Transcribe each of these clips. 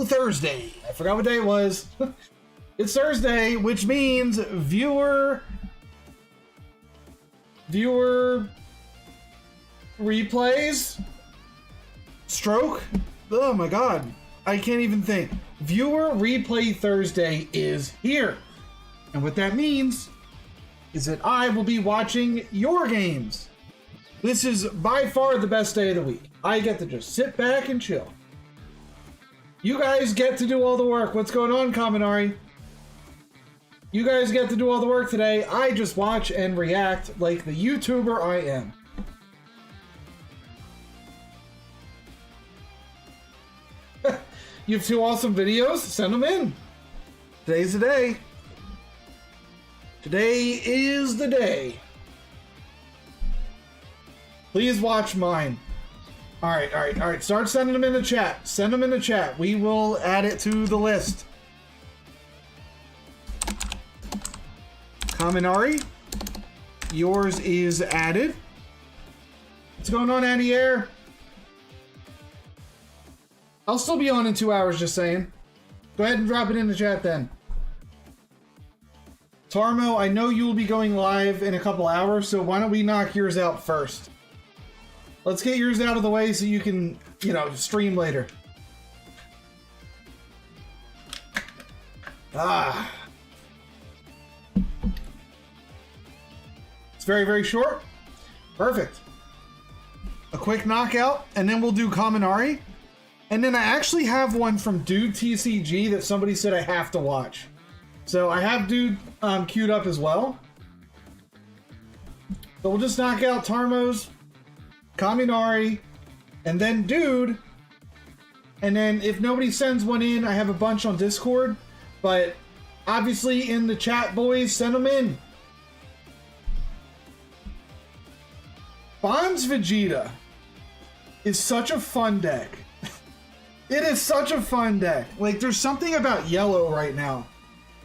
Thursday. I forgot what day it was. It's Thursday, which means viewer replays. Stroke. Oh my god. I can't even think. Viewer Replay Thursday is here. And what that means is that I will be watching your games. This is by far the best day of the week. I get to just sit back and chill. You guys get to do all the work. What's going on, Kaminari? You guys get to do all the work today. I just watch and react like the YouTuber I am. You have 2 awesome videos? Send them in. Today's the day. Today is the day. Please watch mine. All right. Start sending them in the chat. Send them in the chat. We will add it to the list. Kaminari, yours is added. What's going on, Andy Air? I'll still be on in 2 hours, just saying. Go ahead and drop it in the chat then. Tarmo, I know you will be going live in a couple hours, so why don't we knock yours out first? Let's get yours out of the way so you can, you know, stream later. Ah. It's very, very short. Perfect. A quick knockout, and then we'll do Kaminari. And then I actually have one from JBlazeTCG that somebody said I have to watch. So I have Dude queued up as well. So we'll just knock out Tarmo's, Kaminari, and then Dude. And then if nobody sends one in, I have a bunch on Discord. But obviously in the chat, boys, send them in. Bonds Vegeta is such a fun deck. It is such a fun deck. Like, there's something about yellow right now.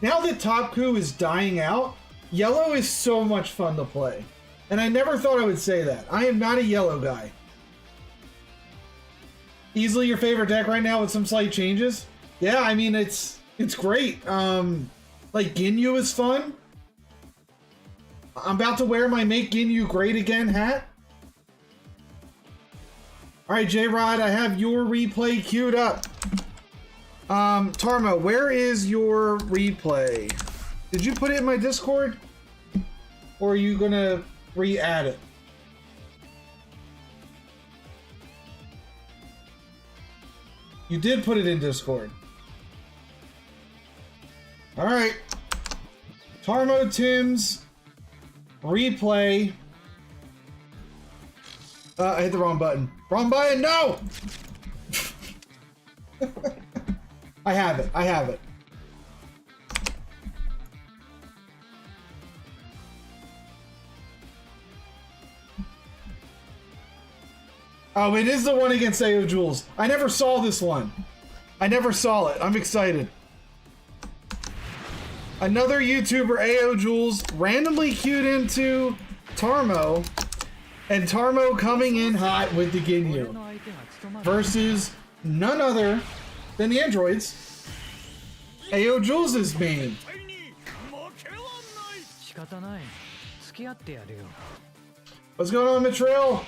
Now that Top Coup is dying out, yellow is so much fun to play. And I never thought I would say that. I am not a yellow guy. Easily your favorite deck right now with some slight changes? Yeah, I mean, it's great. Like, Ginyu is fun. I'm about to wear my Make Ginyu Great Again hat. Alright, J-Rod, I have your replay queued up. Tarmo, where is your replay? Did you put it in my Discord? Or are you gonna re-add it? You did put it in Discord. Alright. Tarmo Tim's replay. I hit the wrong button. Wrong button, no! I have it. Oh, it is the one against AO Jules. I never saw this one. I never saw it. I'm excited. Another YouTuber, AO Jules, randomly queued into Tarmo. And Tarmo coming in hot with the Ginyu versus none other than the androids. AO Jules' main. What's going on, Mitrail?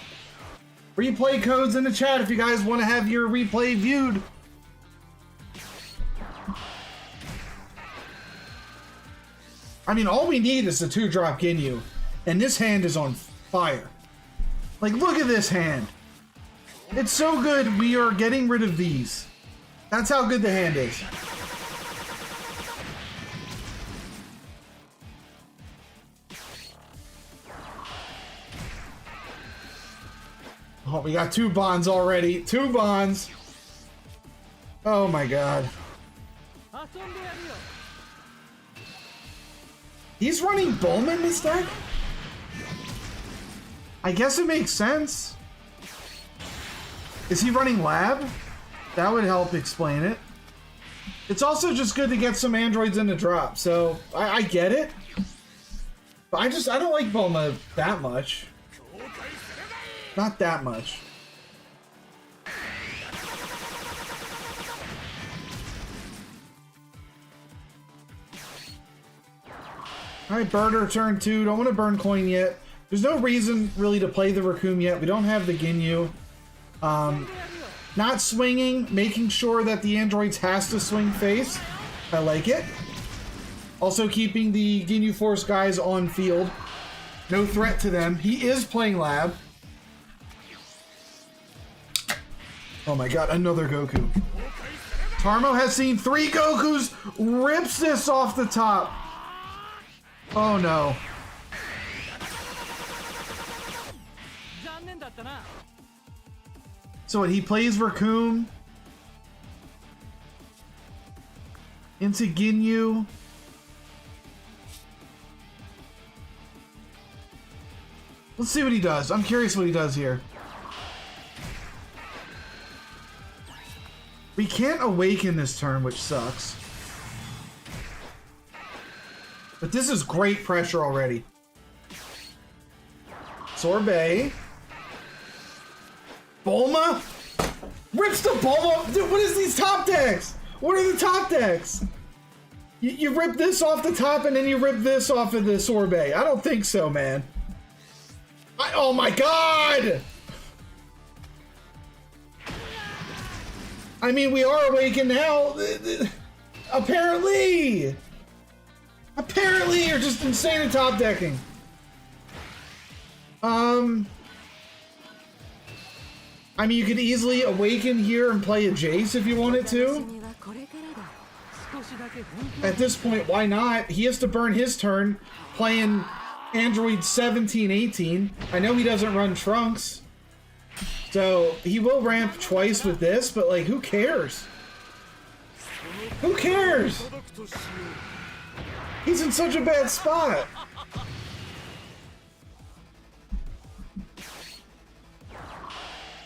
Replay codes in the chat if you guys want to have your replay viewed. I mean, all we need is the 2-drop Ginyu, and this hand is on fire. Like, look at this hand. It's so good, we are getting rid of these. That's how good the hand is. Oh, we got 2 bonds already. 2 bonds. Oh my god. He's running Bowman this deck? I guess it makes sense. Is he running Lab? That would help explain it. It's also just good to get some androids in the drop, so I get it. But I don't like Bulma that much. Not that much. Alright, Birder turn 2. Don't want to burn coin yet. There's no reason really to play the Raccoon yet. We don't have the Ginyu. Not swinging, making sure that the androids has to swing face. I like it. Also keeping the Ginyu Force guys on field. No threat to them. He is playing lab. Oh my god, another Goku. Tarmo has seen 3 Gokus. Rips this off the top. Oh no. So what, he plays Raccoon into Ginyu. Let's see what he does. I'm curious what he does here. We can't awaken this turn, which sucks. But this is great pressure already. Sorbet. Bulma? Rips the Bulma? Dude, what is these top decks? What are the top decks? You rip this off the top and then you rip this off of the Sorbet. I don't think so, man. Oh my god! I mean, we are awakened now. Apparently! Apparently, you're just insane at top decking. I mean, you could easily awaken here and play a Jace if you wanted to. At this point, why not? He has to burn his turn playing Android 17, 18. I know he doesn't run Trunks. So, he will ramp twice with this, but like, who cares? Who cares? He's in such a bad spot.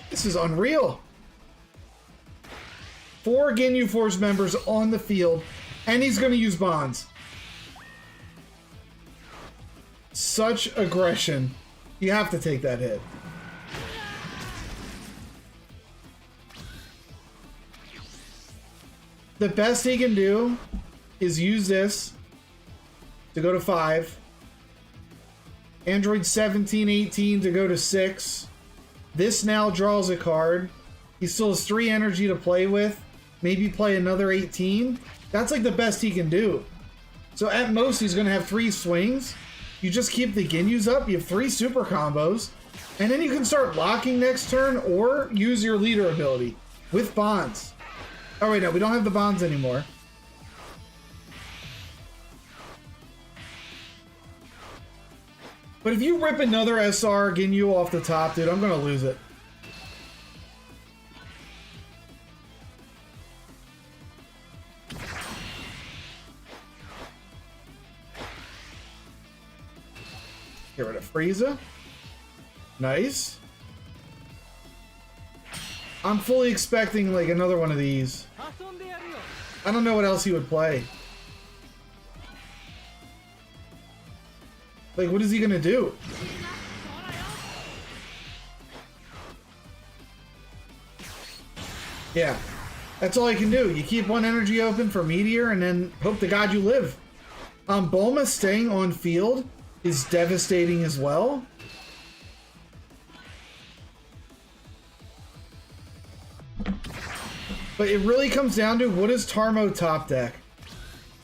This is unreal. 4 Ginyu Force members on the field, and he's going to use bonds. Such aggression. You have to take that hit. The best he can do is use this to go to 5. Android 17, 18 to go to 6. This now draws a card. He still has 3 energy to play with. Maybe play another 18. That's like the best he can do. So at most, he's going to have 3 swings. You just keep the Ginyus up. You have 3 super combos. And then you can start locking next turn or use your leader ability with bonds. Oh, wait, no, we don't have the bonds anymore. But if you rip another SR Ginyu off the top, dude, I'm going to lose it. Get rid of Frieza. Nice. I'm fully expecting like another one of these. I don't know what else he would play. Like, what is he gonna do? Yeah, that's all he can do. You keep one energy open for Meteor and then hope to God you live. Bulma staying on field is devastating as well. But it really comes down to, what is Tarmo top deck?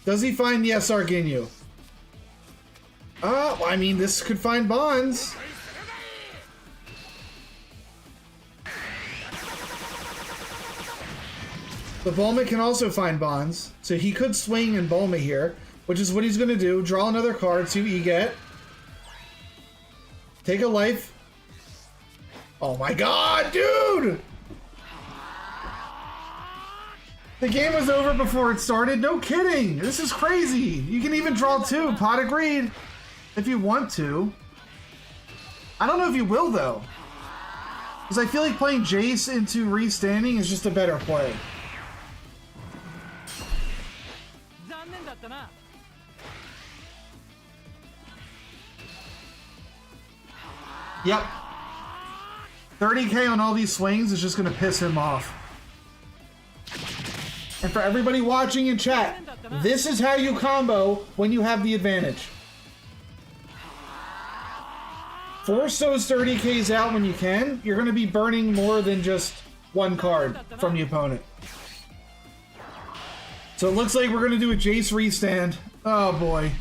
Does he find the SR Ginyu? I mean, this could find bonds. The Bulma can also find bonds, so he could swing in Bulma here, which is what he's going to do. Draw another card, see what you get. Take a life. Oh my god, dude! The game was over before it started? No kidding! This is crazy! You can even draw 2. Pot agreed. If you want to. I don't know if you will, though. Because I feel like playing Jace into restanding is just a better play. Yep. 30k on all these swings is just going to piss him off. And for everybody watching in chat, this is how you combo when you have the advantage. Force those 30Ks out when you can. You're going to be burning more than just one card from the opponent. So it looks like we're going to do a Jace restand. Oh boy.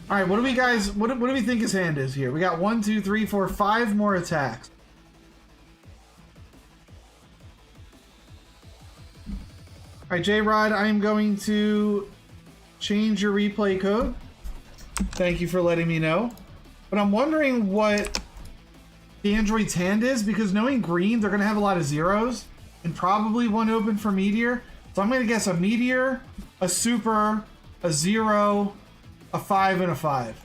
All right, what do we guys? What do we think his hand is here? We got 1, 2, 3, 4, 5 more attacks. All right, J-Rod, I am going to change your replay code. Thank you for letting me know. But I'm wondering what the android's hand is, because knowing green, they're going to have a lot of zeros and probably one open for Meteor. So I'm going to guess a Meteor, a Super, a 0, a 5, and a 5.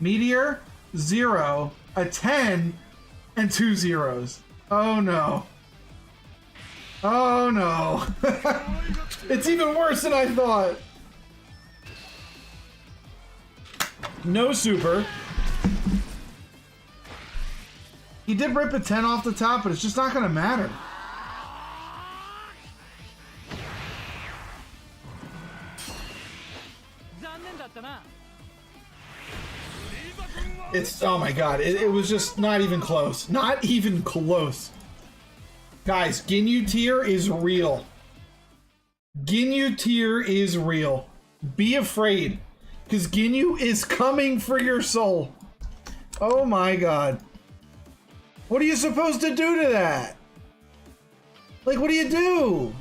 Meteor, 0, a 10, and 2 zeros. Oh no. Oh no. It's even worse than I thought. No Super. He did rip a 10 off the top, but it's just not going to matter. It's, oh my god, it was just not even close. Not even close. Guys, Ginyu tier is real. Ginyu tier is real. Be afraid, because Ginyu is coming for your soul. Oh my god. What are you supposed to do to that? Like, what do you do?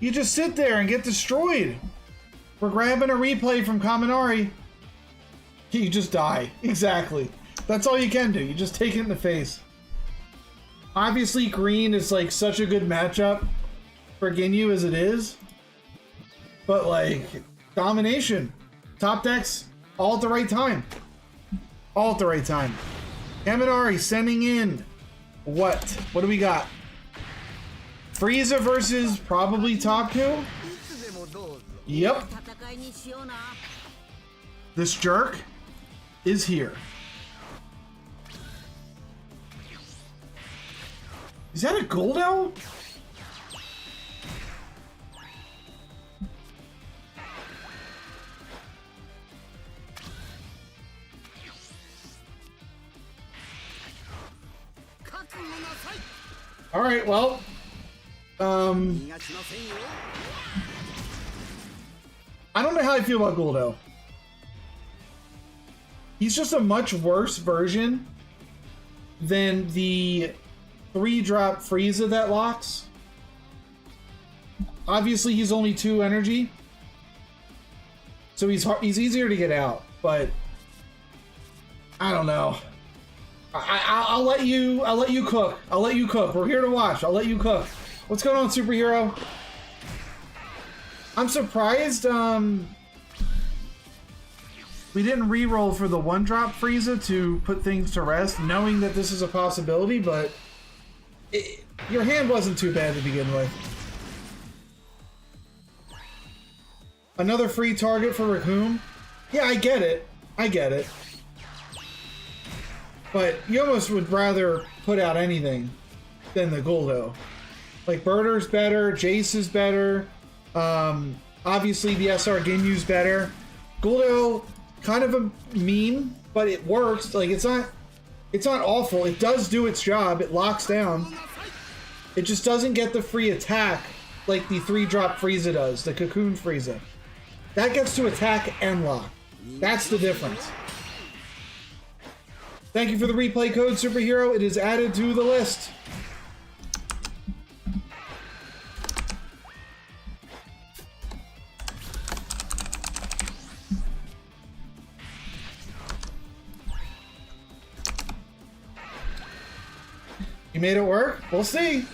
You just sit there and get destroyed. We're grabbing a replay from Kaminari. You just die. Exactly. That's all you can do. You just take it in the face. Obviously, green is like such a good matchup for Ginyu as it is. But like, domination. Top decks, all at the right time. All at the right time. Kaminari sending in what? What do we got? Frieza versus probably top 2? Yep. This jerk is here. Is that a Goldo? All right, well, I don't know how I feel about Goldo. He's just a much worse version than the 3-drop Frieza that locks. Obviously, he's only 2 energy, so he's easier to get out. But I don't know. I'll let you cook. I'll let you cook. We're here to watch. I'll let you cook. What's going on, superhero? I'm surprised we didn't re-roll for the 1-drop Frieza to put things to rest, knowing that this is a possibility, but your hand wasn't too bad to begin with. Another free target for Raccoon? Yeah, I get it. I get it. But you almost would rather put out anything than the Goldo. Like, Birder's better, Jace is better, obviously the SR Ginyu's better. Goldo, kind of a meme, but it works. Like, it's not awful. It does do its job. It locks down. It just doesn't get the free attack like the 3-drop Frieza does, the Cocoon Frieza. That gets to attack and lock. That's the difference. Thank you for the replay code, superhero. It is added to the list. You made it work? We'll see.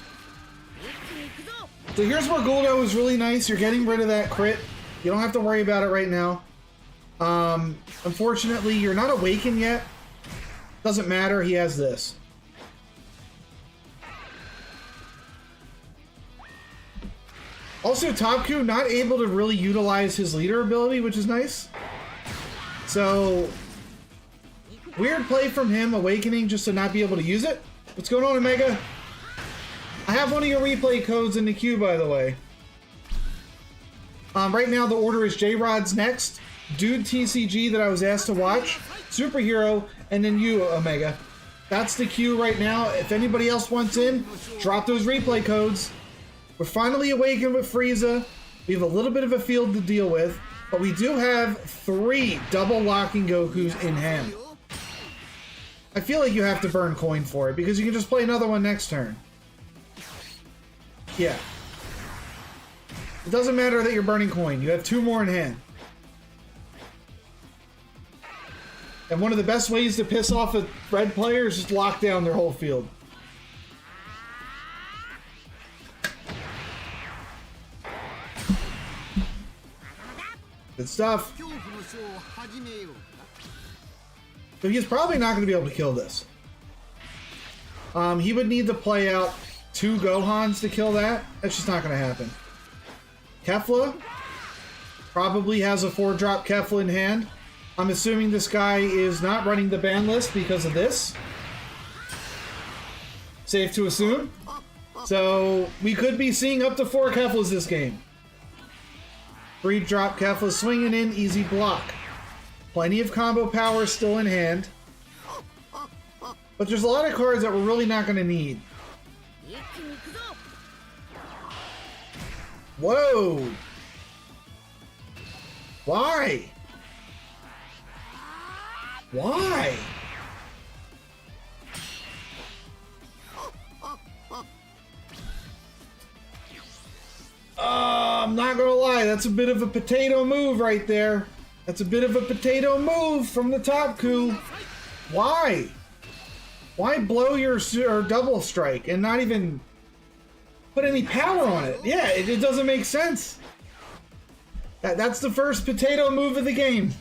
So here's where Goldo is really nice. You're getting rid of that crit. You don't have to worry about it right now. Unfortunately, you're not awakened yet. Doesn't matter, he has this. Also, Topku not able to really utilize his leader ability, which is nice. So, weird play from him, awakening just to not be able to use it. What's going on, Omega? I have one of your replay codes in the queue, by the way. Right now the order is J-Rod's next, Dude TCG that I was asked to watch, Superhero, and then you, Omega. That's the queue right now. If anybody else wants in, drop those replay codes. We're finally awakened with Frieza. We have a little bit of a field to deal with, but we do have 3 double locking Gokus in hand. I feel like you have to burn coin for it, because you can just play another one next turn. Yeah. It doesn't matter that you're burning coin. You have 2 more in hand. And one of the best ways to piss off a red player is just lock down their whole field. Good stuff. So he's probably not going to be able to kill this. He would need to play out 2 Gohans to kill that. That's just not going to happen. Kefla probably has a 4-drop Kefla in hand. I'm assuming this guy is not running the ban list because of this. Safe to assume. So we could be seeing up to 4 Keflas this game. 3-drop Kefla swinging in, easy block. Plenty of combo power still in hand. But there's a lot of cards that we're really not going to need. Whoa! Why? Why? I'm not gonna lie, that's a bit of a potato move right there. That's a bit of a potato move from the top coup. Why? Why blow your double strike and not even put any power on it? Yeah, it doesn't make sense. That's the first potato move of the game.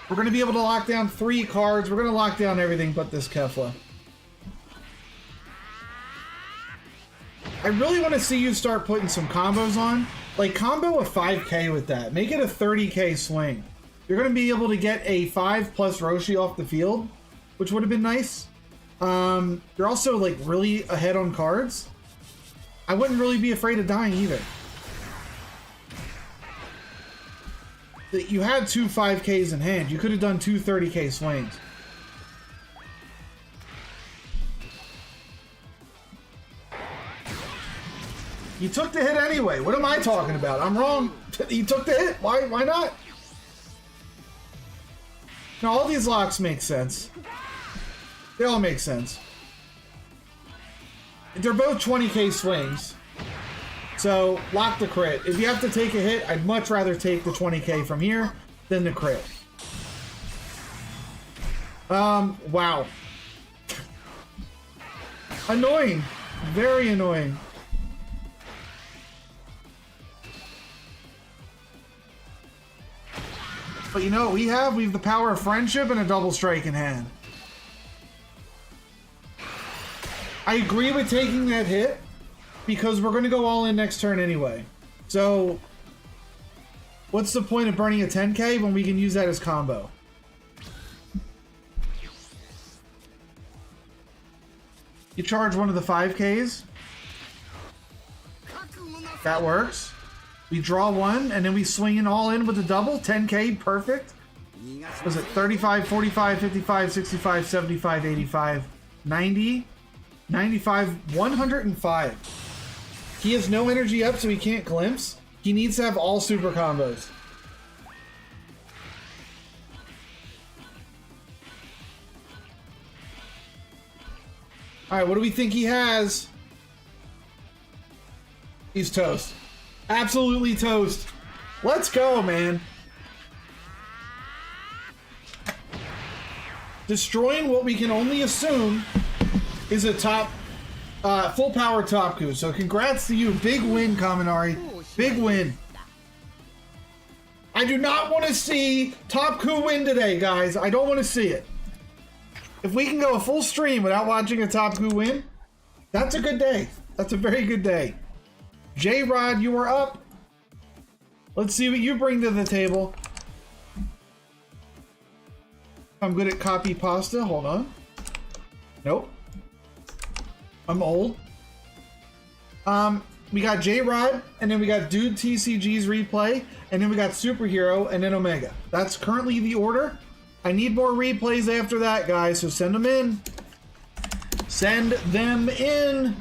We're going to be able to lock down 3 cards. We're going to lock down everything but this Kefla. I really want to see you start putting some combos on. Like, combo a 5k with that. Make it a 30k swing. You're going to be able to get a 5 plus Roshi off the field, which would have been nice. You're also, like, really ahead on cards. I wouldn't really be afraid of dying either. You had 2 5Ks in hand. You could have done 2 30K swings. You took the hit anyway. What am I talking about? I'm wrong. You took the hit. Why not? Now, all these locks make sense. They all make sense. They're both 20K swings. So, lock the crit. If you have to take a hit, I'd much rather take the 20k from here than the crit. Wow. Annoying. Very annoying. But you know what we have? We have the power of friendship and a double strike in hand. I agree with taking that hit, because we're going to go all in next turn anyway. So, what's the point of burning a 10k when we can use that as combo? You charge one of the 5ks. That works. We draw one, and then we swing it all in with a double. 10k, perfect. Was it 35, 45, 55, 65, 75, 85, 90, 95, 105. He has no energy up, so he can't glimpse. He needs to have all super combos. Alright, what do we think he has? He's toast. Absolutely toast. Let's go, man. Destroying what we can only assume is a top... full power top coup. So congrats to you. Big win, Kaminari. Big win. I do not want to see top coup win today, guys. I don't want to see it. If we can go a full stream without watching a top coup win, that's a good day. That's a very good day. J-Rod, you are up. Let's see what you bring to the table. I'm good at copy pasta. Hold on. Nope. I'm old. We got J-Rod, and then we got Dude TCG's replay, and then we got Superhero, and then Omega. That's currently the order. I need more replays after that, guys, so send them in. Send them in.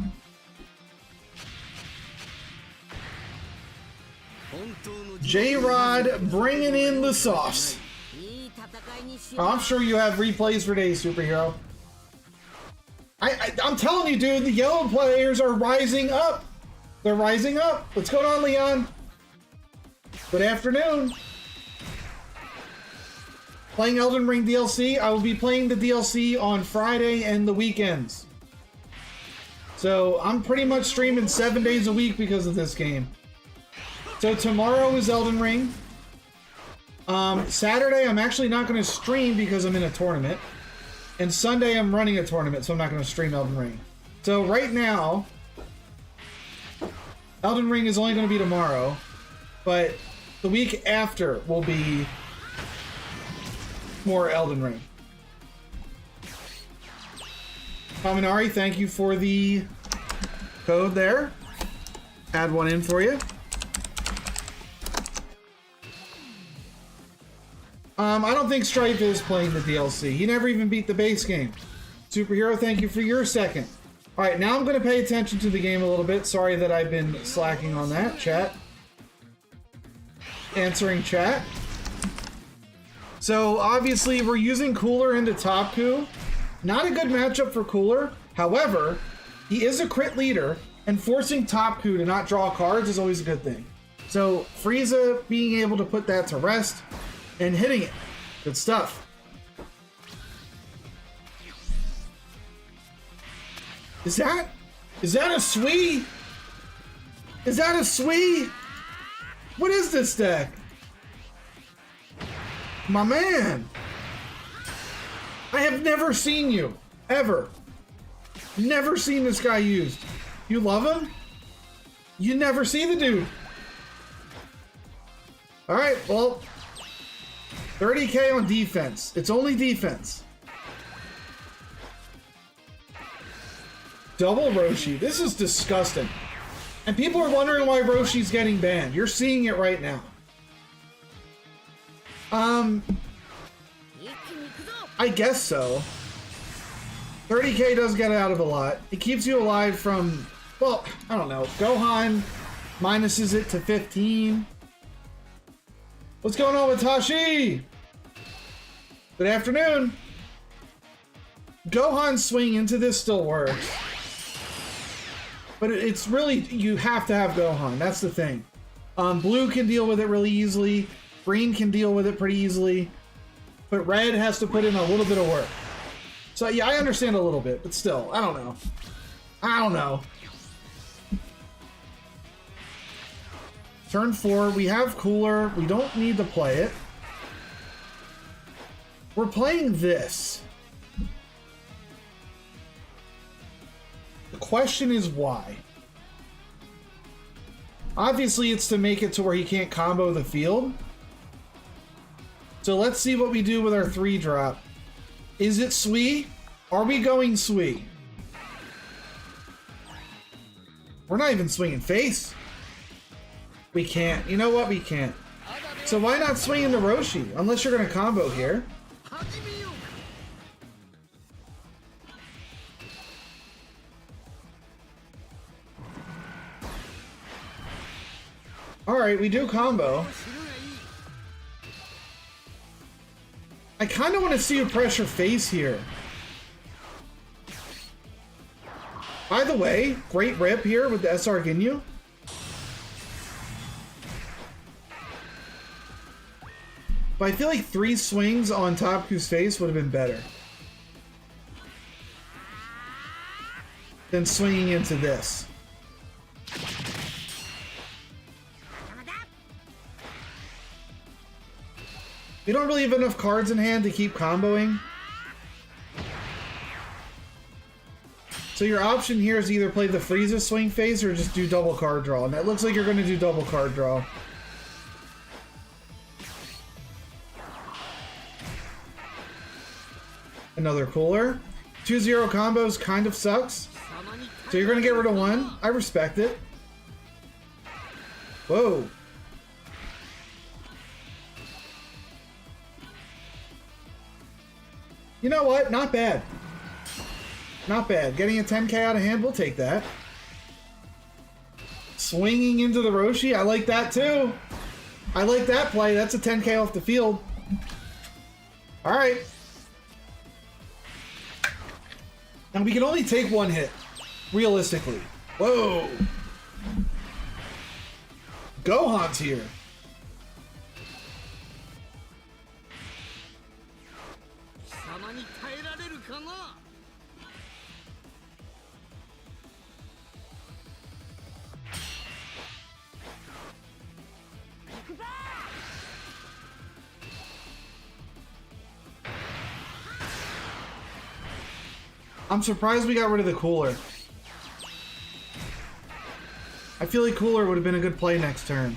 J-Rod bringing in the sauce. Oh, I'm sure you have replays for days, Superhero. I'm telling you, dude, the yellow players are rising up. They're rising up. What's going on, Leon? Good afternoon. Playing Elden Ring DLC. I will be playing the DLC on Friday and the weekends. So I'm pretty much streaming 7 days a week because of this game. So tomorrow is Elden Ring. Saturday I'm actually not going to stream because I'm in a tournament. And Sunday I'm running a tournament, so I'm not going to stream Elden Ring. So right now, Elden Ring is only going to be tomorrow, but the week after will be more Elden Ring. Kaminari, thank you for the code there. Add one in for you. I don't think Strife is playing the DLC. He never even beat the base game. Superhero, thank you for your second. Alright, now I'm going to pay attention to the game a little bit. Sorry that I've been slacking on that. Chat. Answering chat. So, obviously, we're using Cooler into Top Coup. Not a good matchup for Cooler. However, he is a crit leader, and forcing Top Coup to not draw cards is always a good thing. So, Frieza being able to put that to rest and hitting it. Good stuff. Is that a Sui? Is that a Sui? What is this deck? My man. I have never seen you. Ever. Never seen this guy used. You love him? You never see the dude. Alright, well, 30k on defense. It's only defense. Double Roshi. This is disgusting. And people are wondering why Roshi's getting banned. You're seeing it right now. I guess so. 30k does get out of a lot. It keeps you alive from, well, I don't know. Gohan minuses it to 15. What's going on with Tashi? Good afternoon. Gohan's swing into this still works. But it's really, you have to have Gohan. That's the thing. Blue can deal with it really easily. Green can deal with it pretty easily. But red has to put in a little bit of work. So yeah, I understand a little bit, but still, I don't know. I don't know. Turn 4, we have Cooler. We don't need to play it. We're playing this. The question is why? Obviously, it's to make it to where he can't combo the field. So let's see what we do with our 3-drop. Is it Sui? Are we going Sui? We're not even swinging face. We can't. You know what? We can't. So why not swing into Roshi? Unless you're going to combo here. Alright, we do combo. I kind of want to see you pressure face here. By the way, great rip here with the SR Ginyu. But I feel like 3 swings on Top Q's face would have been better than swinging into this. We don't really have enough cards in hand to keep comboing. So your option here is either play the Frieza swing phase or just do double card draw. And it looks like you're going to do double card draw. Another Cooler. 2-0 combos kind of sucks. So you're gonna get rid of one? I respect it. Whoa. You know what? Not bad. Not bad. Getting a 10k out of hand, we'll take that. Swinging into the Roshi, I like that too. I like that play. That's a 10k off the field. All right. And we can only take one hit, realistically. Whoa. Gohan's here. I'm surprised we got rid of the cooler. I feel like cooler would have been a good play next turn.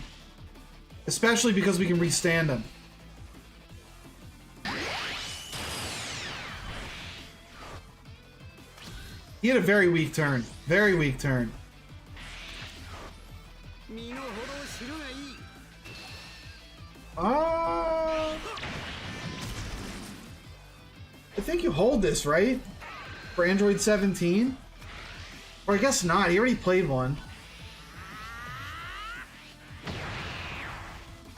Especially because we can restand him. He had a very weak turn. Very weak turn. I think you hold this, right? For Android 17? Or I guess not, he already played one.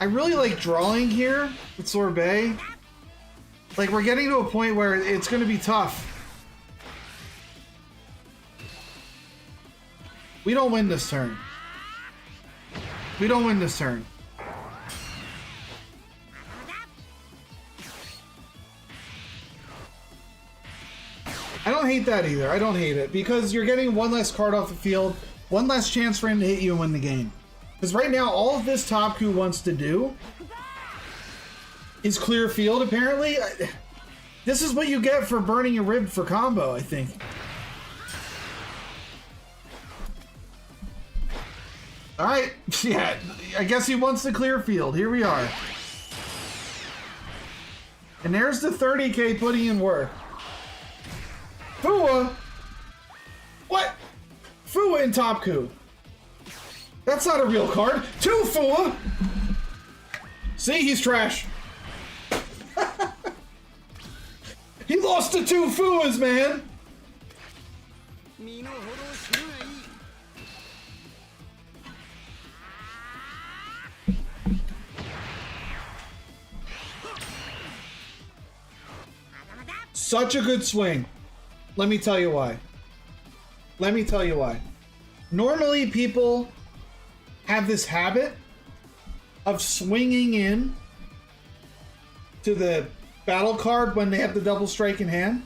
I really like drawing here with Sorbet. Like, we're getting to a point where it's going to be tough. We don't win this turn. We don't win this turn. I don't hate that either. I don't hate it. Because you're getting one less card off the field, one less chance for him to hit you and win the game. Because right now, all of this Top Coup wants to do is clear field, apparently. This is what you get for burning your rib for combo, I think. Alright, yeah, I guess he wants to clear field. Here we are. And there's the 30k putting in work. Fua? What? Fua in Top Coup. That's not a real card. 2 Fua! See, he's trash. He lost to 2 Fuas, man! Such a good swing. Let me tell you why. Let me tell you why. Normally, people have this habit of swinging in to the battle card when they have the double strike in hand.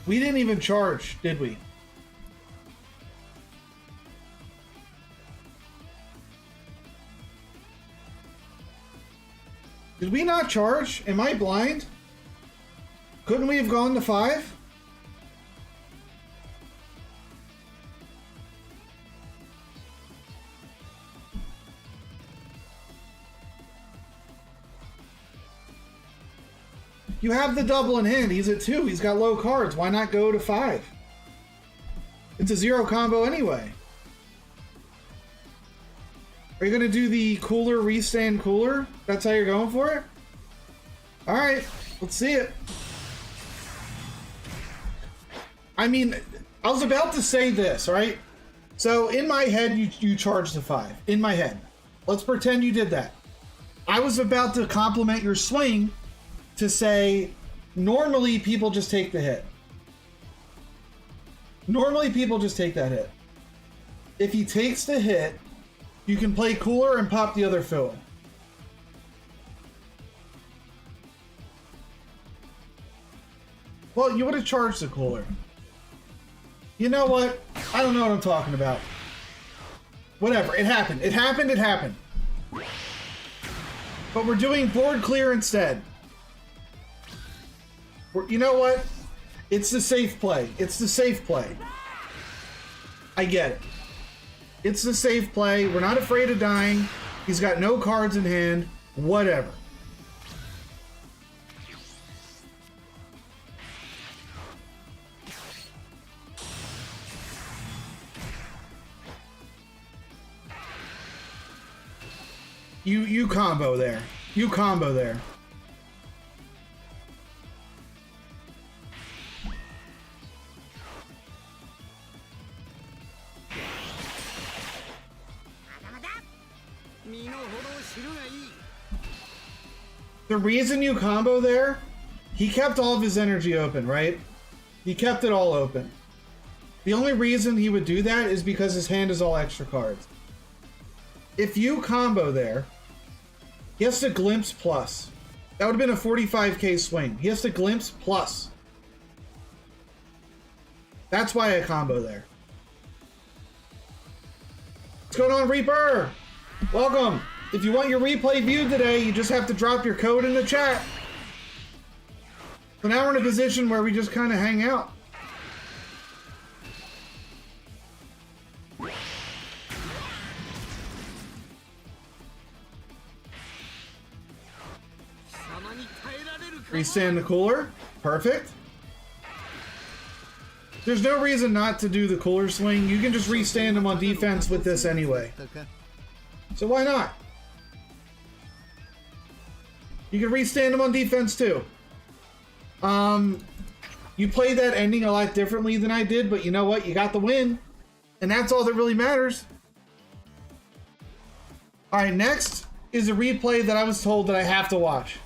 We didn't even charge, did we? Did we not charge? Am I blind? Couldn't we have gone to 5? You have the double in hand. He's at 2. He's got low cards. Why not go to 5? It's a 0 combo anyway. Are you going to do the cooler, restand cooler? That's how you're going for it? Alright, let's see it. I mean, I was about to say this, right? So in my head, you charged the 5. In my head. Let's pretend you did that. I was about to compliment your swing to say, normally people just take the hit. Normally people just take that hit. If he takes the hit, you can play cooler and pop the other fill. Well, you would have charged the cooler. You know what? I don't know what I'm talking about. Whatever, it happened. It happened, it happened. But we're doing board clear instead. You know what? It's the safe play. It's the safe play. I get it. It's the safe play. We're not afraid of dying. He's got no cards in hand. Whatever. You combo there. You combo there. The reason you combo there, he kept all of his energy open, right? He kept it all open. The only reason he would do that is because his hand is all extra cards. If you combo there, he has to glimpse plus. That would have been a 45k swing. He has to glimpse plus. That's why I combo there. What's going on, Reaper? Welcome. If you want your replay viewed today, you just have to drop your code in the chat. So now we're in a position where we just kind of hang out. Restand the cooler. Perfect. There's no reason not to do the cooler swing. You can just restand him on defense with this anyway. So why not? You can restand him on defense too. You played that ending a lot differently than I did, but you know what? You got the win. And that's all that really matters. Alright, next is a replay that I was told that I have to watch.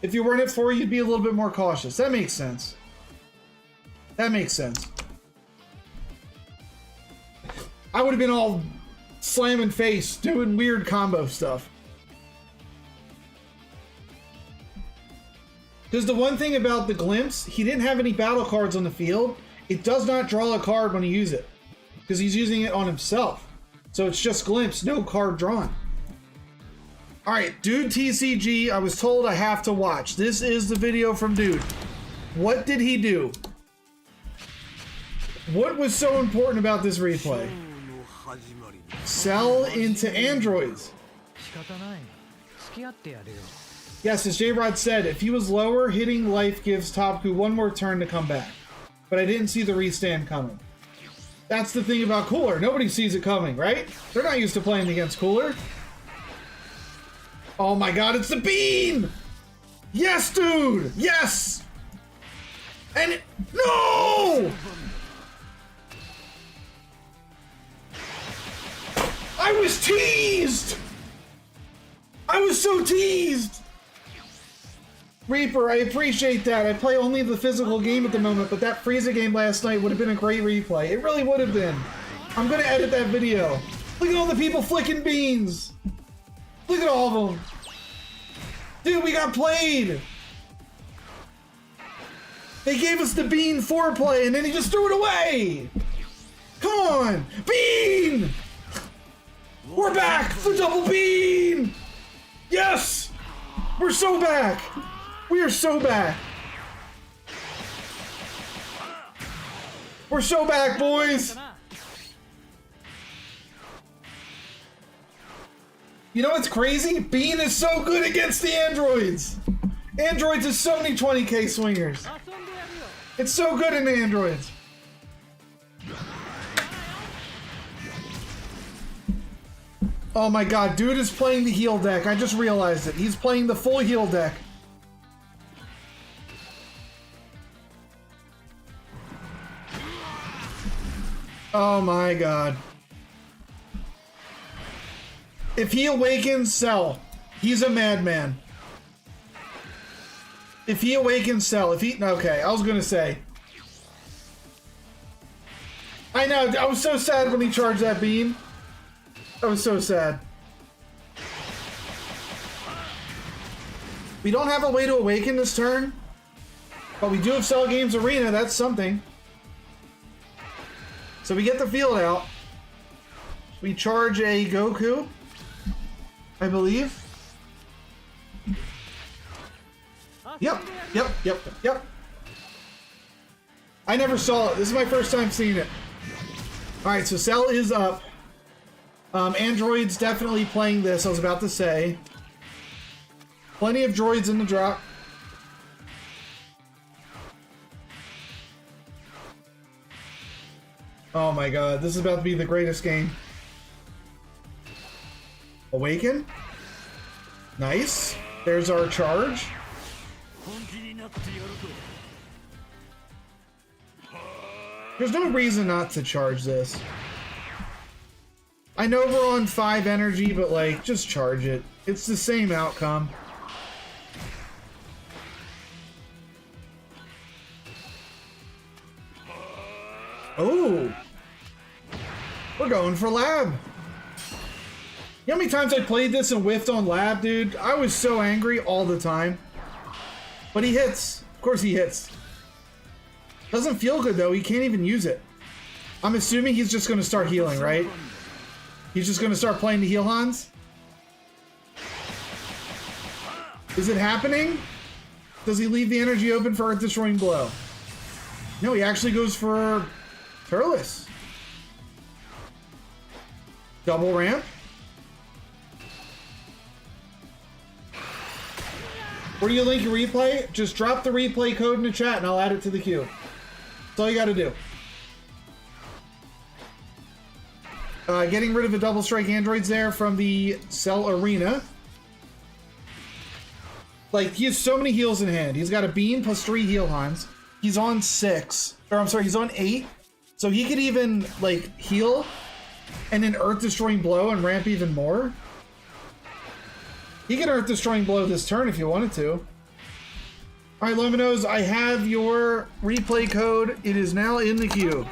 If you weren't at 4, you'd be a little bit more cautious. That makes sense. That makes sense. I would have been all slamming face, doing weird combo stuff. Because the one thing about the glimpse, he didn't have any battle cards on the field. It does not draw a card when you use it. Because he's using it on himself. So it's just glimpse, no card drawn. Alright, Dude TCG, I was told I have to watch. This is the video from Dude. What did he do? What was so important about this replay? Sell into androids. Yes, as J-Rod said, if he was lower, hitting life gives Topku one more turn to come back. But I didn't see the restand coming. That's the thing about Cooler. Nobody sees it coming, right? They're not used to playing against Cooler. Oh my god, it's the bean! Yes, dude! Yes! And no! I was teased! I was so teased! Reaper, I appreciate that. I play only the physical game at the moment, but that Frieza game last night would have been a great replay. It really would have been. I'm gonna edit that video. Look at all the people flicking beans! Look at all of them. Dude, we got played. They gave us the bean foreplay and then he just threw it away. Come on. Bean. We're back. The double bean. Yes. We're so back. We are so back. We're so back, boys. You know what's crazy? Bean is so good against the androids. Androids is so many 20k swingers. It's so good in the androids. Oh my god, dude is playing the heal deck. I just realized it. He's playing the full heal deck. Oh my god. If he awakens, sell. He's a madman. If he awakens, sell. If he... Okay, I was gonna say. I know, I was so sad when he charged that beam. I was so sad. We don't have a way to awaken this turn. But we do have Cell Games Arena, that's something. So we get the field out. We charge a Goku, I believe. Yep. I never saw it. This is my first time seeing it. Alright, so Cell is up. Android's definitely playing this, I was about to say. Plenty of droids in the drop. Oh my god, this is about to be the greatest game. Awaken. Nice. There's our charge. There's no reason not to charge this. I know we're on 5 energy, but like, just charge it. It's the same outcome. Oh! We're going for lab. You know how many times I played this and whiffed on lab, dude? I was so angry all the time. But he hits. Of course he hits. Doesn't feel good though, he can't even use it. I'm assuming he's just gonna start healing, right? He's just gonna start playing the heal Hans? Is it happening? Does he leave the energy open for Earth Destroying Blow? No, he actually goes for Turles. Double ramp. Where do you link your replay? Just drop the replay code in the chat and I'll add it to the queue. That's all you gotta do. Getting rid of the double strike androids there from the Cell Arena. Like, he has so many heals in hand. He's got a beam plus 3 heal Hans. He's on 6. Or I'm sorry, he's on 8. So he could even, like, heal and then Earth Destroying Blow and ramp even more. He can Earth Destroying Blow this turn if you wanted to. Alright, Luminos, I have your replay code. It is now in the queue.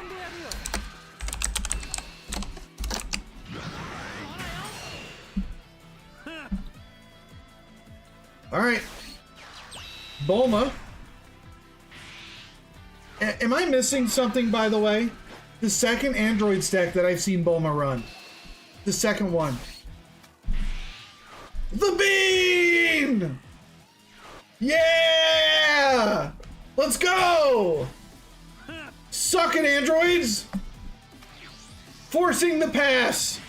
Alright. Bulma. Am I missing something, by the way? The second android stack that I've seen Bulma run. The second one. The bean! Yeah! Let's go! Suck it, androids! Forcing the pass!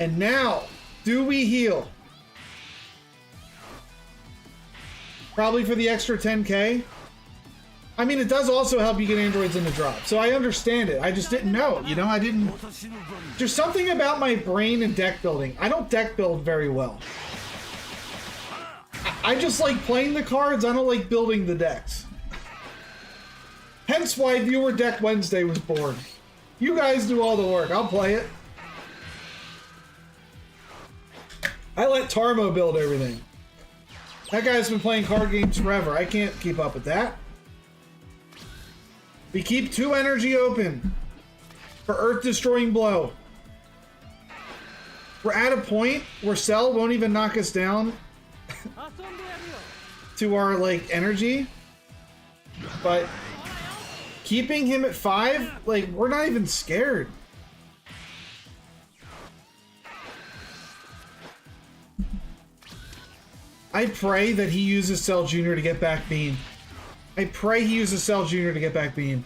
And now, do we heal? Probably for the extra 10k. I mean, it does also help you get androids in the drop, so I understand it. I just didn't know, you know, I didn't... There's something about my brain and deck building. I don't deck build very well. I just like playing the cards, I don't like building the decks. Hence why Viewer Deck Wednesday was born. You guys do all the work, I'll play it. I let Tarmo build everything. That guy's been playing card games forever. I can't keep up with that. We keep 2 energy open for Earth Destroying Blow. We're at a point where Cell won't even knock us down to our like energy. But keeping him at 5, like, we're not even scared. I pray that he uses Cell Jr. to get back Beam. I pray he uses Cell Jr. to get back Beam.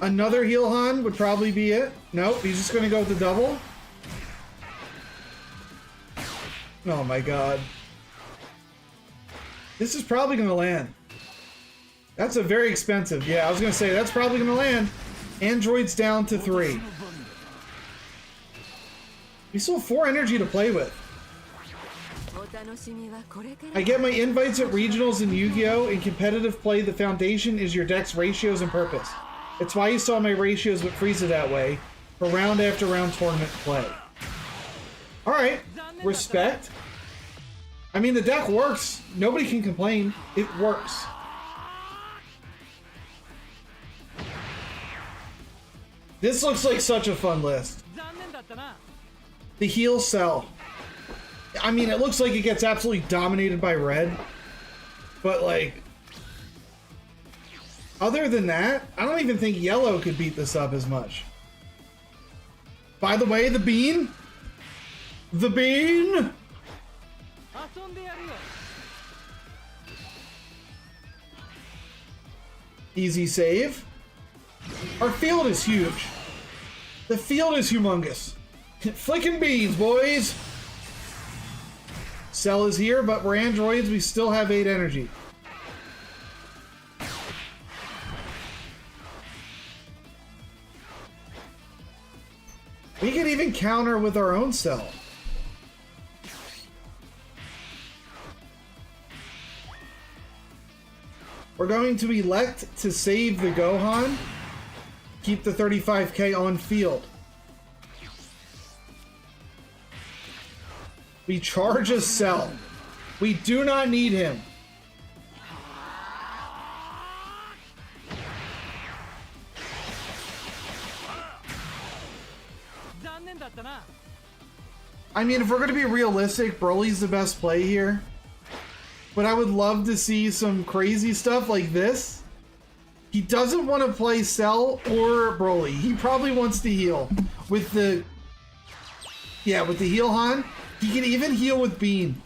Another heal Han would probably be it. Nope, he's just gonna go with the double. Oh my god. This is probably gonna land. That's a very expensive. Yeah, I was gonna say, that's probably gonna land. Androids down to 3. We still have 4 energy to play with. I get my invites at regionals in Yu-Gi-Oh! In competitive play, the foundation is your deck's ratios and purpose. It's why you saw my ratios with Frieza that way for round after round tournament play. Alright, respect. I mean, the deck works. Nobody can complain. It works. This looks like such a fun list. The heal Cell. I mean, it looks like it gets absolutely dominated by red. But, like... Other than that, I don't even think yellow could beat this up as much. By the way, the bean. The bean! Easy save. Our field is huge. The field is humongous. Flicking beans, boys. Cell is here, but we're androids. We still have 8 energy. We could even counter with our own cell. We're going to elect to save the Gohan. Keep the 35k on field. We charge a cell. We do not need him. I mean, if we're going to be realistic, Broly's the best play here. But I would love to see some crazy stuff like this. He doesn't want to play Cell or Broly. He probably wants to heal. With the... Yeah, with the heal Han. He can even heal with Bean.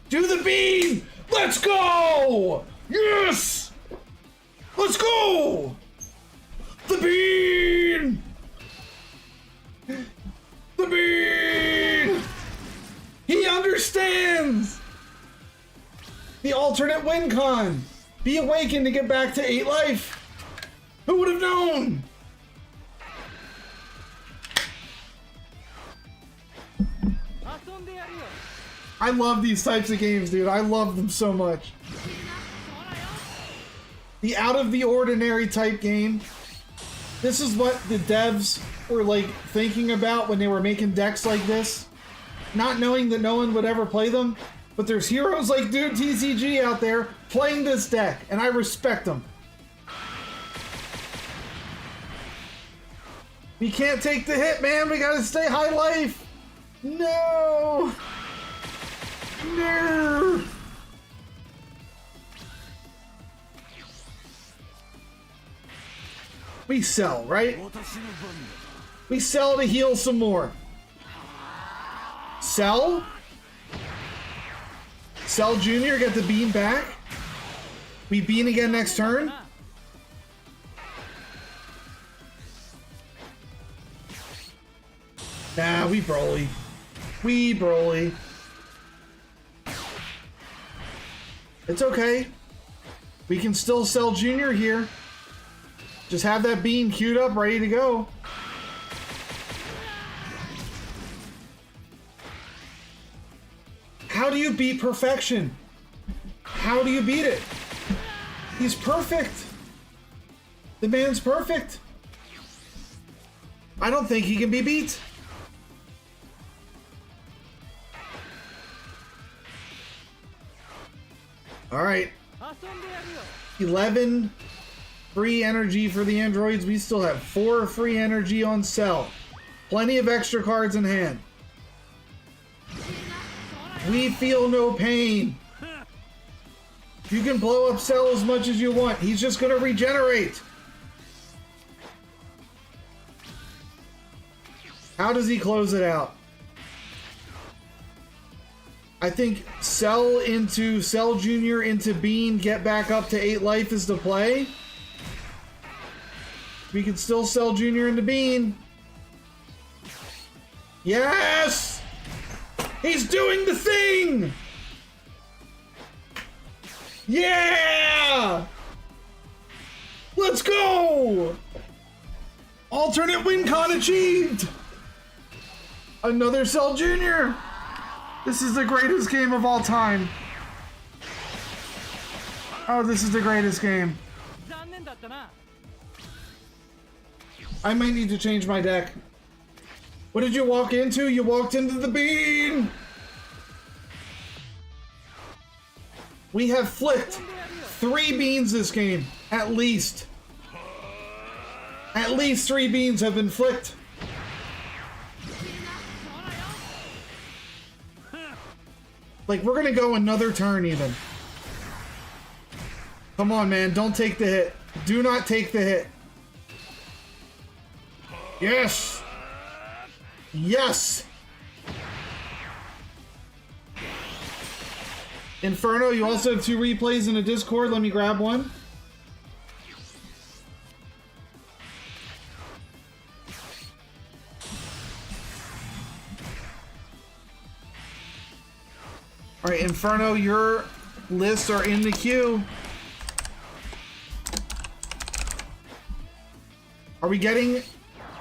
Do the Bean! Let's go! Yes! Let's go! The Bean! The Bean! He understands! The alternate win con! Be awakened to get back to 8 life! Who would have known? I love these types of games, dude. I love them so much. The out of the ordinary type game. This is what the devs were like thinking about when they were making decks like this. Not knowing that no one would ever play them. But there's heroes like Dude TCG out there playing this deck, and I respect them. We can't take the hit, man. We gotta stay high life. No. No. We sell, right? We sell to heal some more. Sell? Cell Jr. get the beam back. We beam again next turn. Nah, we Broly. We Broly. It's okay. We can still sell Junior here. Just have that beam queued up, ready to go. How do you beat perfection? How do you beat it? He's perfect. The man's perfect. I don't think he can be beat. All right. 11 free energy for the androids. We still have 4 free energy on Cell. Plenty of extra cards in hand. We feel no pain. You can blow up Cell as much as you want. He's just going to regenerate. How does he close it out? I think Cell into Cell Jr. into Bean, get back up to 8 life is the play. We can still Cell Jr. into Bean. Yes! He's doing the thing! Yeah! Let's go! Alternate win con achieved! Another Cell Jr. This is the greatest game of all time. Oh, this is the greatest game. I might need to change my deck. What did you walk into? You walked into the bean! We have flicked 3 beans this game, at least. At least 3 beans have been flicked. Like, we're gonna go another turn even. Come on, man, don't take the hit. Do not take the hit. Yes! Yes! Inferno, you also have 2 replays in a Discord. Let me grab one. Alright, Inferno, your lists are in the queue. Are we getting...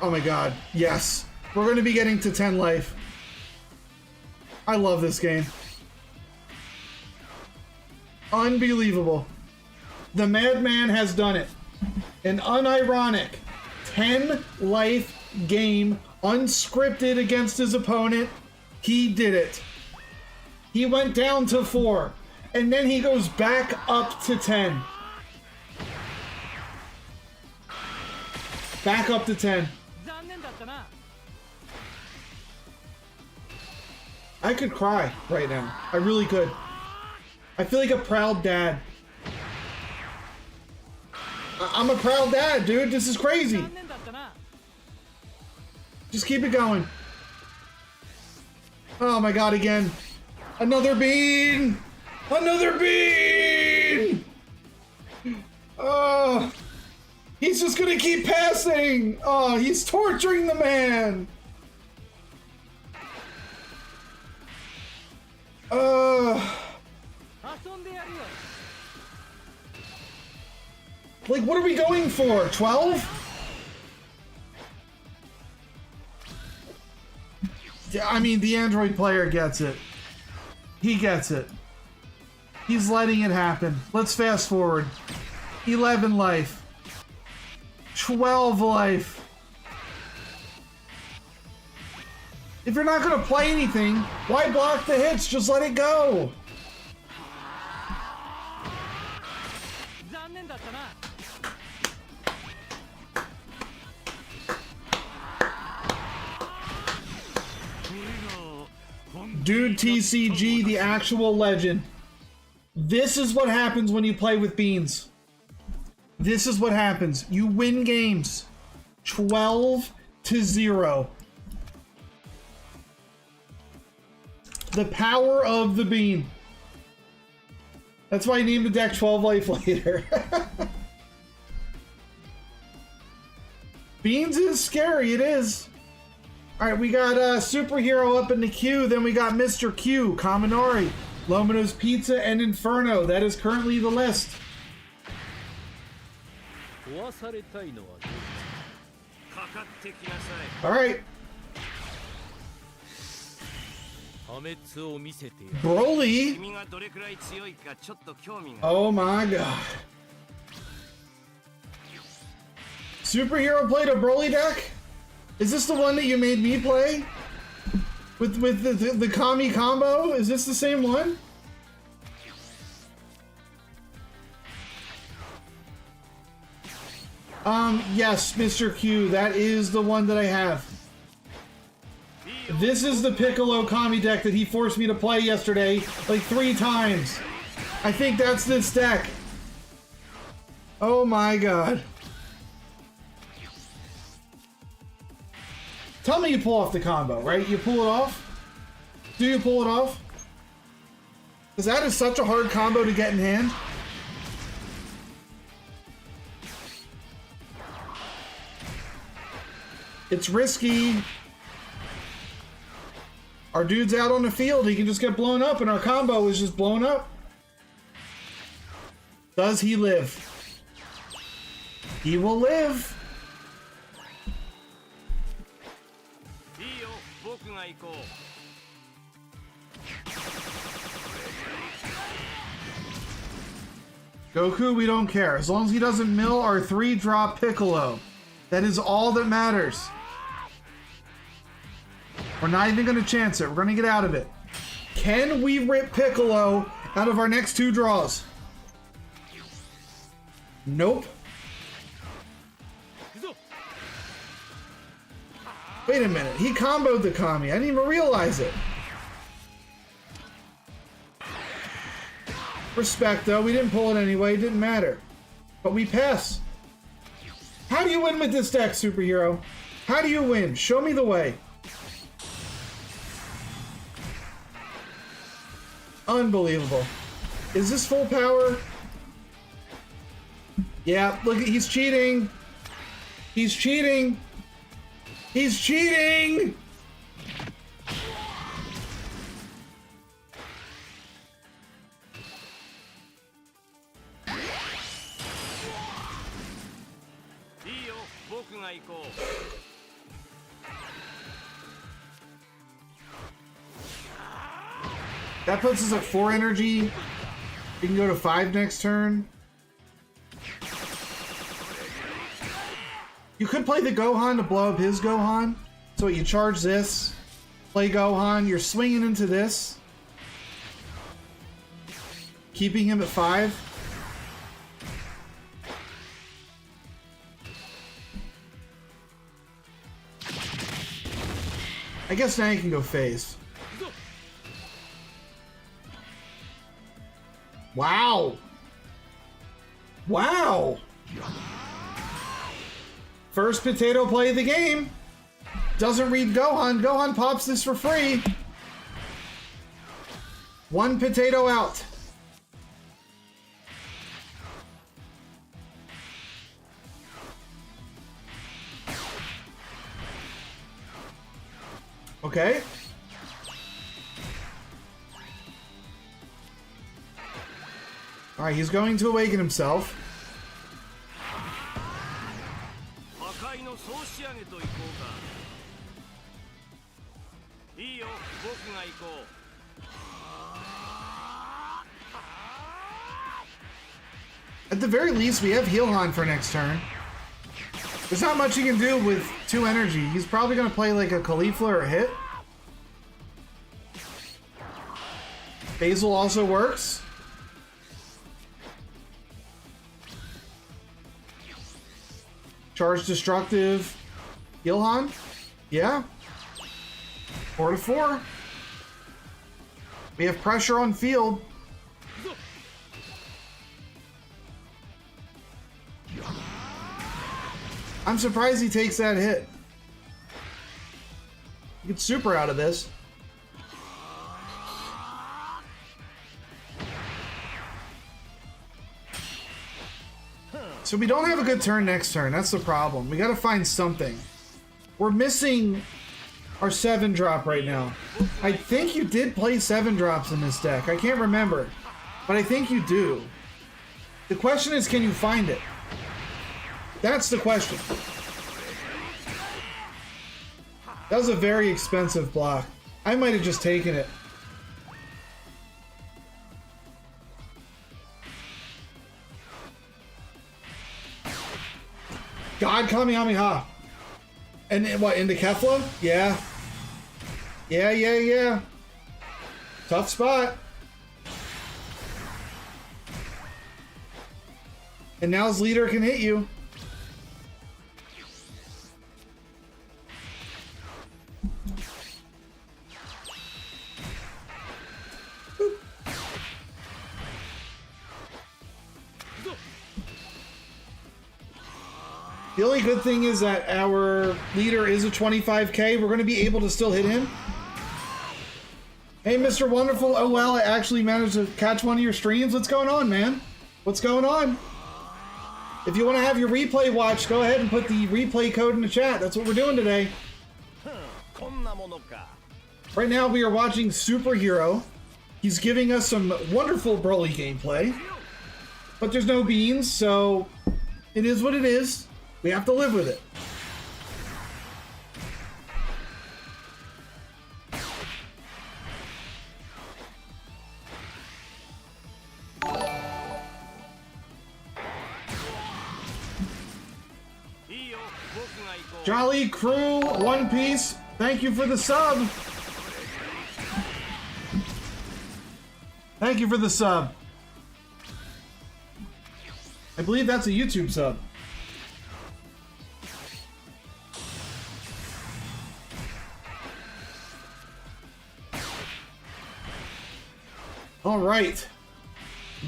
Oh my god. Yes. We're going to be getting to 10 life. I love this game. Unbelievable. The madman has done it. An unironic 10 life game, unscripted against his opponent. He did it. He went down to 4, and then he goes back up to 10. Back up to 10. I could cry right now. I really could. I feel like a proud dad. I'm a proud dad, dude. This is crazy. Just keep it going. Oh my god, again. Another bean! Another bean! Oh, he's just gonna keep passing. Oh, he's torturing the man. Like, what are we going for? 12? Yeah, I mean, the Android player gets it. He gets it. He's letting it happen. Let's fast forward. 11 life. 12 life. If you're not going to play anything, why block the hits? Just let it go. Dude TCG, the actual legend. This is what happens when you play with beans. This is what happens. You win games 12-0. The power of the bean. That's why I named the deck 12 Life Later. Beans is scary, it is. Alright, we got Superhero up in the queue, then we got Mr. Q, Kaminari, Lomino's Pizza, and Inferno. That is currently the list. Alright. Broly. Oh my god. Superhero played a Broly deck? Is this the one that you made me play? With the Kami combo? Is this the same one? Yes, Mr. Q, that is the one that I have. This is the Piccolo Kami deck that he forced me to play yesterday, like 3 times. I think that's this deck. Oh my god. Tell me you pull off the combo, right? You pull it off? Do you pull it off? Because that is such a hard combo to get in hand. It's risky. Our dude's out on the field. He can just get blown up, and our combo is just blown up. Does he live? He will live. Goku, we don't care. As long as he doesn't mill our 3-drop Piccolo. That is all that matters. We're not even going to chance it. We're going to get out of it. Can we rip Piccolo out of our next 2 draws? Nope. Wait a minute. He comboed the Kami. I didn't even realize it. Respect, though. We didn't pull it anyway. It didn't matter. But we pass. How do you win with this deck, Superhero? How do you win? Show me the way. Unbelievable. Is this full power? Yeah, look, he's cheating. He's cheating. He's cheating! That puts us at 4 energy. We can go to 5 next turn. You could play the Gohan to blow up his Gohan. So you charge this, play Gohan, you're swinging into this. Keeping him at 5. I guess now you can go phase. Wow. Wow. First potato play of the game. Doesn't read Gohan. Gohan pops this for free. 1 potato out. Okay. Alright, he's going to awaken himself. At the very least, we have Healhan for next turn. There's not much he can do with 2 energy. He's probably going to play like a Caulifla or a hit. Basil also works. Charge destructive. Healhan? Yeah. 4 to 4. We have pressure on field. I'm surprised he takes that hit. He gets super out of this. So we don't have a good turn next turn. That's the problem. We got to find something. We're missing our 7-drop right now. I think you did play 7-drops in this deck. I can't remember. But I think you do. The question is, can you find it? That's the question. That was a very expensive block. I might have just taken it. God Kamehameha. And what, into Kefla? Yeah. Yeah. Tough spot. And now his leader can hit you. The only good thing is that our leader is a 25k. We're going to be able to still hit him. Hey, Mr. Wonderful. Oh, well, I actually managed to catch one of your streams. What's going on, man? What's going on? If you want to have your replay watched, go ahead and put the replay code in the chat. That's what we're doing today. Right now, we are watching Superhero. He's giving us some wonderful Broly gameplay. But there's no beans, so it is what it is. We have to live with it. Jolly Crew, One Piece, thank you for the sub. Thank you for the sub. I believe that's a YouTube sub. All right,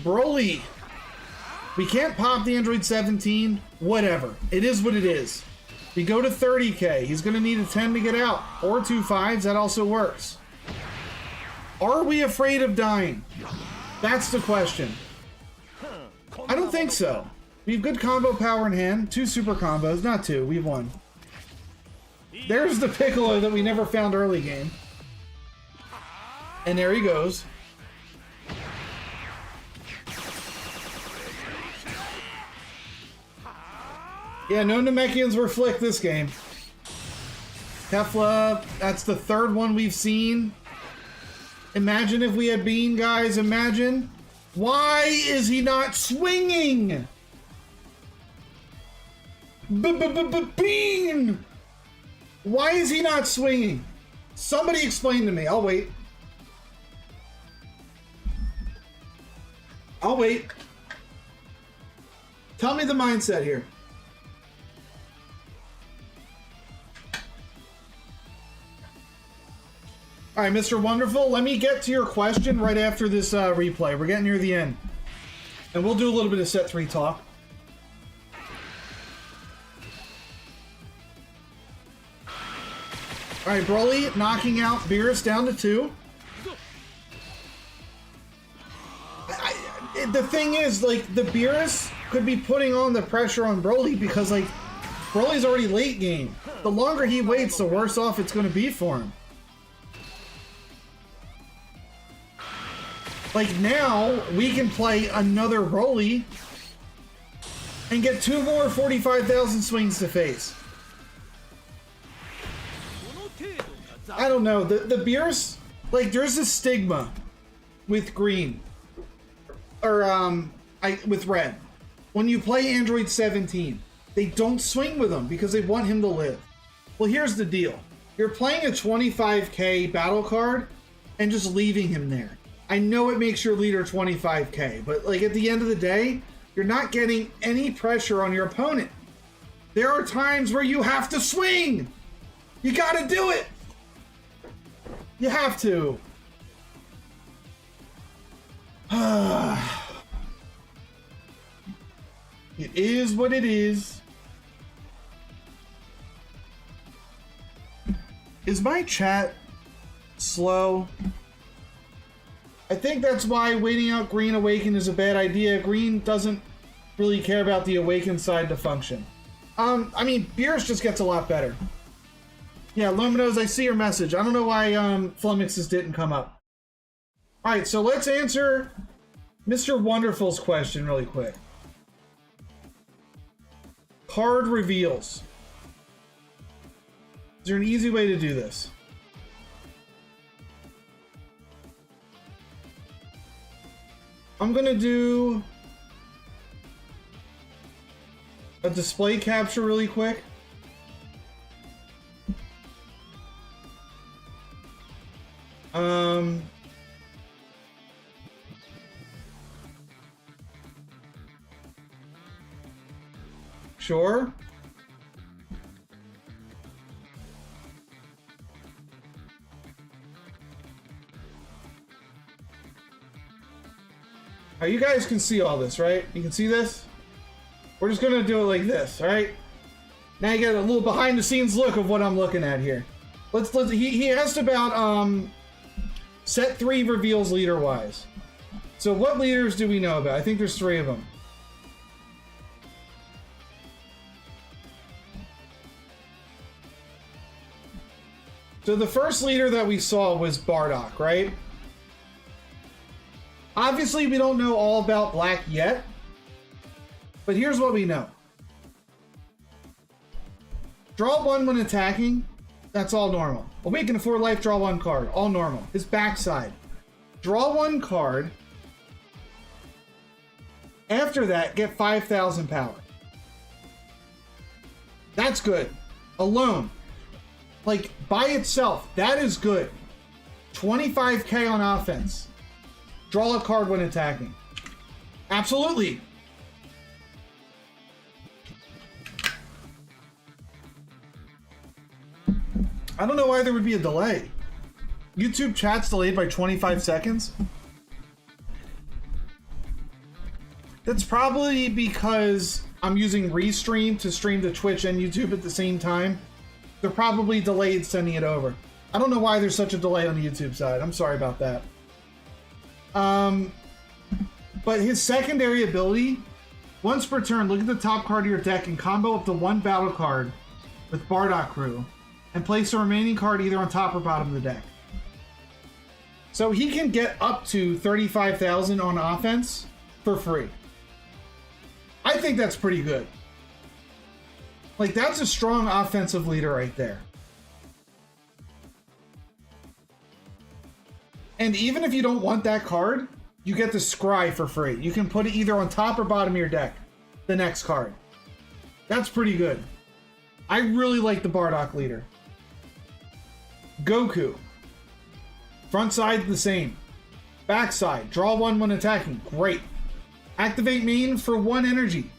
Broly. We can't pop the Android 17. Whatever. It is what it is. We go to 30k. He's going to need a 10 to get out. Or 2 5s. That also works. Are we afraid of dying? That's the question. I don't think so. We have good combo power in hand. 2 super combos. Not 2. We have 1. There's the Piccolo that we never found early game. And there he goes. Yeah, no Namekians were flicked this game. Kefla, that's the 3rd one we've seen. Imagine if we had Bean, guys. Imagine. Why is he not swinging? Bean! Why is he not swinging? Somebody explain to me. I'll wait. I'll wait. Tell me the mindset here. All right, Mr. Wonderful, let me get to your question right after this replay. We're getting near the end. And we'll do a little bit of set 3 talk. All right, Broly knocking out Beerus down to 2. The thing is, like, the Beerus could be putting on the pressure on Broly because, like, Broly's already late game. The longer he waits, the worse off it's going to be for him. Like, now, we can play another Broly and get 2 more 45,000 swings to face. I don't know. The Beerus, like, there's a stigma with green. Or, with red. When you play Android 17, they don't swing with him because they want him to live. Well, here's the deal. You're playing a 25k battle card and just leaving him there. I know it makes your leader 25k, but like at the end of the day, you're not getting any pressure on your opponent. There are times where you have to swing. You gotta do it. You have to. It is what it is. Is my chat slow? I think that's why waiting out Green Awaken is a bad idea. Green doesn't really care about the Awaken side to function. I mean, Beerus just gets a lot better. Yeah, Luminos, I see your message. I don't know why Flummoxes didn't come up. Alright, so let's answer Mr. Wonderful's question really quick. Card reveals. Is there an easy way to do this? I'm gonna do a display capture really quick. Sure. Now you guys can see all this, right? You can see this? We're just gonna do it like this, alright? Now you get a little behind the scenes look of what I'm looking at here. He asked about set 3 reveals leader wise. So what leaders do we know about? I think there's 3 of them. So the first leader that we saw was Bardock, right? Obviously, we don't know all about Black yet, but here's what we know. Draw 1 when attacking, that's all normal. Awaken 4 life, draw 1 card, all normal. His backside. Draw 1 card. After that, get 5,000 power. That's good. Alone. Like, by itself, that is good. 25k on offense. Draw a card when attacking. Absolutely. I don't know why there would be a delay. YouTube chat's delayed by 25 seconds. That's probably because I'm using Restream to stream to Twitch and YouTube at the same time. They're probably delayed sending it over. I don't know why there's such a delay on the YouTube side. I'm sorry about that. But his secondary ability, once per turn, look at the top card of your deck and combo up to 1 battle card with Bardock Crew and place the remaining card either on top or bottom of the deck. So he can get up to 35,000 on offense for free. I think that's pretty good. Like, that's a strong offensive leader right there. And even if you don't want that card, you get the Scry for free. You can put it either on top or bottom of your deck, the next card. That's pretty good. I really like the Bardock leader. Goku. Front side, the same. Back side, draw 1 when attacking. Great. Activate main for 1 energy.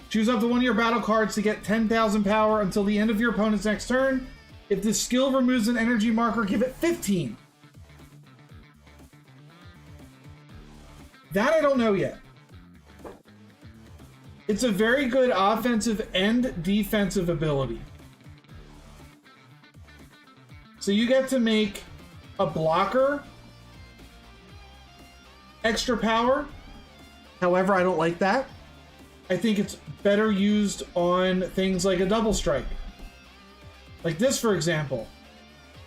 Choose up to 1 of your battle cards to get 10,000 power until the end of your opponent's next turn. If the skill removes an energy marker, give it 15. That I don't know yet. It's a very good offensive and defensive ability. So you get to make a blocker extra power. However, I don't like that. I think it's better used on things like a double strike. Like this, for example.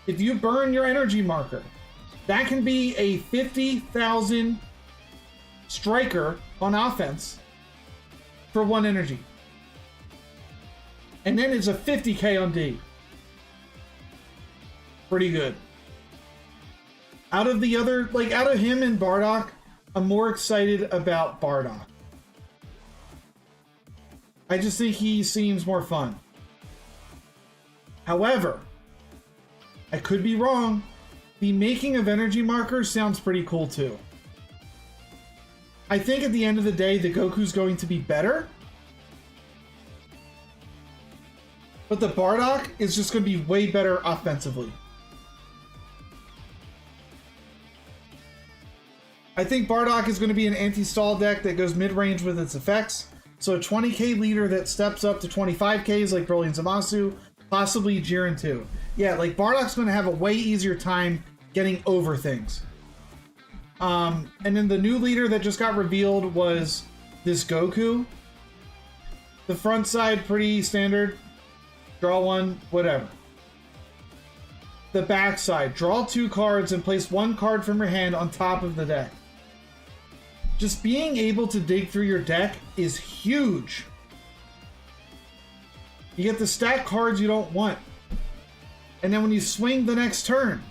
If you burn your energy marker, that can be a 50,000 striker on offense for 1 energy. And then it's a 50k on D. Pretty good. Out of the other, like out of him and Bardock, I'm more excited about Bardock. I just think he seems more fun. However, I could be wrong. The making of energy markers sounds pretty cool too. I think at the end of the day, the Goku's going to be better. But the Bardock is just going to be way better offensively. I think Bardock is going to be an anti-stall deck that goes mid-range with its effects. So a 20k leader that steps up to 25ks like Broly and Zamasu, possibly Jiren too. Yeah, like Bardock's going to have a way easier time getting over things. And then the new leader that just got revealed was this Goku. The front side, pretty standard. Draw 1, whatever. The back side, draw 2 cards and place 1 card from your hand on top of the deck. Just being able to dig through your deck is huge. You get to stack cards you don't want. And then when you swing the next turn,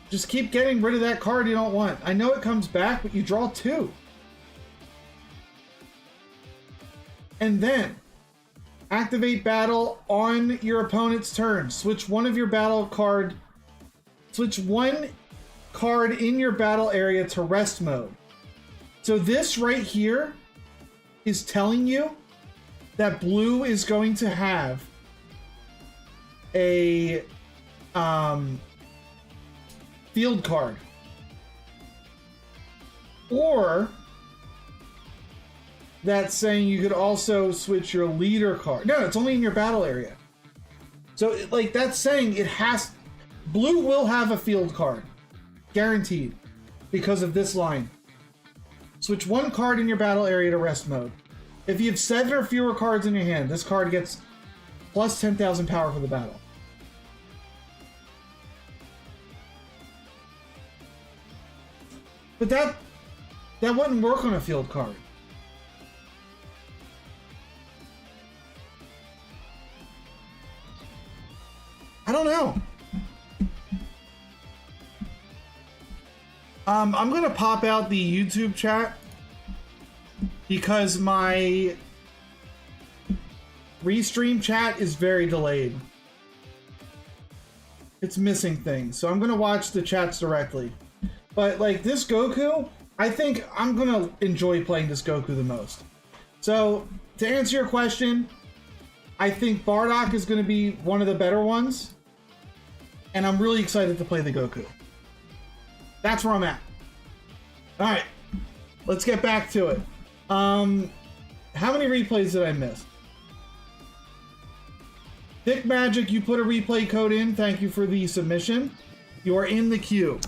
just keep getting rid of that card you don't want. I know it comes back, but you draw 2. And then, activate battle on your opponent's turn. Switch 1 of your battle card. Switch 1 card in your battle area to rest mode. So this right here is telling you that blue is going to have a field card. Or that's saying you could also switch your leader card. No, it's only in your battle area. So like that's saying it has, blue will have a field card. Guaranteed. Because of this line. Switch 1 card in your battle area to rest mode. If you have 7 or fewer cards in your hand, this card gets plus 10,000 power for the battle. But that wouldn't work on a field card. I don't know. I'm gonna pop out the YouTube chat because my restream chat is very delayed. It's missing things, so I'm gonna watch the chats directly. But like this Goku, I think I'm gonna enjoy playing this Goku the most. So to answer your question, I think Bardock is gonna be one of the better ones, and I'm really excited to play the Goku. That's where I'm at. All right, let's get back to it. How many replays did I miss? Thick Magic, you put a replay code in. Thank you for the submission. You are in the queue.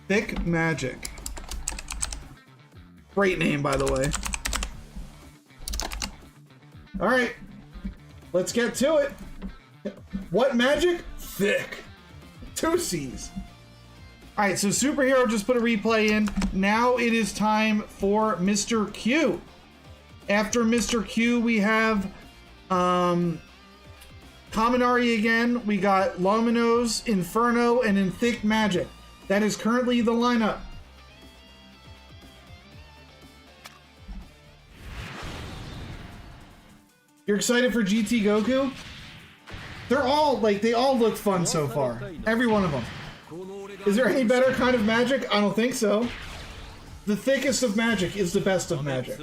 Thick Magic. Great name, by the way. All right, let's get to it. What magic? Thick. 2 C's. Alright, so Superhero just put a replay in. Now it is time for Mr. Q. After Mr. Q, we have Kaminari again. We got Luminos, Inferno, and in Thick Magic. That is currently the lineup. You're excited for GT Goku? They're all, like, they all look fun so far. Every one of them. Is there any better kind of magic? I don't think so. The thickest of magic is the best of magic.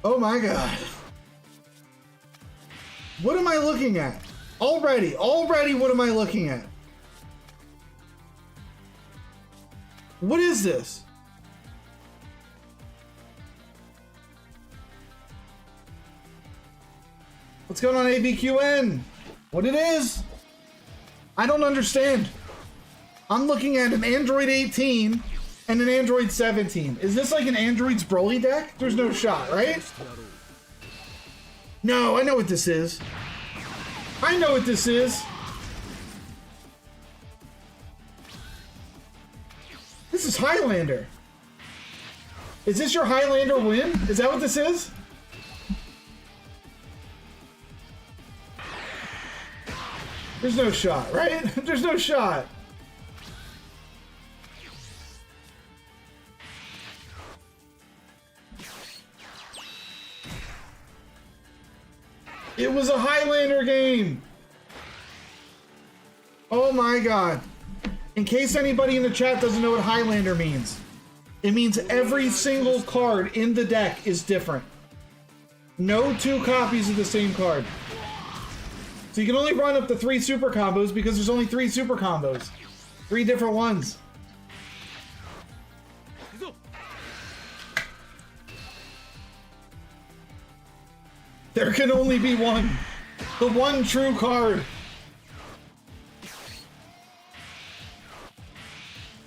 Oh my god. What am I looking at? Already, what am I looking at? What is this? What's going on, ABQN? What it is? I don't understand. I'm looking at an Android 18 and an Android 17. Is this like an Android's Broly deck? There's no shot, right? No, I know what this is. I know what this is. This is Highlander. Is this your Highlander win? Is that what this is? There's no shot, right? There's no shot. It was a Highlander game. Oh my god. In case anybody in the chat doesn't know what Highlander means, it means every single card in the deck is different. No two copies of the same card. So you can only run up to 3 super combos because there's only 3 super combos. 3 different ones. There can only be one. The one true card.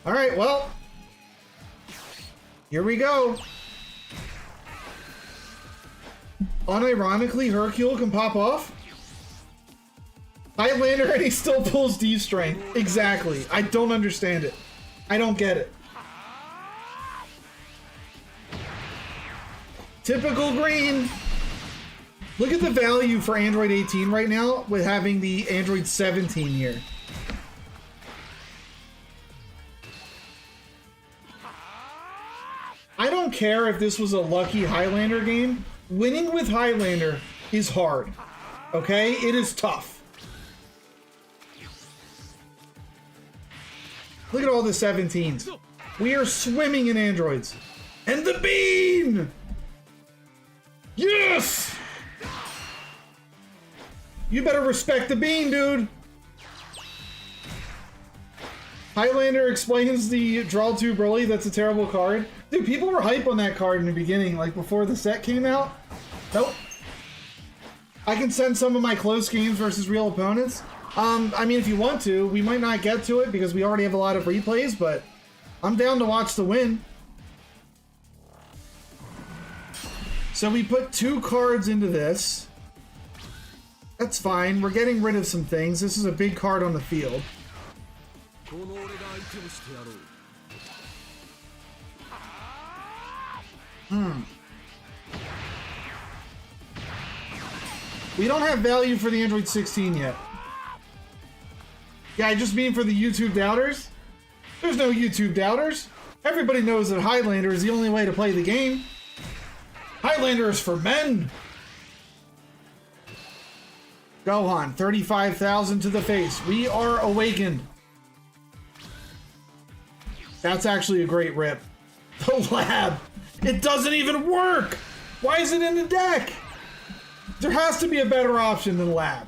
Alright, well. Here we go. Unironically, Hercule can pop off. Highlander and he still pulls D-Strength. Exactly. I don't understand it. I don't get it. Typical green. Look at the value for Android 18 right now with having the Android 17 here. I don't care if this was a lucky Highlander game. Winning with Highlander is hard. Okay? It is tough. Look at all the 17s. We are swimming in androids. And the bean! Yes! You better respect the bean, dude. Highlander explains the Draw 2 Broly. That's a terrible card. Dude, people were hype on that card in the beginning, like before the set came out. Nope. I can send some of my close games versus real opponents. I mean, if you want to, we might not get to it because we already have a lot of replays, but I'm down to watch the win. So we put 2 cards into this. That's fine. We're getting rid of some things. This is a big card on the field. We don't have value for the Android 16 yet. Yeah, I just mean for the YouTube doubters. There's no YouTube doubters. Everybody knows that Highlander is the only way to play the game. Highlander is for men. Gohan, 35,000 to the face. We are awakened. That's actually a great rip. The lab. It doesn't even work. Why is it in the deck? There has to be a better option than lab.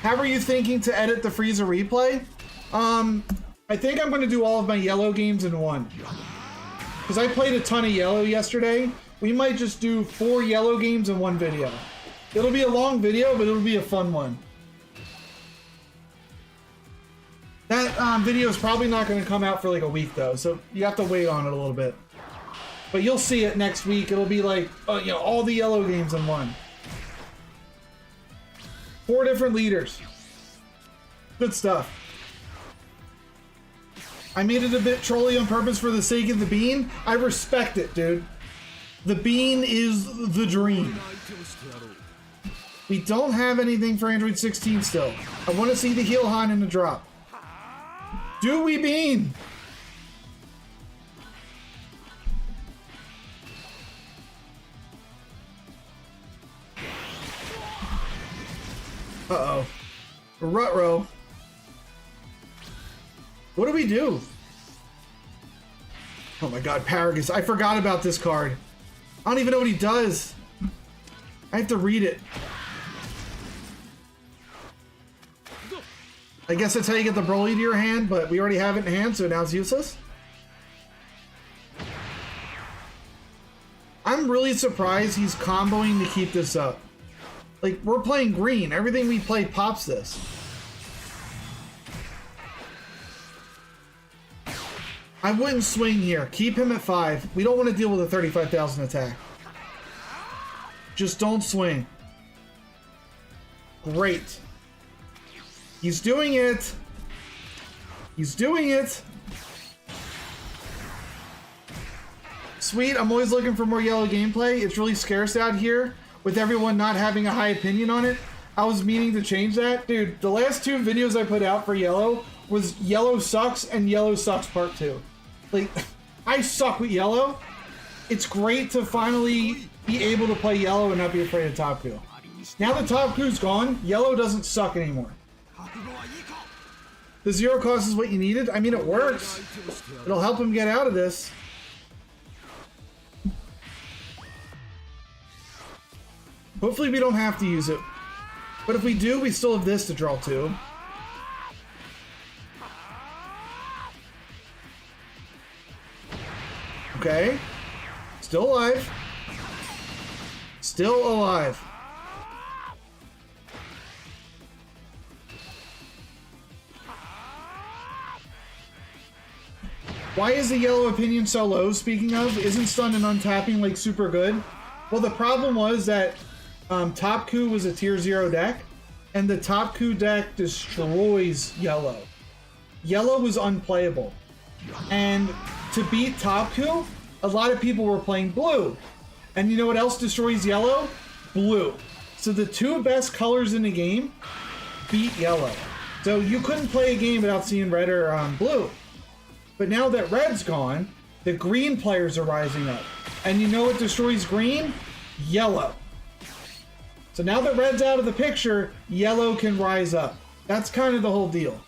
How are you thinking to edit the Frieza replay? I think I'm going to do all of my yellow games in one. Because I played a ton of yellow yesterday. We might just do 4 yellow games in one video. It'll be a long video, but it'll be a fun one. That video is probably not going to come out for like a week though, so you have to wait on it a little bit. But you'll see it next week. It'll be like, you know, all the yellow games in one. 4 different leaders. Good stuff. I made it a bit trolly on purpose for the sake of the bean. I respect it, dude. The bean is the dream. We don't have anything for Android 16 still. I want to see the heel Han in the drop. Do we bean? Uh-oh. Rut-row. What do we do? Oh my god, Paragus. I forgot about this card. I don't even know what he does. I have to read it. I guess that's how you get the Broly to your hand, but we already have it in hand, so now it's useless. I'm really surprised he's comboing to keep this up. Like, we're playing green. Everything we play pops this. I wouldn't swing here. Keep him at 5. We don't want to deal with a 35,000 attack. Just don't swing. Great. He's doing it. He's doing it. Sweet. I'm always looking for more yellow gameplay. It's really scarce out here with everyone not having a high opinion on it. I was meaning to change that. Dude, the last 2 videos I put out for yellow was Yellow Sucks and Yellow Sucks Part 2. Like, I suck with yellow. It's great to finally be able to play yellow and not be afraid of Top Coup. Now that Top Coup's gone, yellow doesn't suck anymore. The 0 cost is what you needed. I mean, it works. It'll help him get out of this. Hopefully we don't have to use it. But if we do, we still have this to draw to. Okay. Still alive. Still alive. Why is the yellow opinion so low, speaking of? Isn't stun and untapping like super good? Well, the problem was that Top Coup was a tier 0 deck, and the Top Coup deck destroys yellow. Yellow was unplayable. And to beat Top Coup, a lot of people were playing blue. And you know what else destroys yellow? Blue. So the 2 best colors in the game beat yellow. So you couldn't play a game without seeing red or blue. But now that red's gone, the green players are rising up. And you know what destroys green? Yellow. So now that red's out of the picture, yellow can rise up. That's kind of the whole deal.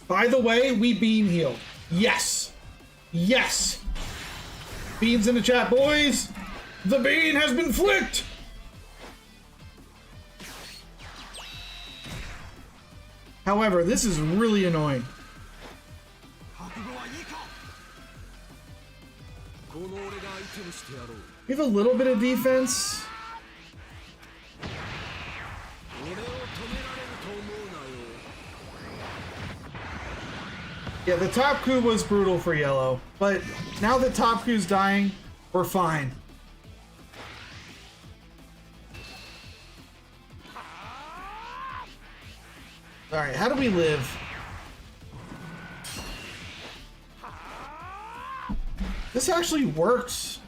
By the way, we bean healed. Yes. Yes. Beans in the chat, boys. The bean has been flicked. However, this is really annoying. We have a little bit of defense. Yeah, the Top Coup was brutal for yellow, but now that Top Coup's dying, we're fine. Alright, how do we live? This actually works.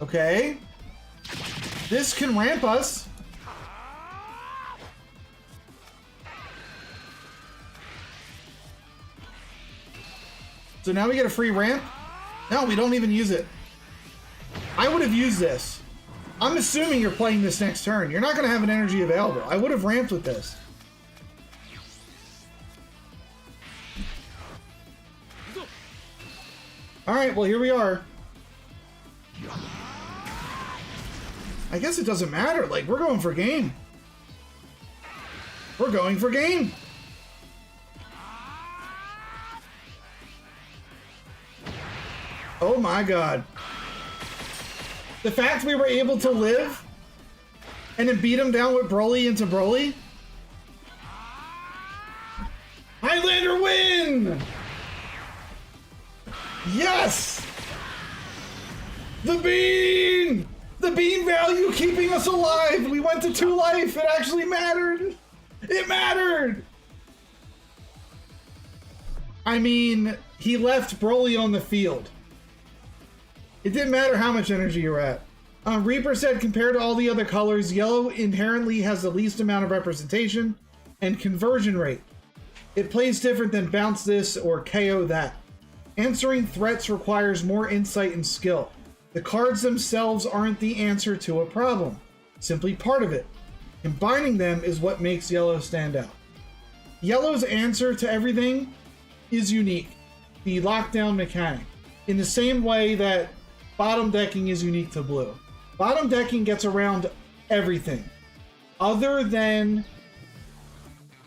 Okay. This can ramp us. So now we get a free ramp? No, we don't even use it. I would have used this. I'm assuming you're playing this next turn. You're not going to have an energy available. I would have ramped with this. Alright, well here we are. I guess it doesn't matter. Like, we're going for game. We're going for game. Oh my god. The fact we were able to live and then beat him down with Broly into Broly. Highlander win! Yes! The bean! The bean value keeping us alive! We went to 2 life! It actually mattered! It mattered! I mean, he left Broly on the field. It didn't matter how much energy you're at. Reaper said compared to all the other colors, yellow inherently has the least amount of representation and conversion rate. It plays different than bounce this or KO that. Answering threats requires more insight and skill. The cards themselves aren't the answer to a problem, simply part of it. Combining them is what makes yellow stand out. Yellow's answer to everything is unique, the lockdown mechanic, in the same way that bottom decking is unique to blue. Bottom decking gets around everything, other than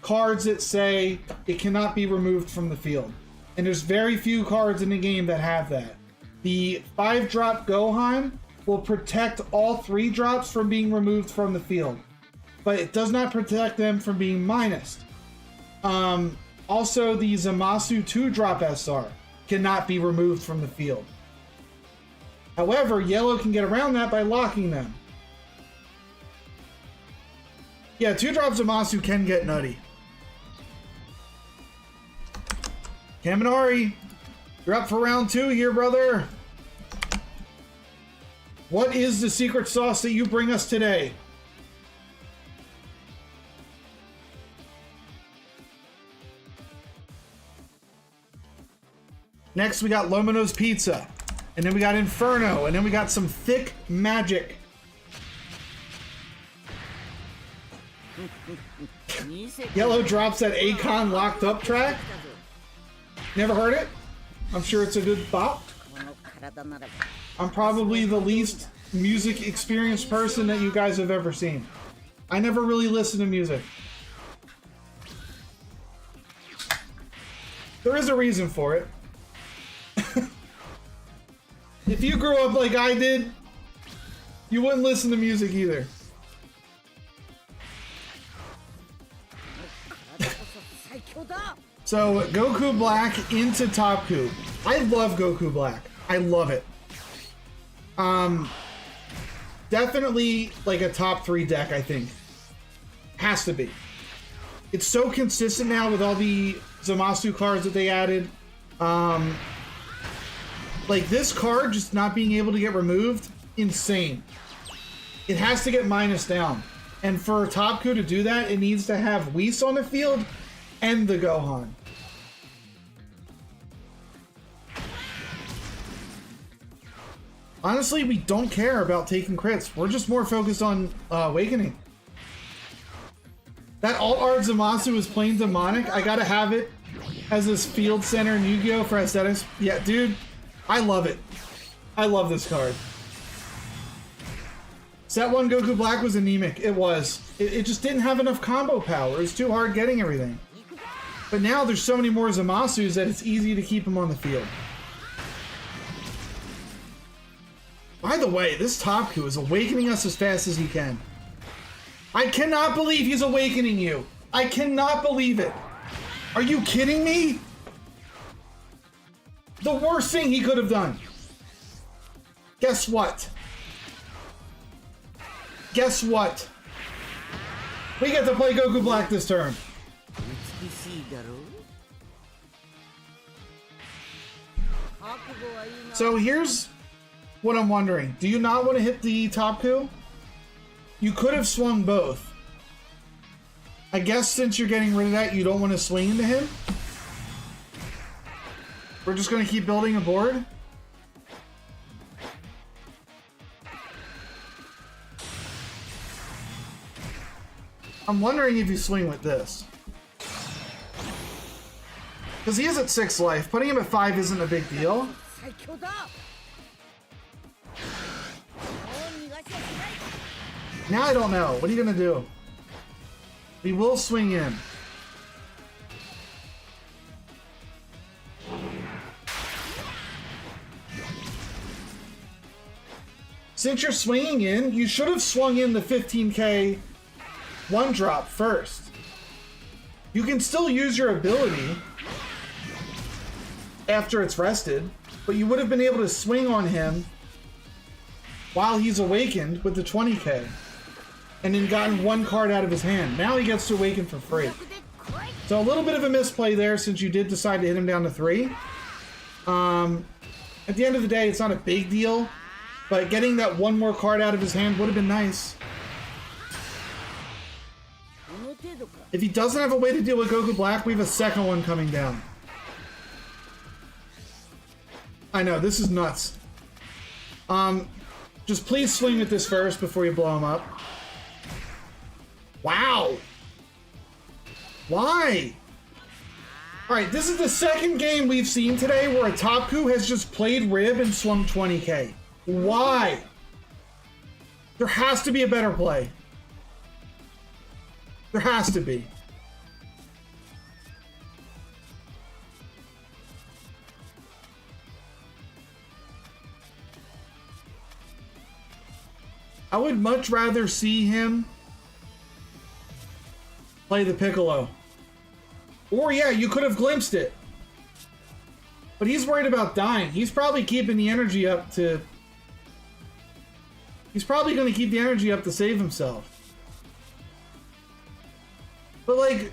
cards that say it cannot be removed from the field. And there's very few cards in the game that have that. The 5-drop Gohan will protect all 3 drops from being removed from the field, but it does not protect them from being minused. Also, the Zamasu 2-drop SR cannot be removed from the field. However, yellow can get around that by locking them. Yeah, 2-drop Zamasu can get nutty. Kaminari, you're up for round 2 here, brother. What is the secret sauce that you bring us today? Next, we got Lomino's Pizza. And then we got Inferno. And then we got some thick magic. Yellow drops that Akon Locked Up track. Never heard it? I'm sure it's a good bop. I'm probably the least music experienced person that you guys have ever seen. I never really listen to music. There is a reason for it. If you grew up like I did, you wouldn't listen to music either. So, Goku Black into Topku. I love Goku Black. I love it. Definitely like a top 3 deck, I think. Has to be. It's so consistent now with all the Zamasu cards that they added. Like this card just not being able to get removed, insane. It has to get minus down. And for Topku to do that, it needs to have Whis on the field and the Gohan. Honestly, we don't care about taking crits. We're just more focused on Awakening. That alt art Zamasu is plain demonic. I gotta have it as this field center in Yu-Gi-Oh! For aesthetics. Yeah, dude, I love it. I love this card. Set 1 Goku Black was anemic. It was. It just didn't have enough combo power. It was too hard getting everything. But now there's so many more Zamasus that it's easy to keep them on the field. By the way, this Topku is awakening us as fast as he can. I cannot believe he's awakening you. I cannot believe it. Are you kidding me? The worst thing he could have done. Guess what? Guess what? We get to play Goku Black this turn. So here's what I'm wondering. Do you not want to hit the Topku? You could have swung both. I guess since you're getting rid of that, you don't want to swing into him. We're just going to keep building a board. I'm wondering if you swing with this. Because he is at 6 life. Putting him at 5 isn't a big deal. Now I don't know. What are you going to do? We will swing in. Since you're swinging in, you should have swung in the 15k 1-drop first. You can still use your ability after it's rested, but you would have been able to swing on him while he's awakened with the 20k. And then gotten one card out of his hand. Now he gets to awaken for free. So a little bit of a misplay there since you did decide to hit him down to 3. At the end of the day, it's not a big deal. But getting that one more card out of his hand would have been nice. If he doesn't have a way to deal with Goku Black, we have a second one coming down. I know, this is nuts. Just please swing at this first before you blow him up. Wow! Why? Alright, this is the second game we've seen today where a Topku has just played Rib and swung 20k. Why? There has to be a better play. There has to be. I would much rather see him play the Piccolo. Or yeah, you could have glimpsed it. But he's worried about dying. He's probably keeping the energy up to... He's probably going to keep the energy up to save himself. But like,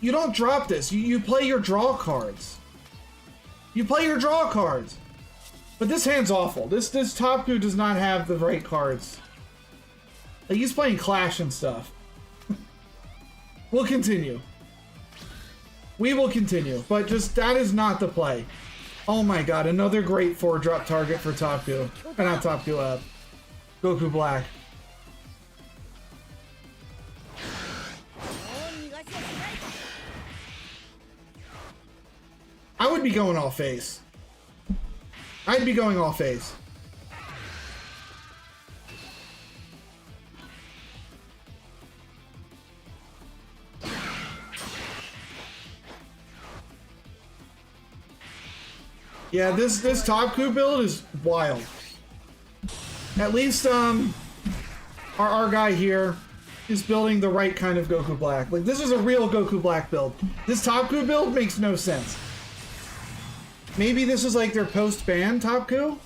you don't drop this. You play your draw cards. You play your draw cards. But this hand's awful. This Topku does not have the right cards. Like, he's playing Clash and stuff. We'll continue. We will continue. But just, that is not the play. Oh my god, another great 4-drop target for Topku. Or not Topku, Goku Black. I would be going all face. I'd be going all face. Yeah, this Topku build is wild. At least our guy here is building the right kind of Goku Black. Like, this is a real Goku Black build. This Topku build makes no sense. Maybe this is like their post-ban Topku?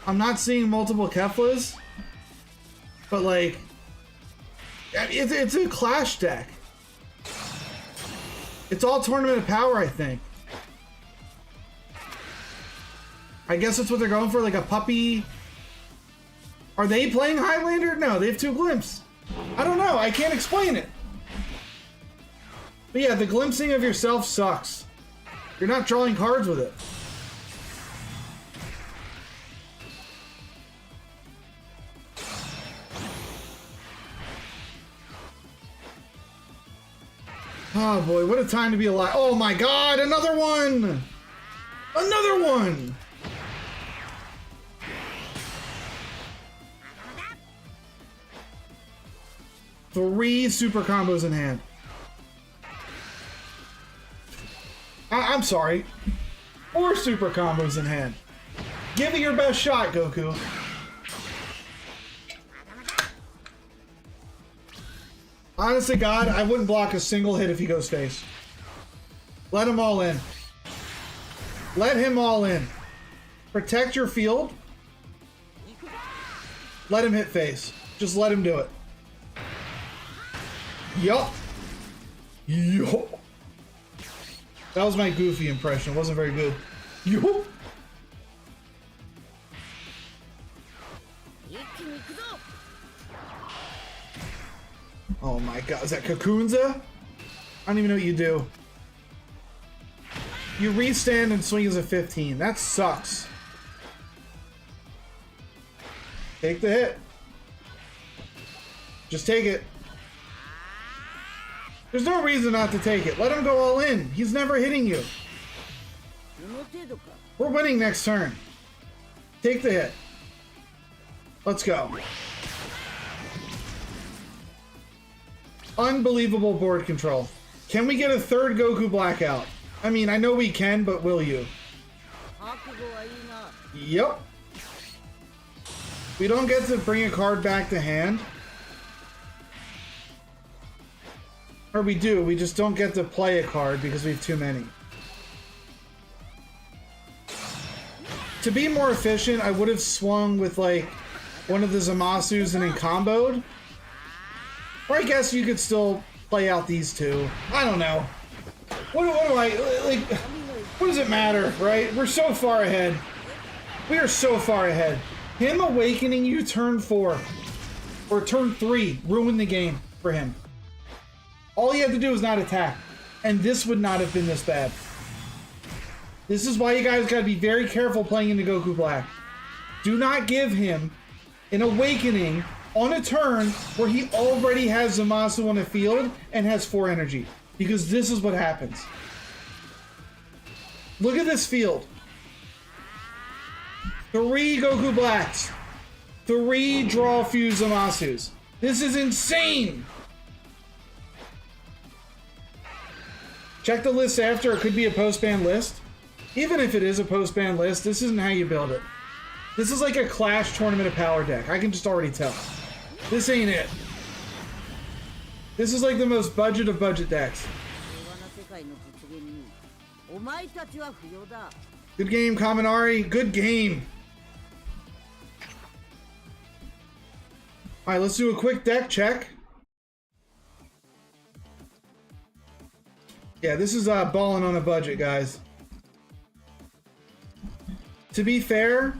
I'm not seeing multiple Keflas. But like, it's a Clash deck. It's all Tournament of Power, I think. I guess that's what they're going for, like a puppy. Are they playing Highlander? No, they have 2 glimpses. I don't know, I can't explain it. But yeah, the glimpsing of yourself sucks. You're not drawing cards with it. Oh boy, what a time to be alive. Oh my god, another one! Another one! Three super combos in hand. I'm sorry. 4 super combos in hand. Give it your best shot, Goku. Honest to God, I wouldn't block a single hit if he goes face. Let him all in. Let him all in. Protect your field. Let him hit face. Just let him do it. Yup. Yup. That was my Goofy impression. It wasn't very good. Yup. Oh my god. Is that Kakunza? I don't even know what you do. You restand and swing as a 15. That sucks. Take the hit. Just take it. There's no reason not to take it. Let him go all in. He's never hitting you. We're winning next turn. Take the hit. Let's go. Unbelievable board control. Can we get a 3rd Goku Blackout? I mean, I know we can, but will you? Yep. We don't get to bring a card back to hand. Or we do, we just don't get to play a card because we have too many. To be more efficient, I would have swung with like one of the Zamasus and then comboed. Or I guess you could still play out these two. I don't know. What do I like? What does it matter, right? We're so far ahead. We are so far ahead. Him awakening you turn 4 or turn 3 ruined the game for him. All he had to do was not attack, and this would not have been this bad. This is why you guys got to be very careful playing into Goku Black. Do not give him an awakening on a turn where he already has Zamasu on the field and has 4 energy, because this is what happens. Look at this field. 3 Goku Blacks. 3 draw fuse Zamasus. This is insane. Check the list after. It could be a post-ban list. Even if it is a post-ban list, this isn't how you build it. This is like a Clash Tournament of Power deck. I can just already tell. This ain't it. This is like the most budget of budget decks. Good game, Kaminari. Good game. Alright, let's do a quick deck check. Yeah, this is balling on a budget, guys. To be fair,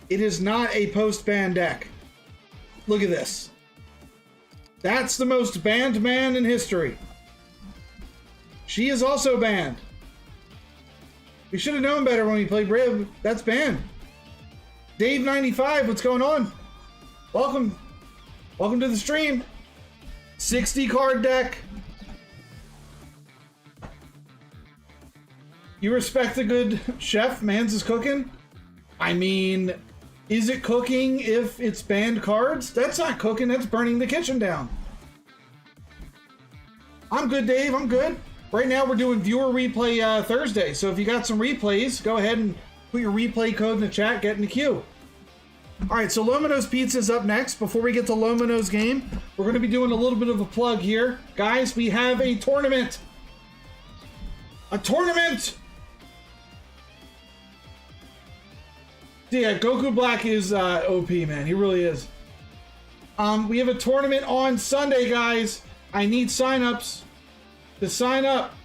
it is not a post-ban deck. Look at this. That's the most banned man in history. She is also banned. We should have known better when we played Rib. That's banned. Dave95, what's going on? Welcome. Welcome to the stream. 60 card deck. You respect a good chef? Mans is cooking? I mean, is it cooking if it's banned cards? That's not cooking, that's burning the kitchen down. I'm good, Dave, I'm good. Right now we're doing viewer replay Thursday, so if you got some replays, go ahead and put your replay code in the chat, get in the queue. Alright, so Lomino's Pizza's up next. Before we get to Lomino's game, we're going to be doing a little bit of a plug here. Guys, we have a tournament! A tournament! Yeah, Goku Black is OP, man. He really is. We have a tournament on Sunday, guys. I need signups. To sign up,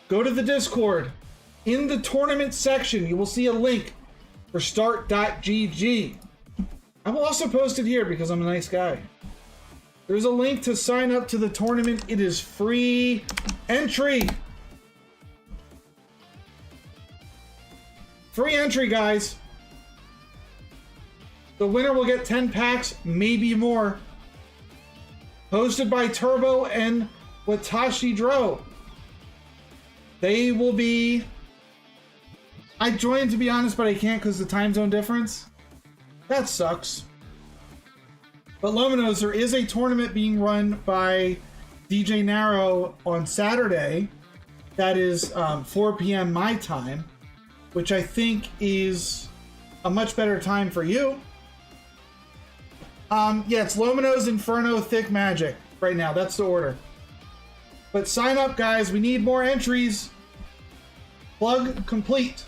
go to the Discord. In the tournament section, you will see a link for start.gg. I will also post it here because I'm a nice guy. There's a link to sign up to the tournament. It is free entry. Free entry, guys. The winner will get 10 packs, maybe more. Hosted by Turbo and Watashi Dro. They will be... I joined, to be honest, but I can't because of the time zone difference. That sucks. But Lomino's, there is a tournament being run by DJ Narrow on Saturday. That is 4 p.m. my time, which I think is a much better time for you. Yeah, it's Lomino's Inferno Thick Magic right now. That's the order. But sign up, guys. We need more entries. Plug complete.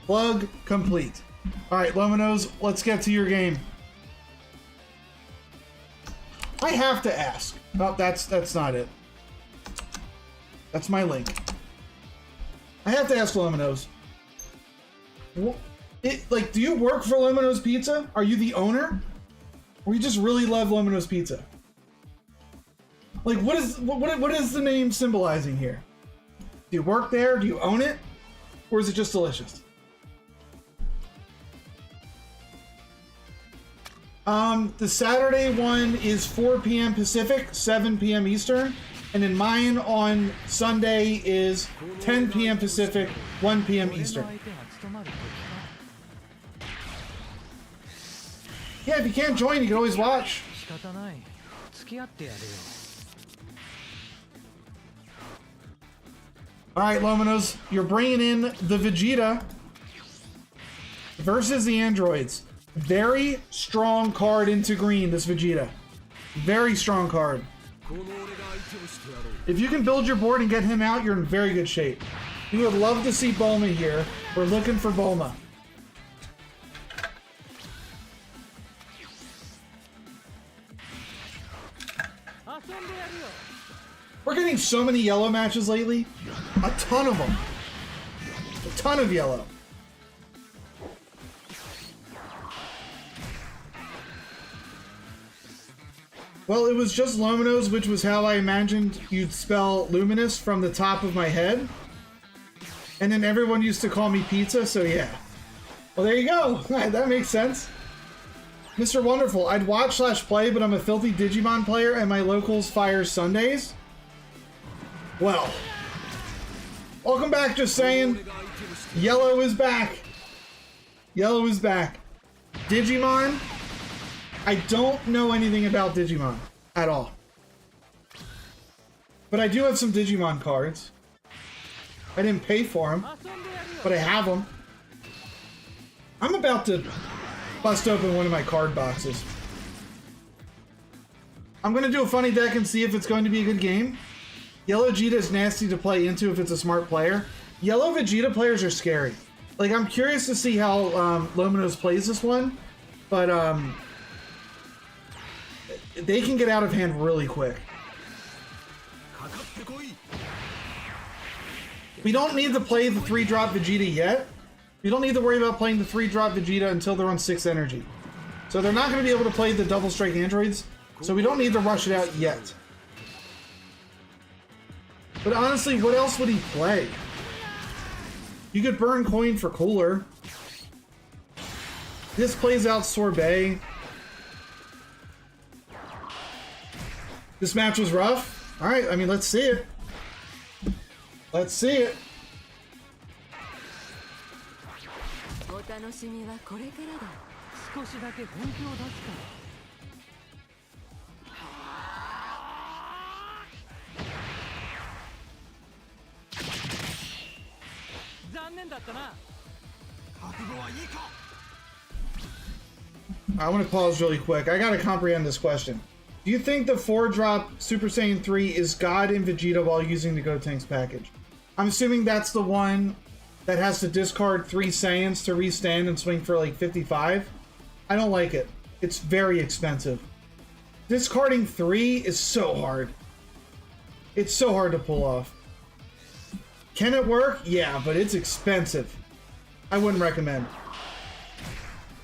Plug complete. All right, Lomino's, let's get to your game. I have to ask. Oh, that's not it. That's my link. I have to ask Lomino's. Like, do you work for Lomino's Pizza? Are you the owner? Or you just really love Lomino's Pizza? Like, what is the name symbolizing here? Do you work there? Do you own it? Or is it just delicious? The Saturday one is 4 p.m. Pacific, 7 p.m. Eastern. And then mine on Sunday is 10 p.m. Pacific, 1 p.m. Eastern. Yeah, if you can't join, you can always watch. Alright, Lomino's, you're bringing in the Vegeta versus the androids. Very strong card into green, this Vegeta. Very strong card. If you can build your board and get him out, you're in very good shape. We would love to see Bulma here. We're looking for Bulma. We're getting so many yellow matches lately. A ton of them. A ton of yellow. Well, it was just Luminous, which was how I imagined you'd spell luminous from the top of my head. And then everyone used to call me Pizza, so yeah. Well, there you go. That makes sense. Mr. Wonderful, I'd watch/play, but I'm a filthy Digimon player and my locals fire Sundays. Well. Welcome back, just saying. Yellow is back. Yellow is back. Digimon. I don't know anything about Digimon at all. But I do have some Digimon cards. I didn't pay for them, but I have them. I'm about to bust open one of my card boxes. I'm going to do a funny deck and see if it's going to be a good game. Yellow Vegeta is nasty to play into if it's a smart player. Yellow Vegeta players are scary. Like, I'm curious to see how Luminous plays this one, but they can get out of hand really quick. We don't need to play the 3-drop Vegeta yet. We don't need to worry about playing the 3-drop Vegeta until they're on 6 energy. So they're not going to be able to play the double strike androids, so we don't need to rush it out yet. But honestly, what else would he play? You could burn coin for cooler. This plays out Sorbet. This match was rough. Alright, I mean, let's see it. Let's see it. I want to pause really quick. I gotta comprehend this question. Do you think the 4-drop Super Saiyan 3 is God in Vegeta while using the Gotenks package? I'm assuming that's the one that has to discard 3 Saiyans to restand and swing for like 55. I don't like it. It's very expensive. Discarding 3 is so hard. It's so hard to pull off. Can it work? Yeah, but it's expensive. I wouldn't recommend.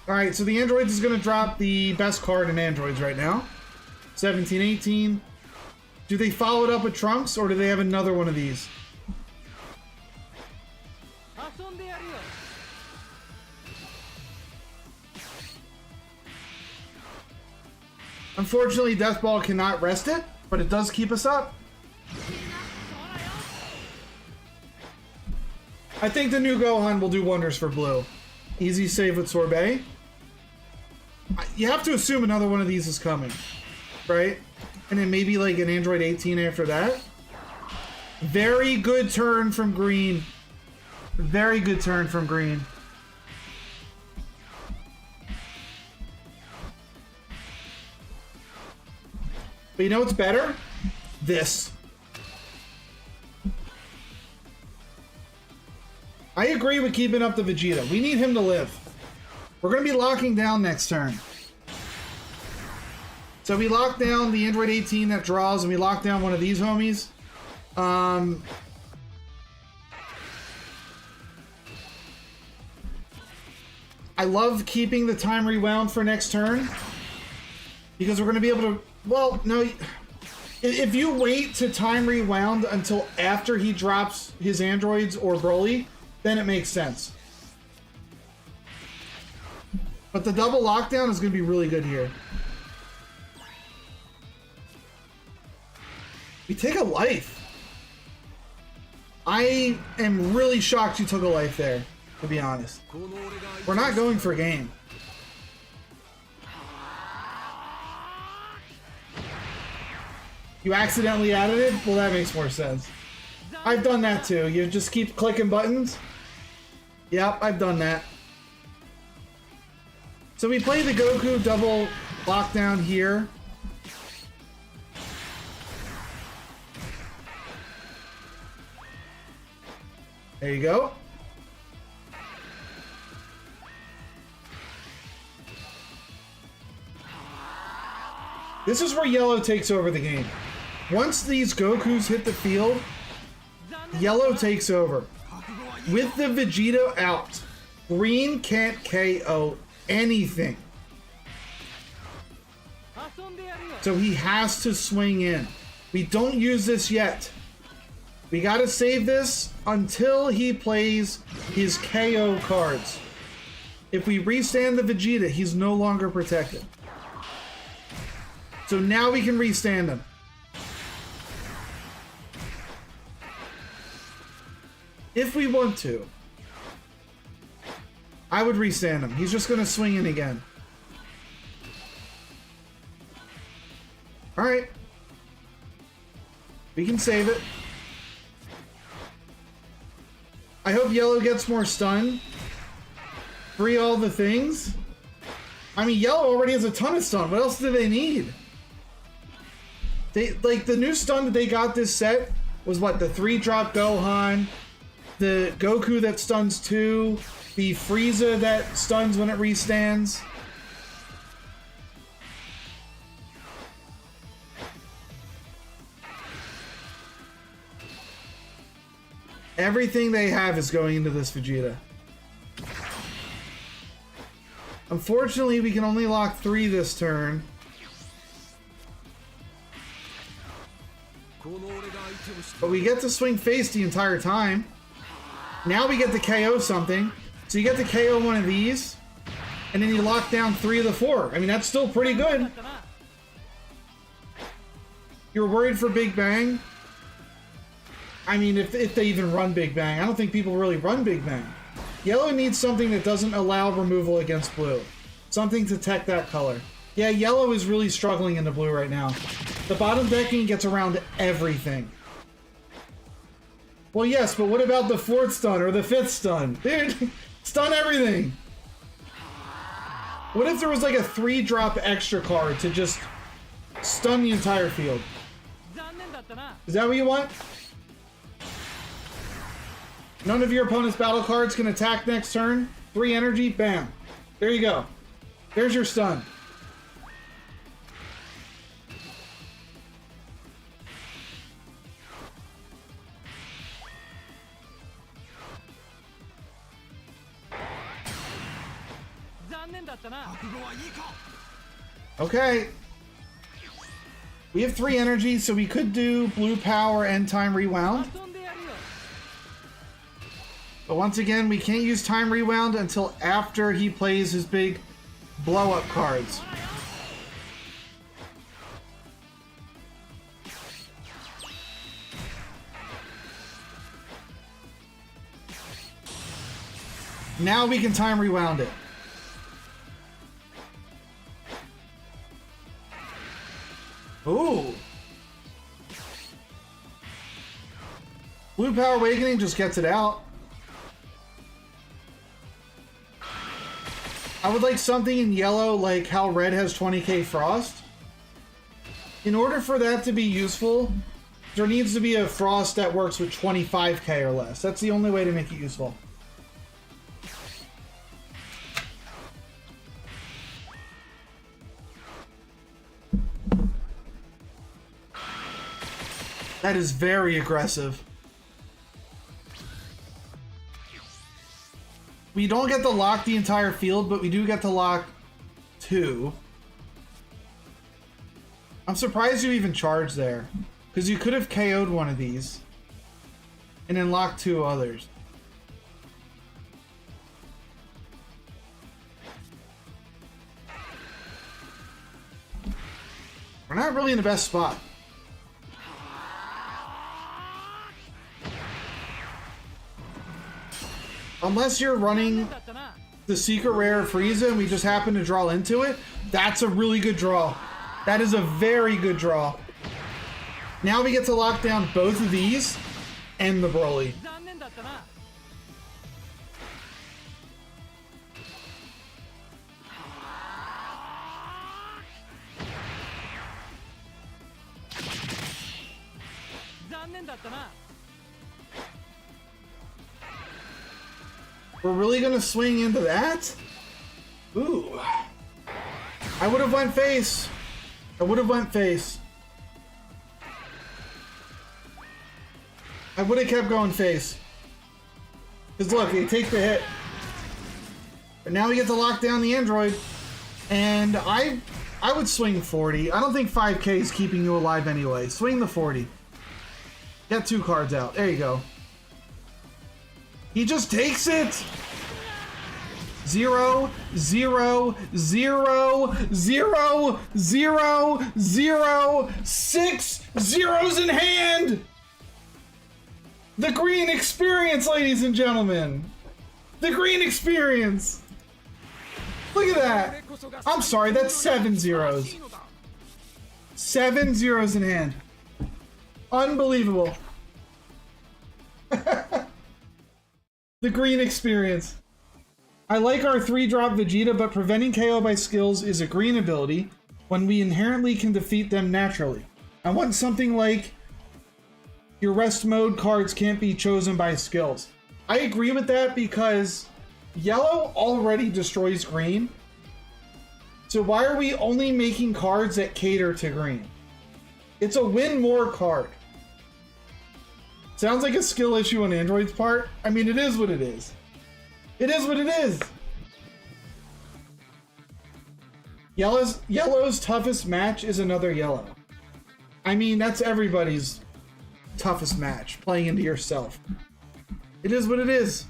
Alright, so the Androids is going to drop the best card in Androids right now. 17, 18. Do they follow it up with Trunks, or do they have another one of these? Unfortunately, Death Ball cannot rest it, but it does keep us up. I think the new Gohan will do wonders for Blue. Easy save with Sorbet. You have to assume another one of these is coming, right? And then maybe like an Android 18 after that. Very good turn from Green. Very good turn from Green. But you know what's better? This. I agree with keeping up the Vegeta. We need him to live. We're going to be locking down next turn. So we lock down the Android 18 that draws, and we lock down one of these homies. I love keeping the time rewound for next turn, because we're going to be able to... Well, no... If you wait to time rewound until after he drops his androids or Broly, then it makes sense. But the double lockdown is going to be really good here. We take a life. I am really shocked you took a life there, to be honest. We're not going for a game. You accidentally added it? Well, that makes more sense. I've done that too. You just keep clicking buttons. Yep, I've done that. So we play the Goku double lockdown here. There you go. This is where yellow takes over the game. Once these Gokus hit the field, yellow takes over. With the Vegeta out, green can't KO anything. So he has to swing in. We don't use this yet. We gotta save this until he plays his KO cards. If we restand the Vegeta, he's no longer protected. So now we can restand him. If we want to. I would restand him. He's just gonna swing in again. Alright. We can save it. I hope yellow gets more stun. Free all the things. I mean, yellow already has a ton of stun. What else do they need? They, like, the new stun that they got this set was what? The 3-drop Gohan, the Goku that stuns 2, the Frieza that stuns when it restands. Everything they have is going into this Vegeta. Unfortunately, we can only lock 3 this turn. But we get to swing face the entire time. Now we get to KO something. So you get to KO one of these, and then you lock down 3 of the 4. I mean, that's still pretty good. You're worried for Big Bang? I mean, if they even run Big Bang. I don't think people really run Big Bang. Yellow needs something that doesn't allow removal against blue. Something to tech that color. Yeah, yellow is really struggling into blue right now. The bottom decking gets around everything. Well, yes, but what about the 4th stun or the 5th stun? Dude, stun everything! What if there was like a 3-drop extra card to just stun the entire field? Is that what you want? None of your opponent's battle cards can attack next turn. 3 energy, bam. There you go. There's your stun. Okay. We have 3 energy, so we could do blue power and time rewound. But once again, we can't use time rewound until after he plays his big blow-up cards. Now we can time rewound it. Ooh. Blue Power Awakening just gets it out. I would like something in yellow like how red has 20k frost. In order for that to be useful, there needs to be a frost that works with 25k or less. That's the only way to make it useful. That is very aggressive. We don't get to lock the entire field, but we do get to lock 2. I'm surprised you even charged there, because you could have KO'd one of these and then locked 2 others. We're not really in the best spot. Unless you're running the secret rare Frieza and we just happen to draw into it, that's a really good draw. That is a very good draw. Now we get to lock down both of these and the Broly. We're really gonna swing into that? Ooh. I would have went face. I would have went face. I would have kept going face. Because look, he takes the hit. But now we get to lock down the android. And I would swing 40. I don't think 5k is keeping you alive anyway. Swing the 40. Get 2 cards out. There you go. He just takes it. 0, 0, 0, 0, 0, 0, 6 zeros in hand. The green experience, ladies and gentlemen. The green experience. Look at that. I'm sorry, that's 7 zeros. 7 zeros in hand. Unbelievable. The green experience. I like our 3-drop Vegeta, but preventing KO by skills is a green ability when we inherently can defeat them naturally. I want something like your rest mode cards can't be chosen by skills. I agree with that because yellow already destroys green. So why are we only making cards that cater to green? It's a win more card. Sounds like a skill issue on Android's part. I mean, it is what it is. It is what it is. Yellow's toughest match is another yellow. I mean, that's everybody's toughest match, playing into yourself. It is what it is.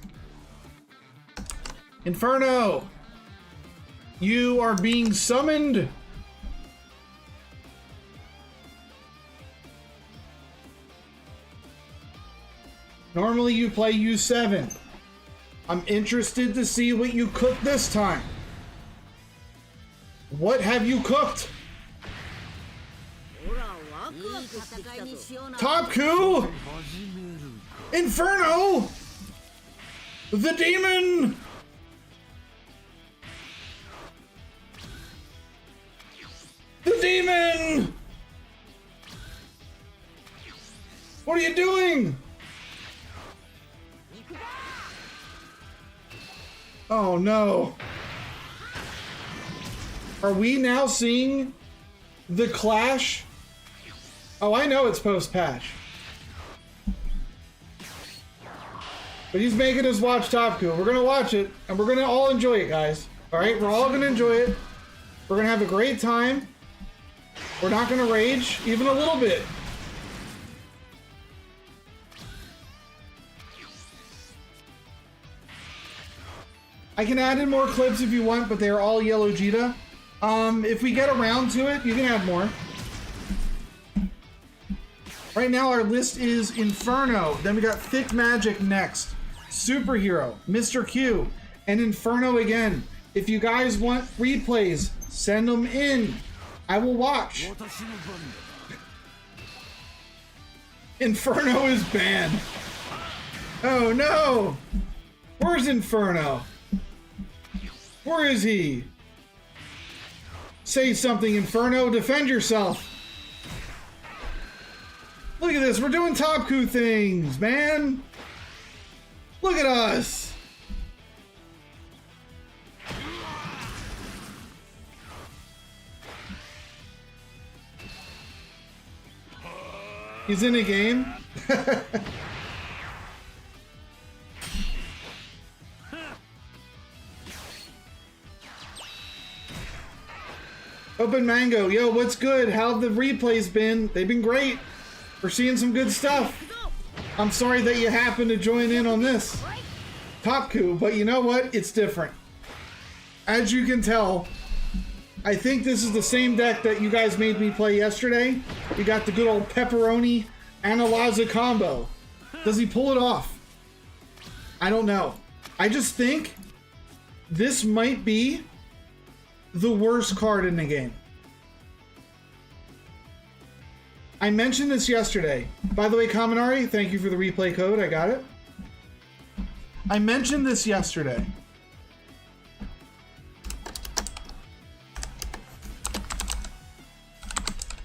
Inferno! You are being summoned! Normally you play U7. I'm interested to see what you cook this time. What have you cooked? Top coup! Inferno! The demon! The demon! What are you doing? Oh no. Are we now seeing the clash? Oh, I know it's post-patch. But he's making us watch Top Coup. We're gonna watch it, and we're gonna all enjoy it, guys. Alright, we're all gonna enjoy it. We're gonna have a great time. We're not gonna rage, even a little bit. I can add in more clips if you want, but they're all yellow Vegeta. If we get around to it, you can add more. Right now our list is Inferno, then we got Thick Magic next, Superhero, Mr. Q, and Inferno again. If you guys want replays, send them in. I will watch. Inferno is banned. Oh no! Where's Inferno? Where is he? Say something, Inferno. Defend yourself. Look at this. We're doing Top Coup things, man. Look at us. He's in a game. Open Mango, yo, what's good? How have the replays been? They've been great. We're seeing some good stuff. I'm sorry that you happened to join in on this Top Coup, but you know what? It's different. As you can tell, I think this is the same deck that you guys made me play yesterday. We got the good old pepperoni Analaza combo. Does he pull it off? I don't know. I just think this might be the worst card in the game. I mentioned this yesterday. By the way, Kaminari, thank you for the replay code. I got it. I mentioned this yesterday.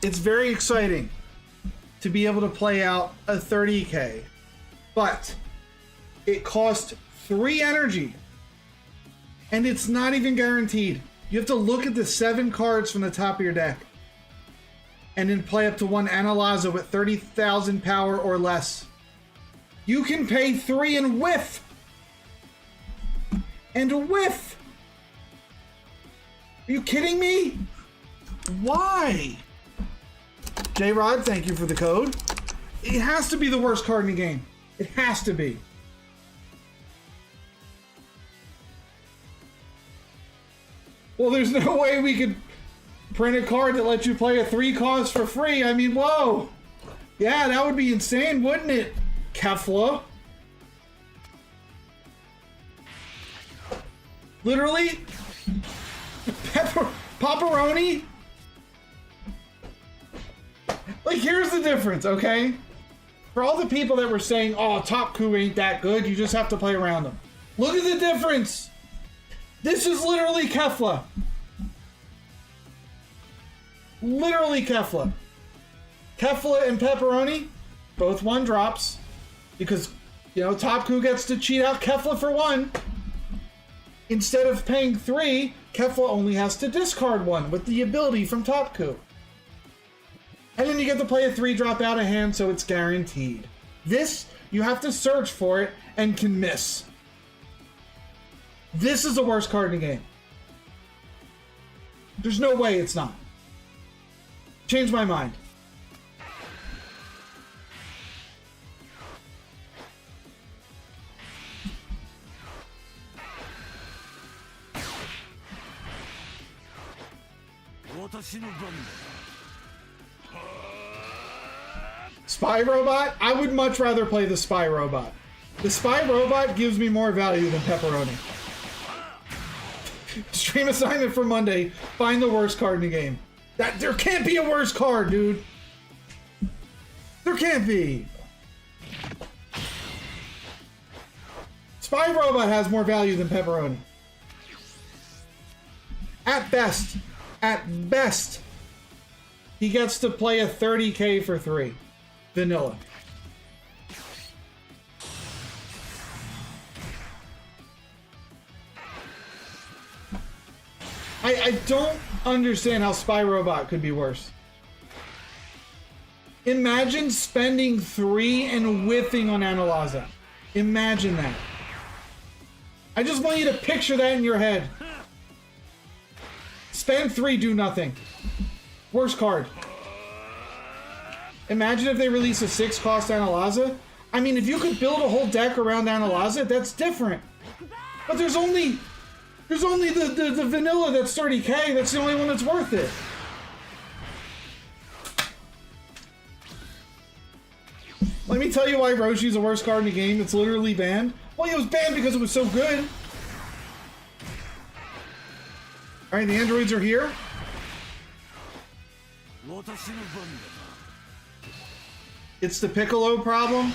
It's very exciting to be able to play out a 30k, but it cost 3 energy. And it's not even guaranteed. You have to look at the 7 cards from the top of your deck. And then play up to 1 Analyza with 30,000 power or less. You can pay 3 and whiff. And whiff. Are you kidding me? Why? J-Rod, thank you for the code. It has to be the worst card in the game. It has to be. Well, there's no way we could print a card that lets you play a 3 cost for free. I mean, whoa. Yeah, that would be insane, wouldn't it, Kefla? Literally? Pepperoni? Like, here's the difference, okay? For all the people that were saying, oh, Top Coup ain't that good, you just have to play around them. Look at the difference. This is literally Kefla. Literally Kefla. Kefla and Pepperoni, both 1-drops. Because, you know, Top Coup gets to cheat out Kefla for 1. Instead of paying 3, Kefla only has to discard 1 with the ability from Top Coup. And then you get to play a 3-drop out of hand, so it's guaranteed. This, you have to search for it and can miss. This is the worst card in the game. There's no way it's not. Change my mind. Spy Robot? I would much rather play the Spy Robot. The Spy Robot gives me more value than Pepperoni. Stream assignment for Monday. Find the worst card in the game. There can't be a worse card, dude. There can't be. Spy Robot has more value than Pepperoni. At best, he gets to play a 30k for 3. Vanilla. I don't understand how Spy Robot could be worse. Imagine spending 3 and whiffing on Analyza. Imagine that. I just want you to picture that in your head. Spend 3, do nothing. Worst card. Imagine if they release a 6-cost Analyza. I mean, if you could build a whole deck around Analyza, that's different. But there's only the vanilla that's 30k. That's the only one that's worth it. Let me tell you why Roshi's the worst card in the game. It's literally banned. Well, it was banned because it was so good. Alright, the androids are here. It's the Piccolo problem.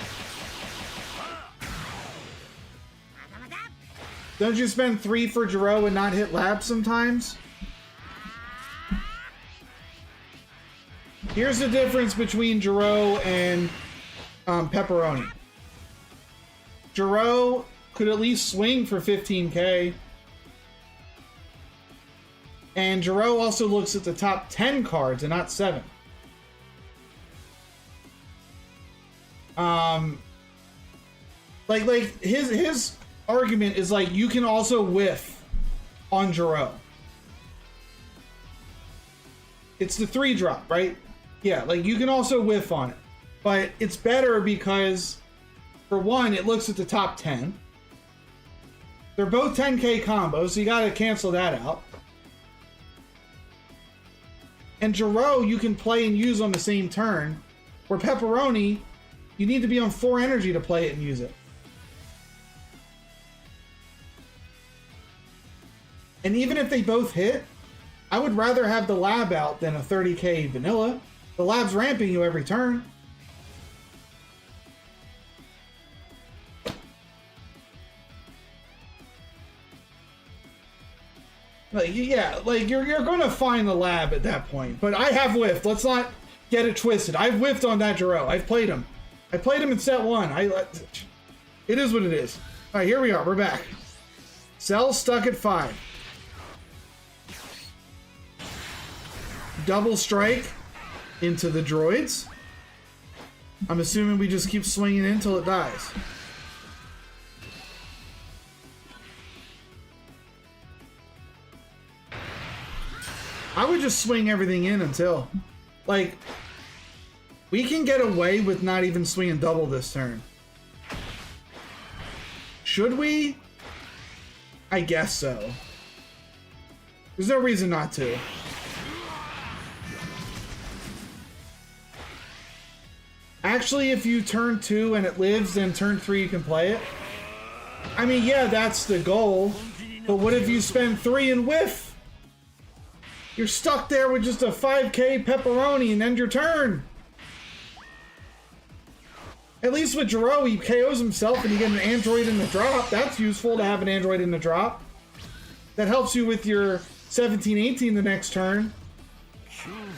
Don't you spend 3 for Jiro and not hit lab sometimes? Here's the difference between Jiro and Pepperoni. Jiro could at least swing for 15k. And Jiro also looks at the top 10 cards and not 7. Like his argument is like you can also whiff on Jiro. It's the 3-drop, right? Yeah, like you can also whiff on it. But it's better because, for one, it looks at the top 10. They're both 10k combos, so you gotta cancel that out. And Jiro, you can play and use on the same turn. Where Pepperoni, you need to be on 4 energy to play it and use it. And even if they both hit, I would rather have the lab out than a 30k vanilla. The lab's ramping you every turn. Like, yeah, like you're gonna find the lab at that point. But I have whiffed. Let's not get it twisted. I've whiffed on that Jiro. I've played him. I played him in set 1. It is what it is. All right, here we are. We're back. Cell stuck at 5. Double strike into the droids. I'm assuming we just keep swinging in until it dies. I would just swing everything in until... Like, we can get away with not even swinging double this turn. Should we? I guess so. There's no reason not to. Actually, if you turn 2 and it lives, then turn 3 you can play it. I mean, yeah, that's the goal. But what if you spend 3 and whiff? You're stuck there with just a 5k pepperoni and end your turn. At least with Jiro, he KOs himself and you get an android in the drop. That's useful to have an android in the drop. That helps you with your 17-18 the next turn.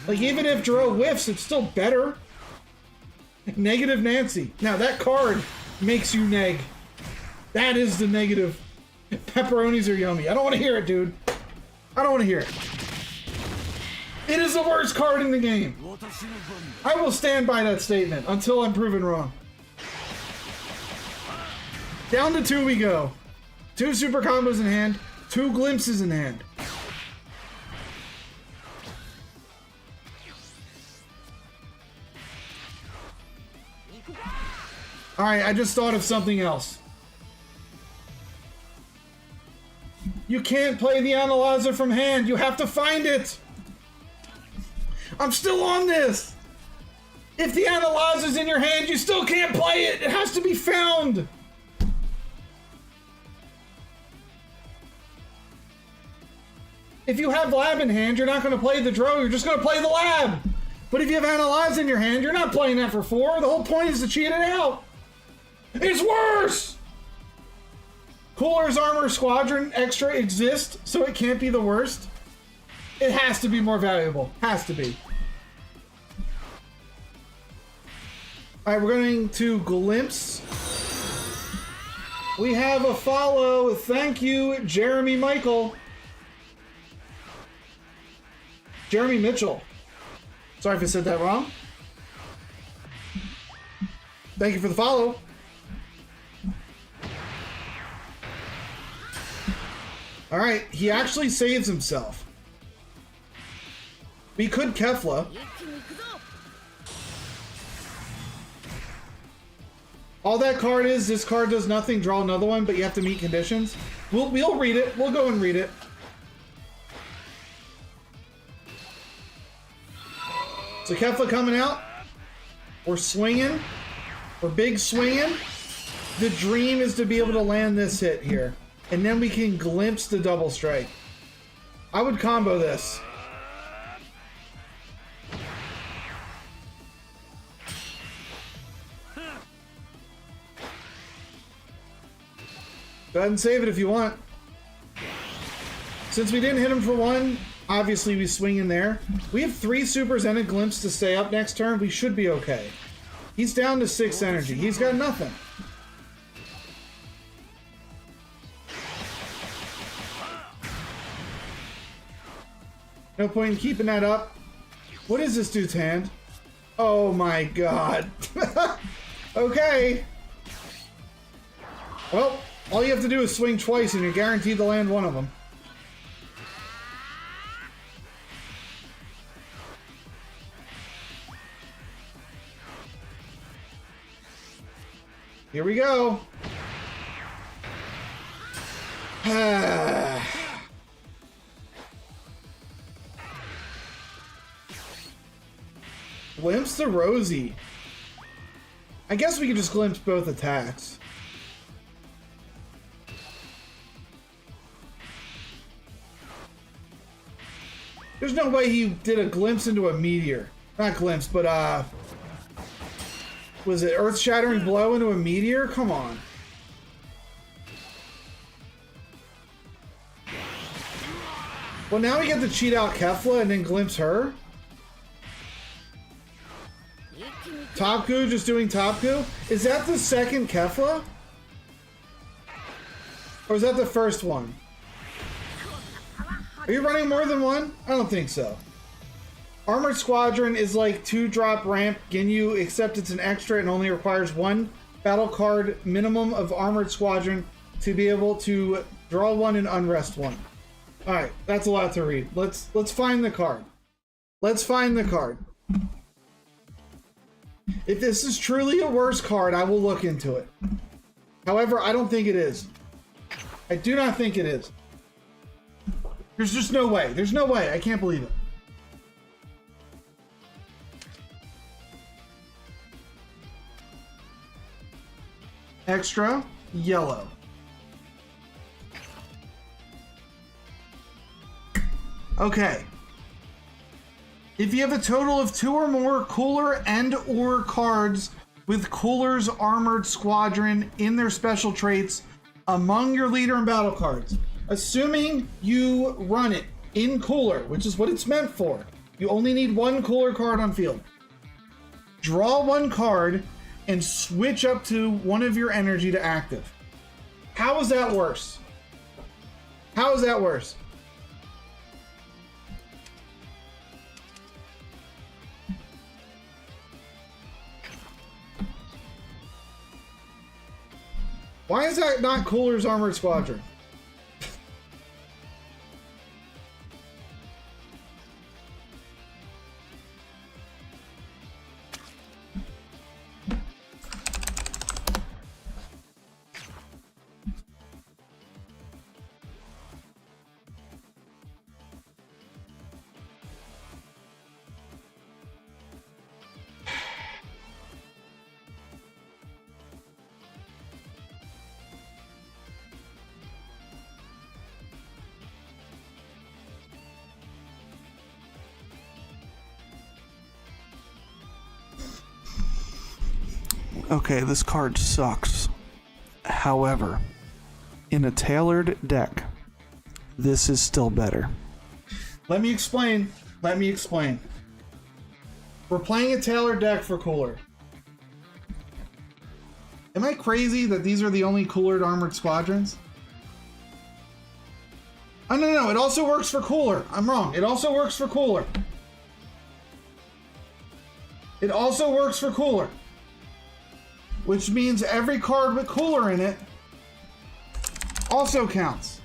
Like, even if Jiro whiffs, it's still better. Negative Nancy. Now, that card makes you neg. That is the negative. Pepperonis are yummy. I don't want to hear it, dude. I don't want to hear it. It is the worst card in the game. I will stand by that statement until I'm proven wrong. Down to 2 we go. 2 super combos in hand, 2 glimpses in hand. Alright, I just thought of something else. You can't play the Analyzer from hand. You have to find it. I'm still on this. If the Analyzer's in your hand, you still can't play it. It has to be found. If you have Lab in hand, you're not going to play the Dro. You're just going to play the Lab. But if you have Analyze in your hand, you're not playing that for 4. The whole point is to cheat it out. It's worse! Cooler's Armor Squadron Extra exists, so it can't be the worst. It has to be more valuable. Has to be. Alright, we're going to Glimpse. We have a follow. Thank you, Jeremy Michael. Jeremy Mitchell. Sorry if I said that wrong. Thank you for the follow. Alright, he actually saves himself. We could Kefla. All that card is, this card does nothing, draw another one, but you have to meet conditions. We'll read it. We'll go and read it. So Kefla coming out. We're swinging. We're big swinging. The dream is to be able to land this hit here. And then we can glimpse the double strike. I would combo this. Go ahead and save it if you want. Since we didn't hit him for 1, obviously we swing in there. We have 3 supers and a glimpse to stay up next turn. We should be okay. He's down to 6 energy. He's got nothing. No point in keeping that up. What is this dude's hand? Oh my god. Okay. Well, all you have to do is swing twice and you're guaranteed to land one of them. Here we go. Glimpse the Rosie. I guess we could just glimpse both attacks. There's no way he did a glimpse into a meteor. Not glimpse, but was it earth-shattering blow into a meteor? Come on. Well, now we get to cheat out Kefla and then glimpse her. Topku just doing Topku? Is that the second Kefla? Or is that the first one? Are you running more than one? I don't think so. Armored Squadron is like 2-drop ramp Ginyu, except it's an extra and only requires 1 battle card minimum of Armored Squadron to be able to draw 1 and unrest 1. Alright, that's a lot to read. Let's find the card. Let's find the card. If this is truly a worse card, I will look into it. However, I don't think it is. I do not think it is. There's just no way. There's no way. I can't believe it. Extra, yellow. Okay. If you have a total of 2 or more Cooler and or cards with Cooler's Armored Squadron in their special traits among your leader and battle cards, assuming you run it in Cooler, which is what it's meant for, you only need 1 Cooler card on field. Draw 1 card and switch up to 1 of your energy to active. How is that worse? How is that worse? Why is that not Cooler's Armored Squadron? Okay, this card sucks. However, in a tailored deck, this is still better. Let me explain. Let me explain. We're playing a tailored deck for Cooler. Am I crazy that these are the only Coolered Armored Squadrons? Oh, no, it also works for Cooler. I'm wrong. It also works for Cooler. It also works for Cooler. Which means every card with Cooler in it also counts.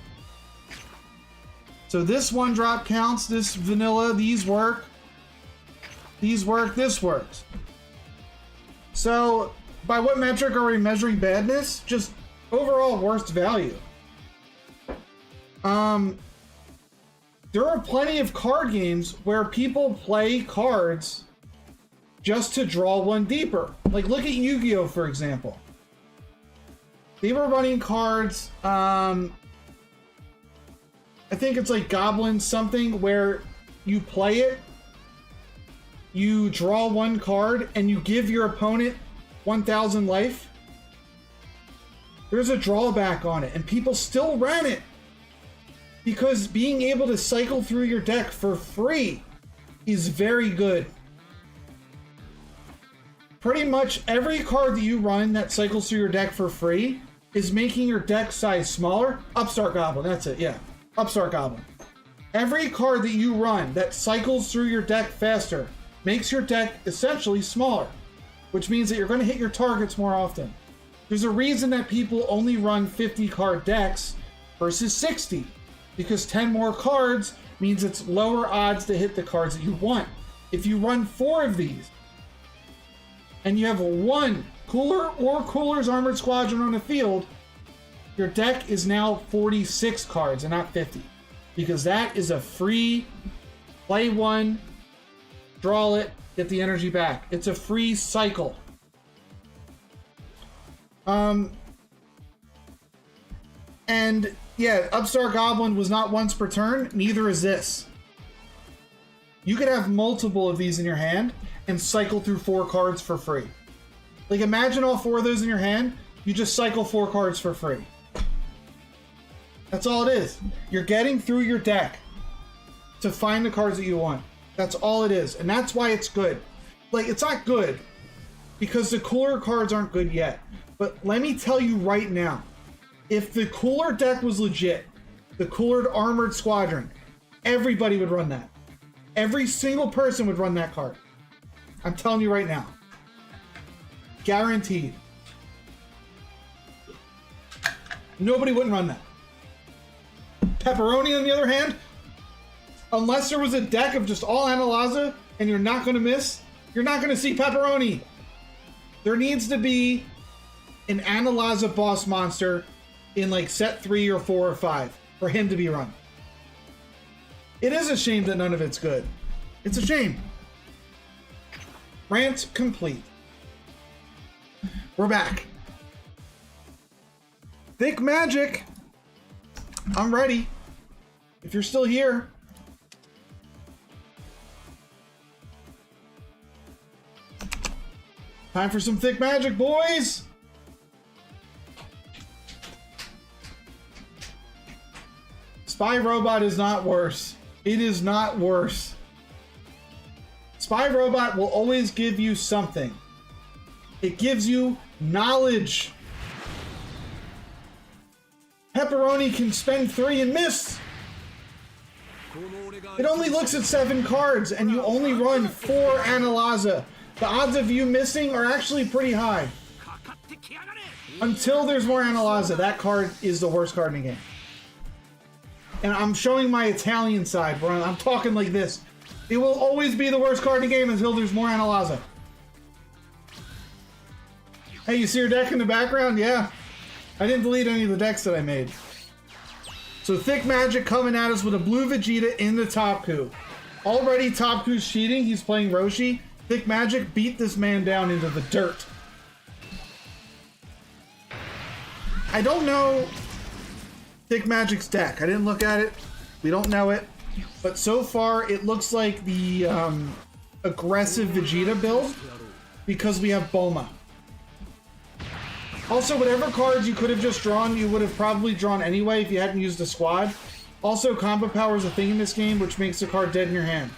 So this 1-drop counts, this vanilla, these work, this works. So by what metric are we measuring badness? Just overall worst value. There are plenty of card games where people play cards just to draw 1 deeper. Like, look at Yu-Gi-Oh! For example. They were running cards, I think it's like Goblin something, where you play it, you draw 1 card, and you give your opponent 1,000 life. There's a drawback on it, and people still ran it. Because being able to cycle through your deck for free is very good. Pretty much every card that you run that cycles through your deck for free is making your deck size smaller. Upstart Goblin, that's it, yeah. Upstart Goblin. Every card that you run that cycles through your deck faster makes your deck essentially smaller, which means that you're going to hit your targets more often. There's a reason that people only run 50 card decks versus 60, because 10 more cards means it's lower odds to hit the cards that you want. If you run 4 of these, and you have 1 Cooler or Cooler's Armored Squadron on the field, your deck is now 46 cards and not 50. Because that is a free play 1, draw it, get the energy back. It's a free cycle. And yeah, Upstart Goblin was not once per turn, neither is this. You could have multiple of these in your hand and cycle through 4 cards for free. Like, imagine all 4 of those in your hand, you just cycle 4 cards for free. That's all it is. You're getting through your deck to find the cards that you want. That's all it is, and that's why it's good. Like, it's not good because the Cooler cards aren't good yet. But let me tell you right now, If the cooler deck was legit, the coolered armored squadron, everybody would run that. Every single person would run that card. I'm telling you right now. Guaranteed. Nobody wouldn't run that. Pepperoni, on the other hand, unless there was a deck of just all Analaza and you're not going to miss, you're not going to see Pepperoni. There needs to be an Analaza boss monster in like set 3 or 4 or 5 for him to be run. It is a shame that none of it's good. It's a shame. Rant complete. We're back. Thick Magic. I'm ready. If you're still here. Time for some Thick Magic, boys. Spy Robot is not worse. It is not worse. Spy Robot will always give you something. It gives you knowledge. Pepperoni can spend 3 and miss. It only looks at 7 cards and you only run 4 Analaza. The odds of you missing are actually pretty high. Until there's more Analaza, that card is the worst card in the game. And I'm showing my Italian side, bro. I'm talking like this. It will always be the worst card in the game until there's more Analaza. Hey, you see your deck in the background? Yeah. I didn't delete any of the decks that I made. So Thick Magic coming at us with a blue Vegeta in the top coup. Already top coup's cheating. He's playing Roshi. Thick Magic beat this man down into the dirt. I don't know Thick Magic's deck. I didn't look at it. We don't know it. But so far, it looks like the aggressive Vegeta build because we have Bulma. Also, whatever cards you could have just drawn, you would have probably drawn anyway if you hadn't used a squad. Also, combo power is a thing in this game, which makes the card dead in your hand.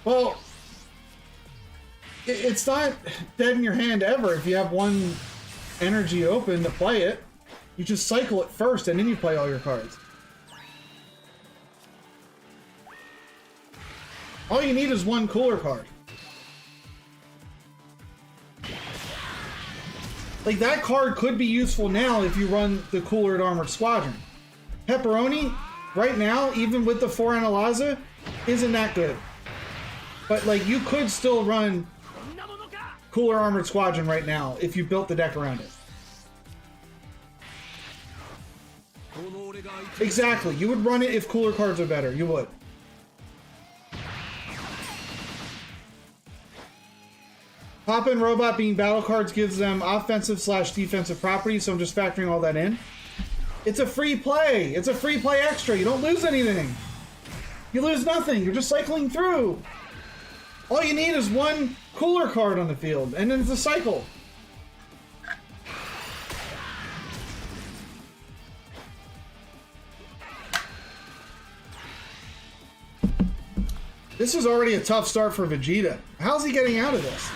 Well, it's not dead in your hand ever if you have one energy open to play it. You just cycle it first and then you play all your cards. All you need is one cooler card. Like, that card could be useful now if you run the cooler Armored Squadron. Pepperoni, right now, even with the 4 Analaza, isn't that good. But, like, you could still run cooler Armored Squadron right now if you built the deck around it. Exactly. You would run it if cooler cards are better. You would. Pop and Robot being battle cards gives them offensive/defensive properties, so I'm just factoring all that in. It's a free play. It's a free play extra. You don't lose anything. You lose nothing. You're just cycling through. All you need is one cooler card on the field, and then it's a cycle. This is already a tough start for Vegeta. How's he getting out of this?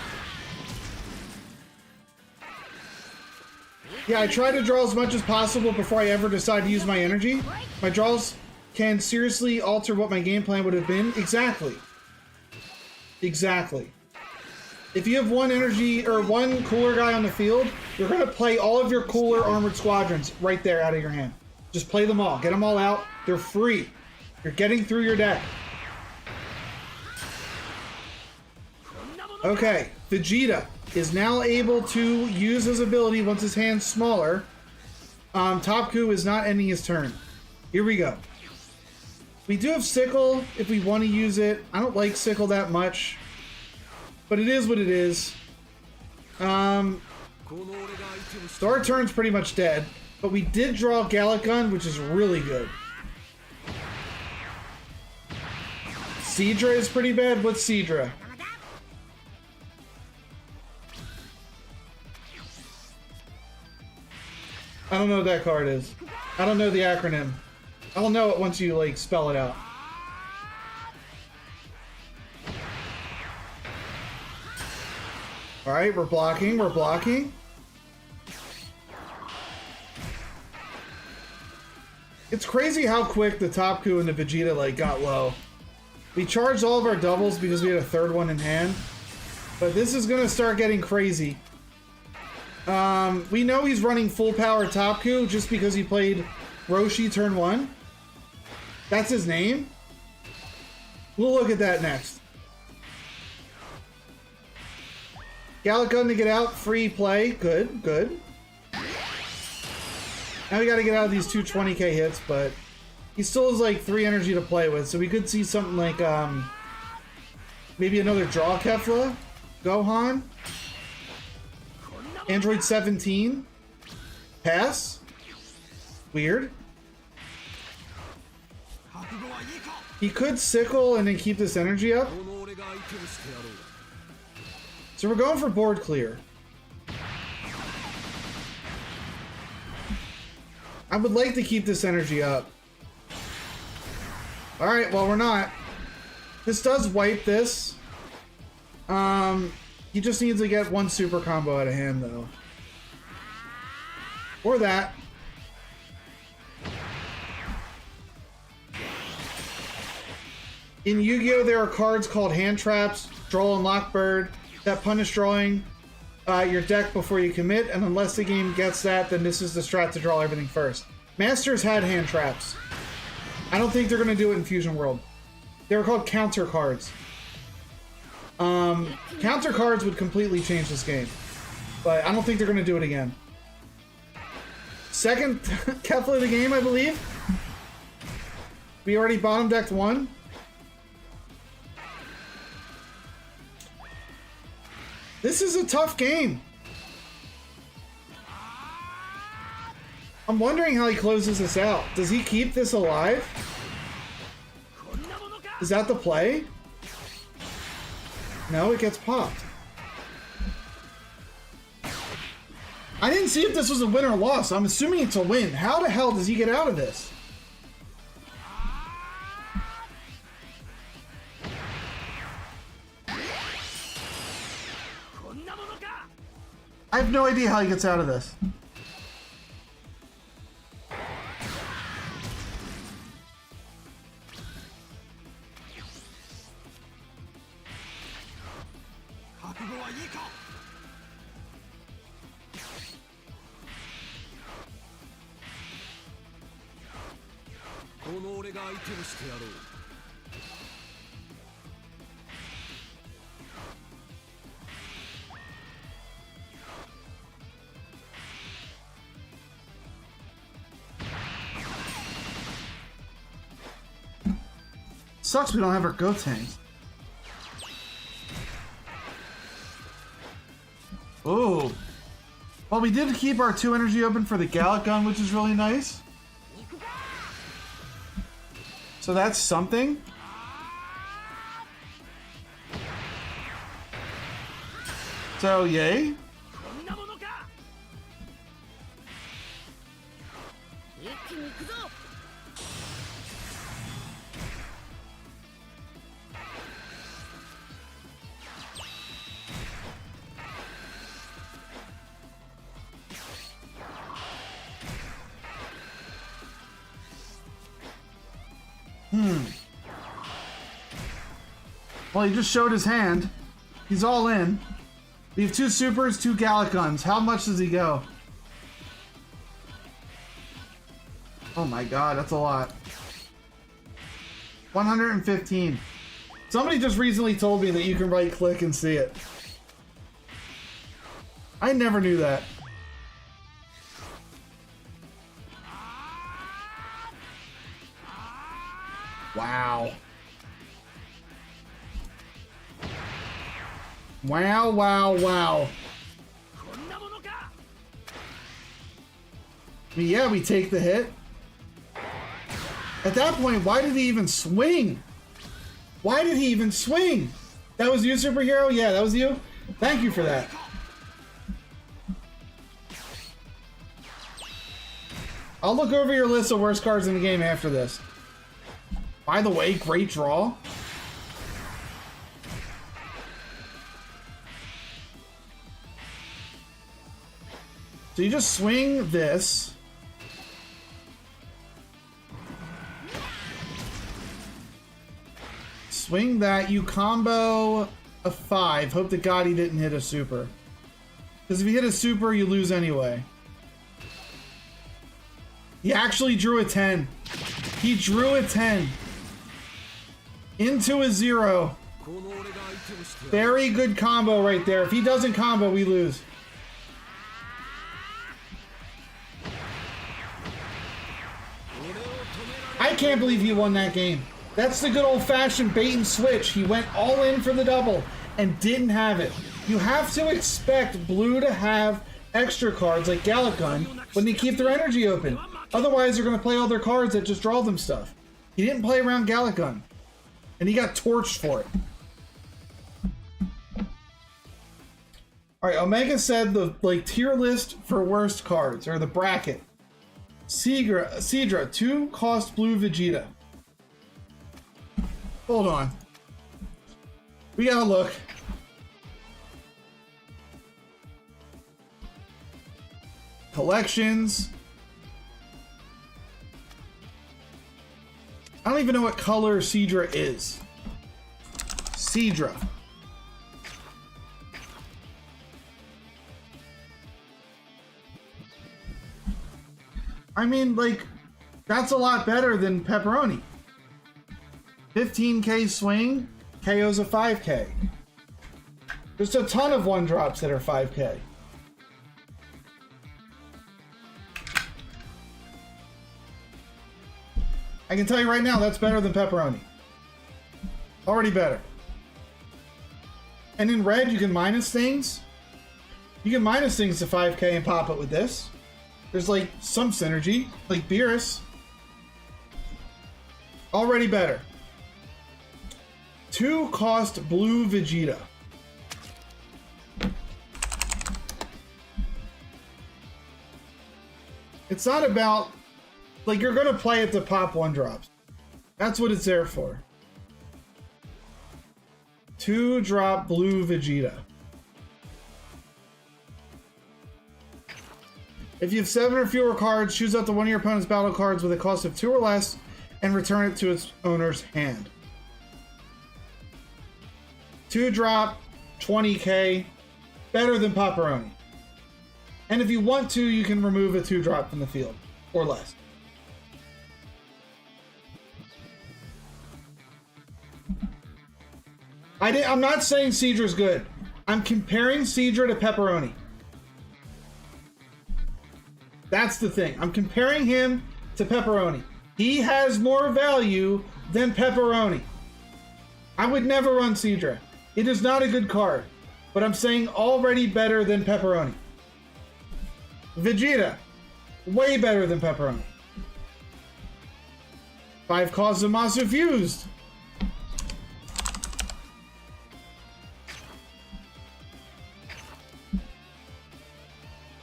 Yeah, I try to draw as much as possible before I ever decide to use my energy. My draws can seriously alter what my game plan would have been. Exactly. Exactly. If you have one energy or one cooler guy on the field, you're going to play all of your cooler armored squadrons right there out of your hand. Just play them all. Get them all out. They're free. You're getting through your deck. Okay, Vegeta is now able to use his ability once his hand's smaller. Topku is not ending his turn. Here we go. We do have Sickle if we want to use it. I don't like Sickle that much, but it is what it is. So our turn's pretty much dead, but we did draw Gallic Gun, which is really good. Seadra is pretty bad. What's Seadra? I don't know what that card is. I don't know the acronym. I'll know it once you, like, spell it out. Alright, we're blocking, we're blocking. It's crazy how quick the Topku and the Vegeta like got low. We charged all of our doubles because we had a third one in hand. But this is gonna start getting crazy. We know he's running full power Topku just because he played Roshi turn 1. That's his name. We'll look at that next. Gallic Gun to get out, free play. Good, good. Now we gotta get out of these 220k hits, but he still has like 3 energy to play with, so we could see something like maybe another draw Kefla, Gohan, Android 17, pass. Weird. He could sickle and then keep this energy up. So we're going for board clear. I would like to keep this energy up. Alright, well we're not. This does wipe this. He just needs to get 1 super combo out of hand though. Or that. In Yu-Gi-Oh! There are cards called hand traps, draw and lock bird, that punish drawing your deck before you commit, and unless the game gets that, then this is the strat to draw everything first. Masters had hand traps. I don't think they're going to do it in Fusion World. They were called counter cards. Counter cards would completely change this game, but I don't think they're going to do it again. Second Kefla of the game, I believe. We already bottom decked 1. This is a tough game. I'm wondering how he closes this out. Does he keep this alive? Is that the play? No, it gets popped. I didn't see if this was a win or loss. I'm assuming it's a win. How the hell does he get out of this? I have no idea how he gets out of this. Sucks we don't have our Gotenks. Oh. Well, we did keep our 2 energy open for the Gallic Gun, which is really nice. So that's something. So, yay. Well, he just showed his hand. He's all in. We have 2 supers, 2 Gallic Guns. How much does he go? Oh my god, that's a lot. 115. Somebody just recently told me that you can right click and see it. I never knew that. Wow. Wow, wow, wow. Yeah, we take the hit. At that point, why did he even swing? Why did he even swing? That was you, superhero? Yeah, that was you? Thank you for that. I'll look over your list of worst cards in the game after this. By the way, great draw. So you just swing this. Swing that. You combo a 5. Hope to God he didn't hit a super. Because if he hit a super, you lose anyway. He actually drew a 10. He drew a 10. Into a 0. Very good combo right there. If he doesn't combo, we lose. I can't believe he won that game. That's the good old-fashioned bait and switch. He went all in for the double and didn't have it. You have to expect blue to have extra cards like Gallic Gun when they keep their energy open. Otherwise, they're going to play all their cards that just draw them stuff. He didn't play around Gallic Gun, and he got torched for it. All right, Omega said the tier list for worst cards, or the bracket. Seadra, 2 cost blue Vegeta. Hold on. We gotta look. Collections. I don't even know what color Seadra is. Seadra. I mean, that's a lot better than Pepperoni. 15k swing, KO's a 5k. There's a ton of 1-drops that are 5k. I can tell you right now, that's better than Pepperoni. Already better. And in red, you can minus things. You can minus things to 5k and pop it with this. There's some synergy, like Beerus. Already better. 2 cost blue Vegeta. It's not about, you're gonna play it to pop 1-drops. That's what it's there for. 2-drop blue Vegeta. If you have 7 or fewer cards, choose up to one of your opponent's battle cards with a cost of 2 or less and return it to its owner's hand. 2-drop, 20k, better than Pepperoni. And if you want to, you can remove a 2-drop from the field, or less. I'm not saying Seadra's good. I'm comparing Seadra to Pepperoni. That's the thing. I'm comparing him to Pepperoni. He has more value than Pepperoni. I would never run Seadra. It is not a good card. But I'm saying already better than Pepperoni. Vegeta. Way better than Pepperoni. 5 costs of Masu Fused.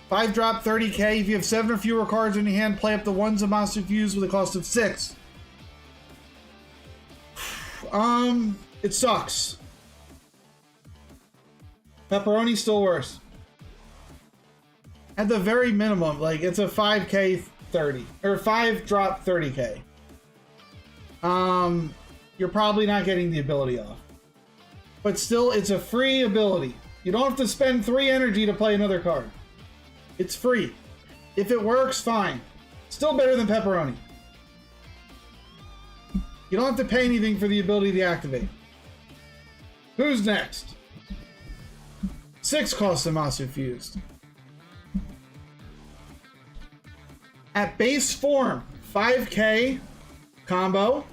Five drop 30k. If you have 7 or fewer cards in your hand, play up the 1 Zamasu Fuse with a cost of 6. It sucks. Pepperoni's still worse. At the very minimum, it's a 5k 30 or 5 drop 30k. You're probably not getting the ability off, but still, it's a free ability. You don't have to spend 3 energy to play another card. It's free. If it works, fine. Still better than Pepperoni. You don't have to pay anything for the ability to activate. Who's next? 6 costs Zamasu Fused. At base form, 5k combo.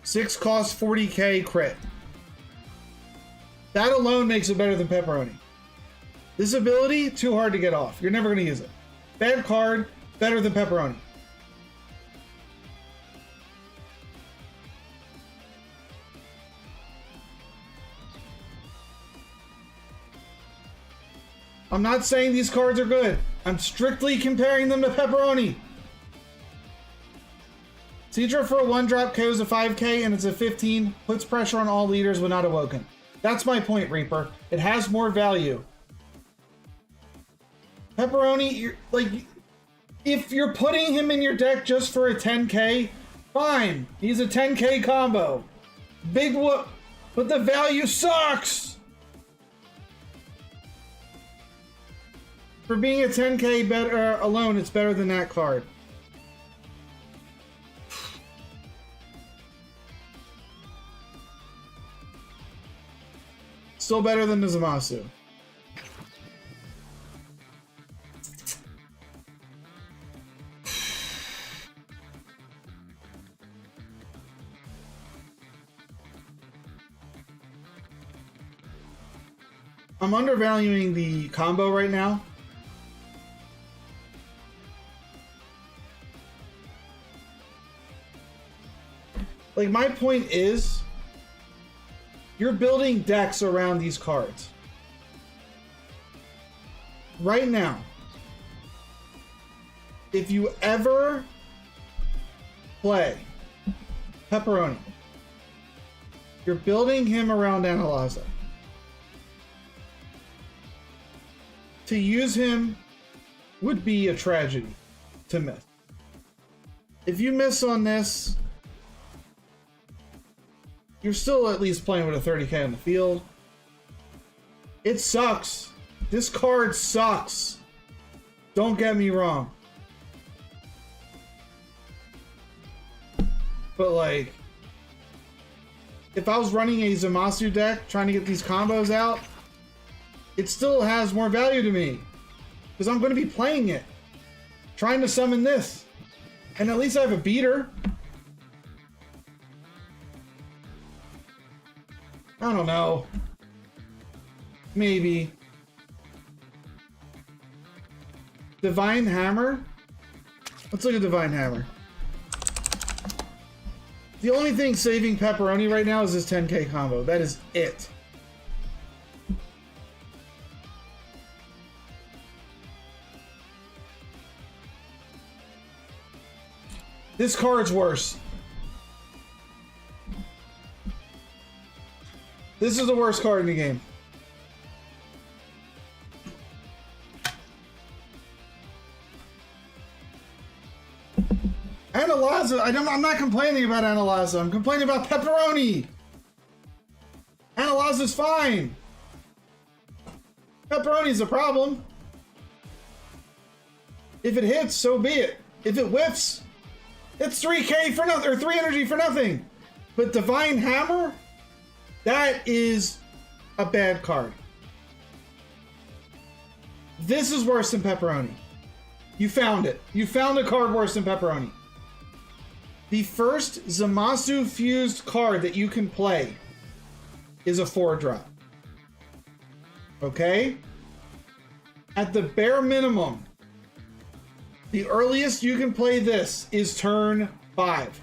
6 costs 40k crit. That alone makes it better than Pepperoni. This ability, too hard to get off. You're never going to use it. Bad card, better than Pepperoni. I'm not saying these cards are good. I'm strictly comparing them to Pepperoni. Seadra for a 1-drop KOs a 5k and it's a 15. Puts pressure on all leaders when not awoken. That's my point, Reaper. It has more value. Pepperoni, if you're putting him in your deck just for a 10k, Fine, he's a 10k combo. Big whoop, but the value sucks. For being a 10k better alone, it's better than that card. Still better than the Zamasu. I'm undervaluing the combo right now. Like, my point is, you're building decks around these cards. Right now, if you ever play Pepperoni, you're building him around Analyza. To use him would be a tragedy to miss. If you miss on this, you're still at least playing with a 30k on the field. It sucks. This card sucks. Don't get me wrong. But like, if I was running a Zamasu deck trying to get these combos out, it still has more value to me. Because I'm going to be playing it. Trying to summon this. And at least I have a beater. I don't know. Maybe. Divine Hammer? Let's look at Divine Hammer. The only thing saving Pepperoni right now is this 10k combo. That is it. This card's worse. This is the worst card in the game. Analyza, I'm not complaining about Analyza. I'm complaining about Pepperoni. Analyza's fine. Pepperoni's a problem. If it hits, so be it. If it whiffs, it's 3k for nothing, or 3 energy for nothing. But Divine Hammer? That is a bad card. This is worse than Pepperoni. You found it. You found a card worse than Pepperoni. The first Zamasu fused card that you can play is a 4-drop. Okay? At the bare minimum, the earliest you can play this is turn 5.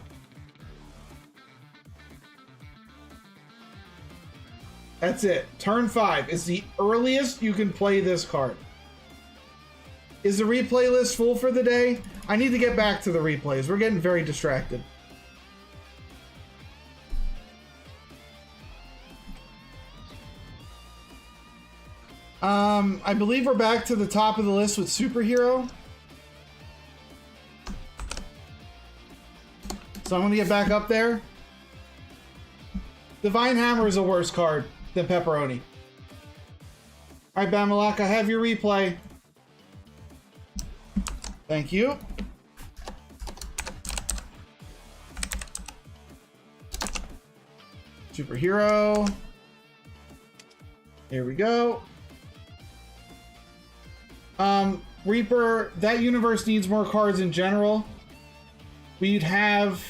That's it. Turn 5 is the earliest you can play this card. Is the replay list full for the day? I need to get back to the replays. We're getting very distracted. I believe we're back to the top of the list with Superhero. So I'm going to get back up there. Divine Hammer is a worse card than Pepperoni. Alright, Bamalak, I have your replay. Thank you. Superhero. Here we go. Reaper, that universe needs more cards in general. We'd have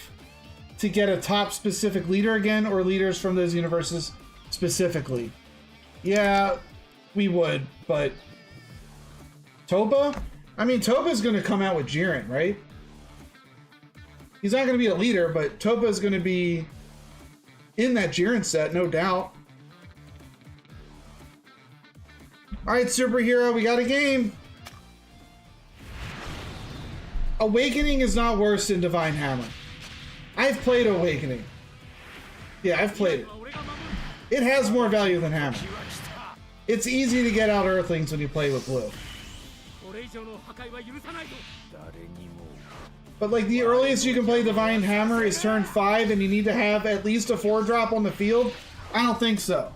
to get a top specific leader again, or leaders from those universes specifically. Yeah, we would, but Toba? I mean, Toba's going to come out with Jiren, right? He's not going to be a leader, but Toba's going to be in that Jiren set, no doubt. Alright, Superhero, we got a game. Awakening is not worse than Divine Hammer. I've played Awakening. Yeah, I've played it. It has more value than Hammer. It's easy to get out Earthlings when you play with blue. But like the earliest you can play Divine Hammer is turn 5 and you need to have at least a 4-drop on the field? I don't think so.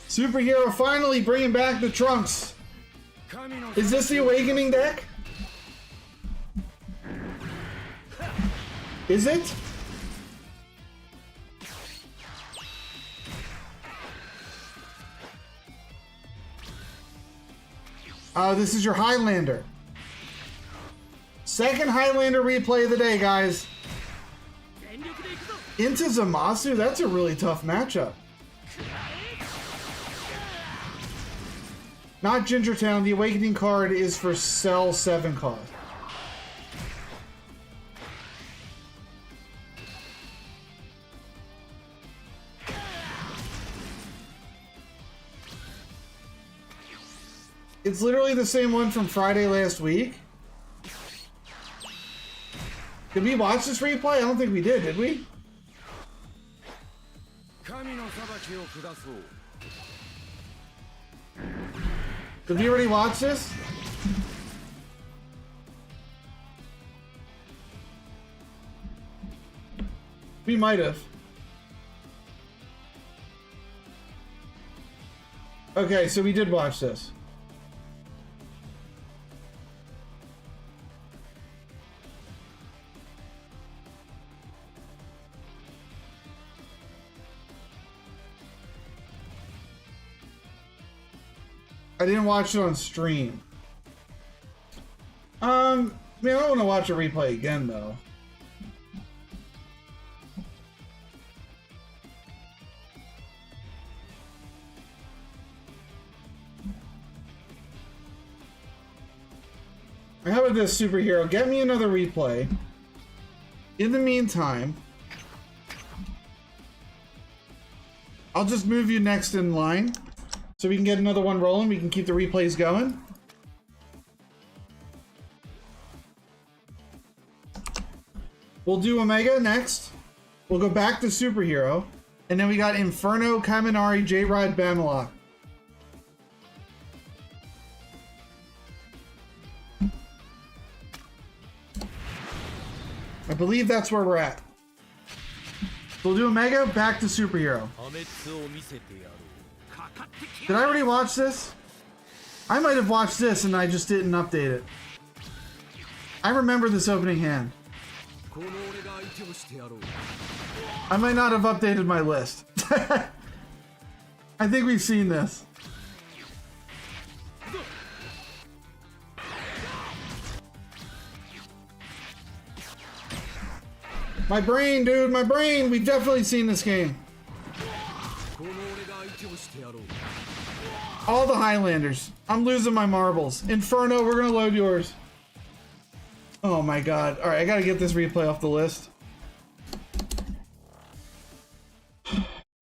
Superhero finally bringing back the Trunks. Is this the Awakening deck? Is it? This is your Highlander. Second Highlander replay of the day, guys. Into Zamasu? That's a really tough matchup. Not Gingertown. The Awakening card is for Cell 7 cost. It's literally the same one from Friday last week. Did we watch this replay? I don't think we did we? Did we already watch this? We might have. Okay, so we did watch this. I didn't watch it on stream. Man, I don't want to watch a replay again, though. How about this, Superhero? Get me another replay. In the meantime, I'll just move you next in line. So we can get another one rolling, we can keep the replays going. We'll do Omega next. We'll go back to Superhero. And then we got Inferno, Kaminari, J-Rod, Bamalock. I believe that's where we're at. We'll do Omega, back to Superhero. Did I already watch this? I might have watched this and I just didn't update it. I remember this opening hand. I might not have updated my list. I think we've seen this. My brain, dude, my brain! We've definitely seen this game. All the Highlanders. I'm losing my marbles. Inferno, we're gonna load yours. Oh my god. Alright, I gotta get this replay off the list.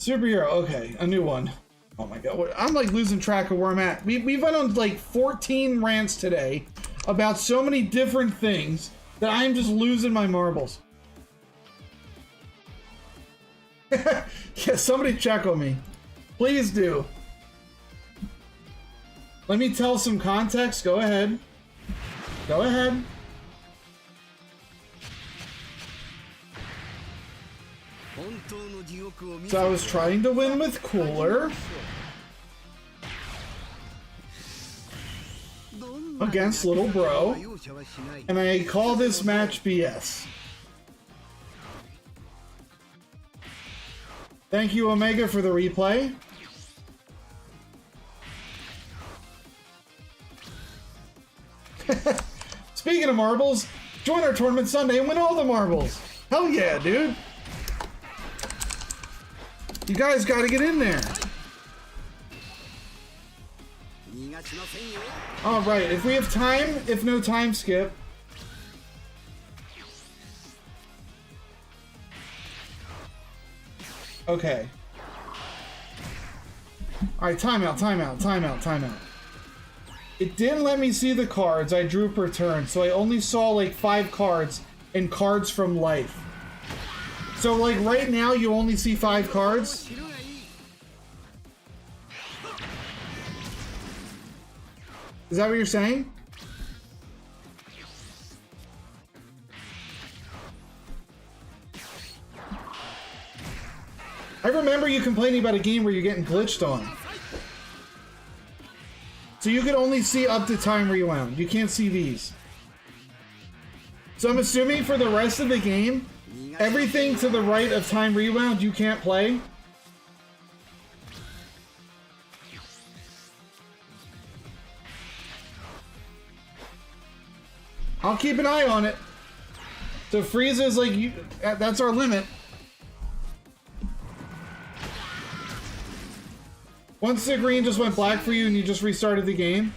Superhero, okay, a new one. Oh my god, I'm like losing track of where I'm at. We went on like 14 rants today about so many different things that I'm just losing my marbles. Yeah, somebody check on me. Please do. Let me tell some context. Go ahead. Go ahead. So I was trying to win with Cooler against Little Bro, and I call this match BS. Thank you, Omega, for the replay. Speaking of marbles, join our tournament Sunday and win all the marbles. Hell yeah, dude. You guys gotta get in there. Alright, if we have time, if no time skip. Okay. Alright, timeout, timeout, timeout, timeout. It didn't let me see the cards I drew per turn, so I only saw like 5 cards and cards from life. So like right now you only see 5 cards. Is that what you're saying? you complaining about a game where you're getting glitched on? So you can only see up to time rewound. You can't see these. So I'm assuming for the rest of the game, everything to the right of time rewound you can't play. I'll keep an eye on it. So Frieza's like, that's our limit. Once the green just went black for you and you just restarted the game.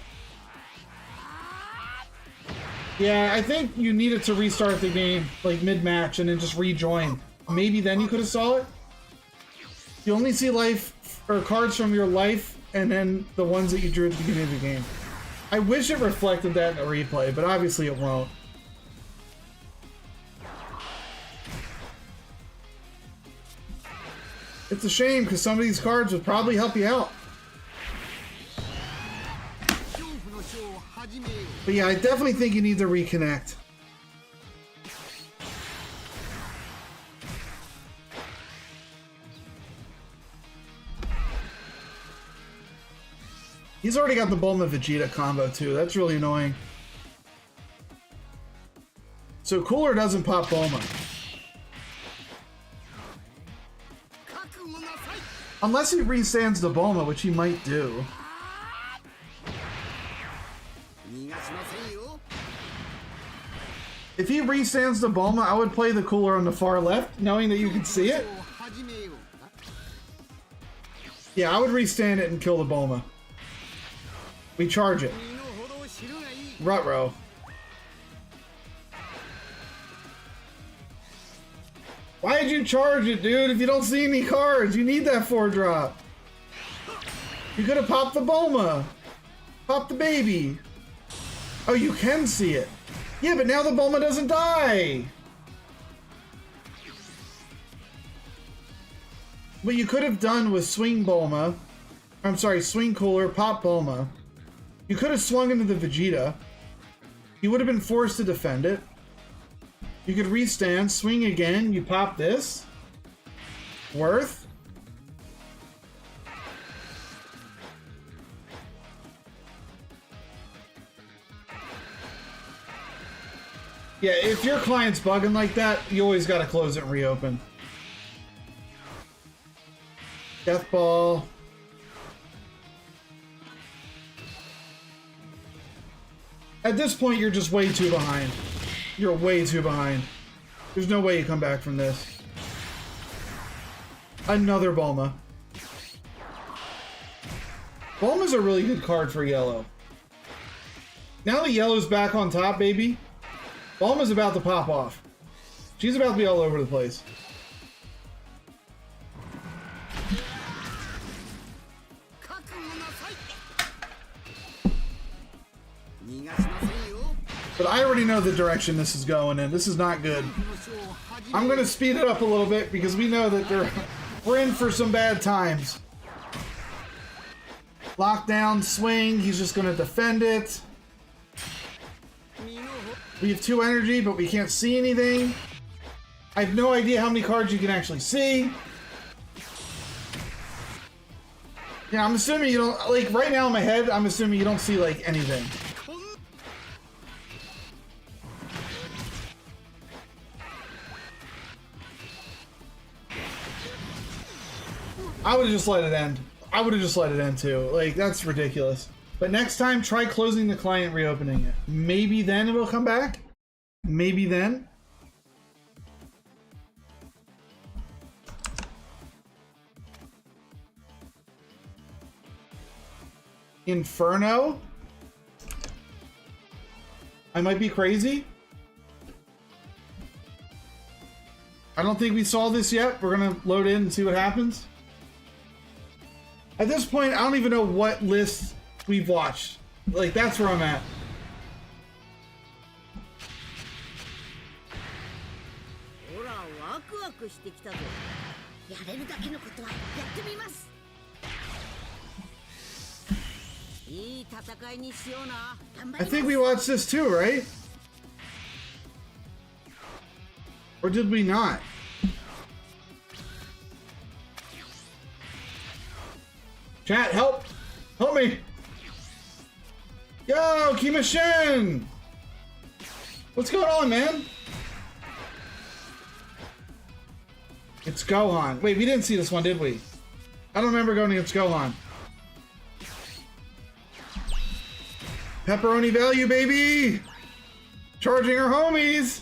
Yeah, I think you needed to restart the game like mid-match and then just rejoin. Maybe then you could have saw it. You only see life or cards from your life and then the ones that you drew at the beginning of the game. I wish it reflected that in a replay, but obviously it won't. It's a shame because some of these cards would probably help you out. But yeah, I definitely think you need to reconnect. He's already got the Bulma Vegeta combo too. That's really annoying. So Cooler doesn't pop Bulma. Unless he restands the Bulma, which he might do. If he restands the Bulma, I would play the Cooler on the far left, knowing that you can see it. Yeah, I would restand it and kill the Bulma. We charge it. Ruh-roh. Why did you charge it, dude? If you don't see any cards, you need that 4-drop. You could have popped the Bulma. Pop the baby. Oh, you can see it. Yeah, but now the Bulma doesn't die. What you could have done was swing Bulma. I'm sorry, swing Cooler, pop Bulma. You could have swung into the Vegeta. You would have been forced to defend it. You could restand, swing again, you pop this. Worth. Yeah, if your client's bugging like that, you always gotta close it and reopen. Death Ball. At this point, you're just way too behind. You're way too behind. There's no way you come back from this. Another Bulma. Bulma's a really good card for yellow. Now that yellow's back on top, baby, Bulma's about to pop off. She's about to be all over the place. But I already know the direction this is going in. This is not good. I'm going to speed it up a little bit because we know that we're in for some bad times. Lockdown, swing. He's just going to defend it. We have 2 energy, but we can't see anything. I have no idea how many cards you can actually see. Yeah, I'm assuming you don't... Like, right now in my head, I'm assuming you don't see, like, anything. I would have just let it end. I would have just let it end too. Like, that's ridiculous. But next time, try closing the client, reopening it. Maybe then it'll come back. Maybe then. Inferno? I might be crazy. I don't think we saw this yet. We're gonna load in and see what happens. At this point, I don't even know what list we've watched. Like, that's where I'm at. I think we watched this too, right? Or did we not? Chat, help! Help me! Yo, Kimashin! What's going on, man? It's Gohan. Wait, we didn't see this one, did we? I don't remember going against Gohan. Pepperoni value, baby! Charging our homies!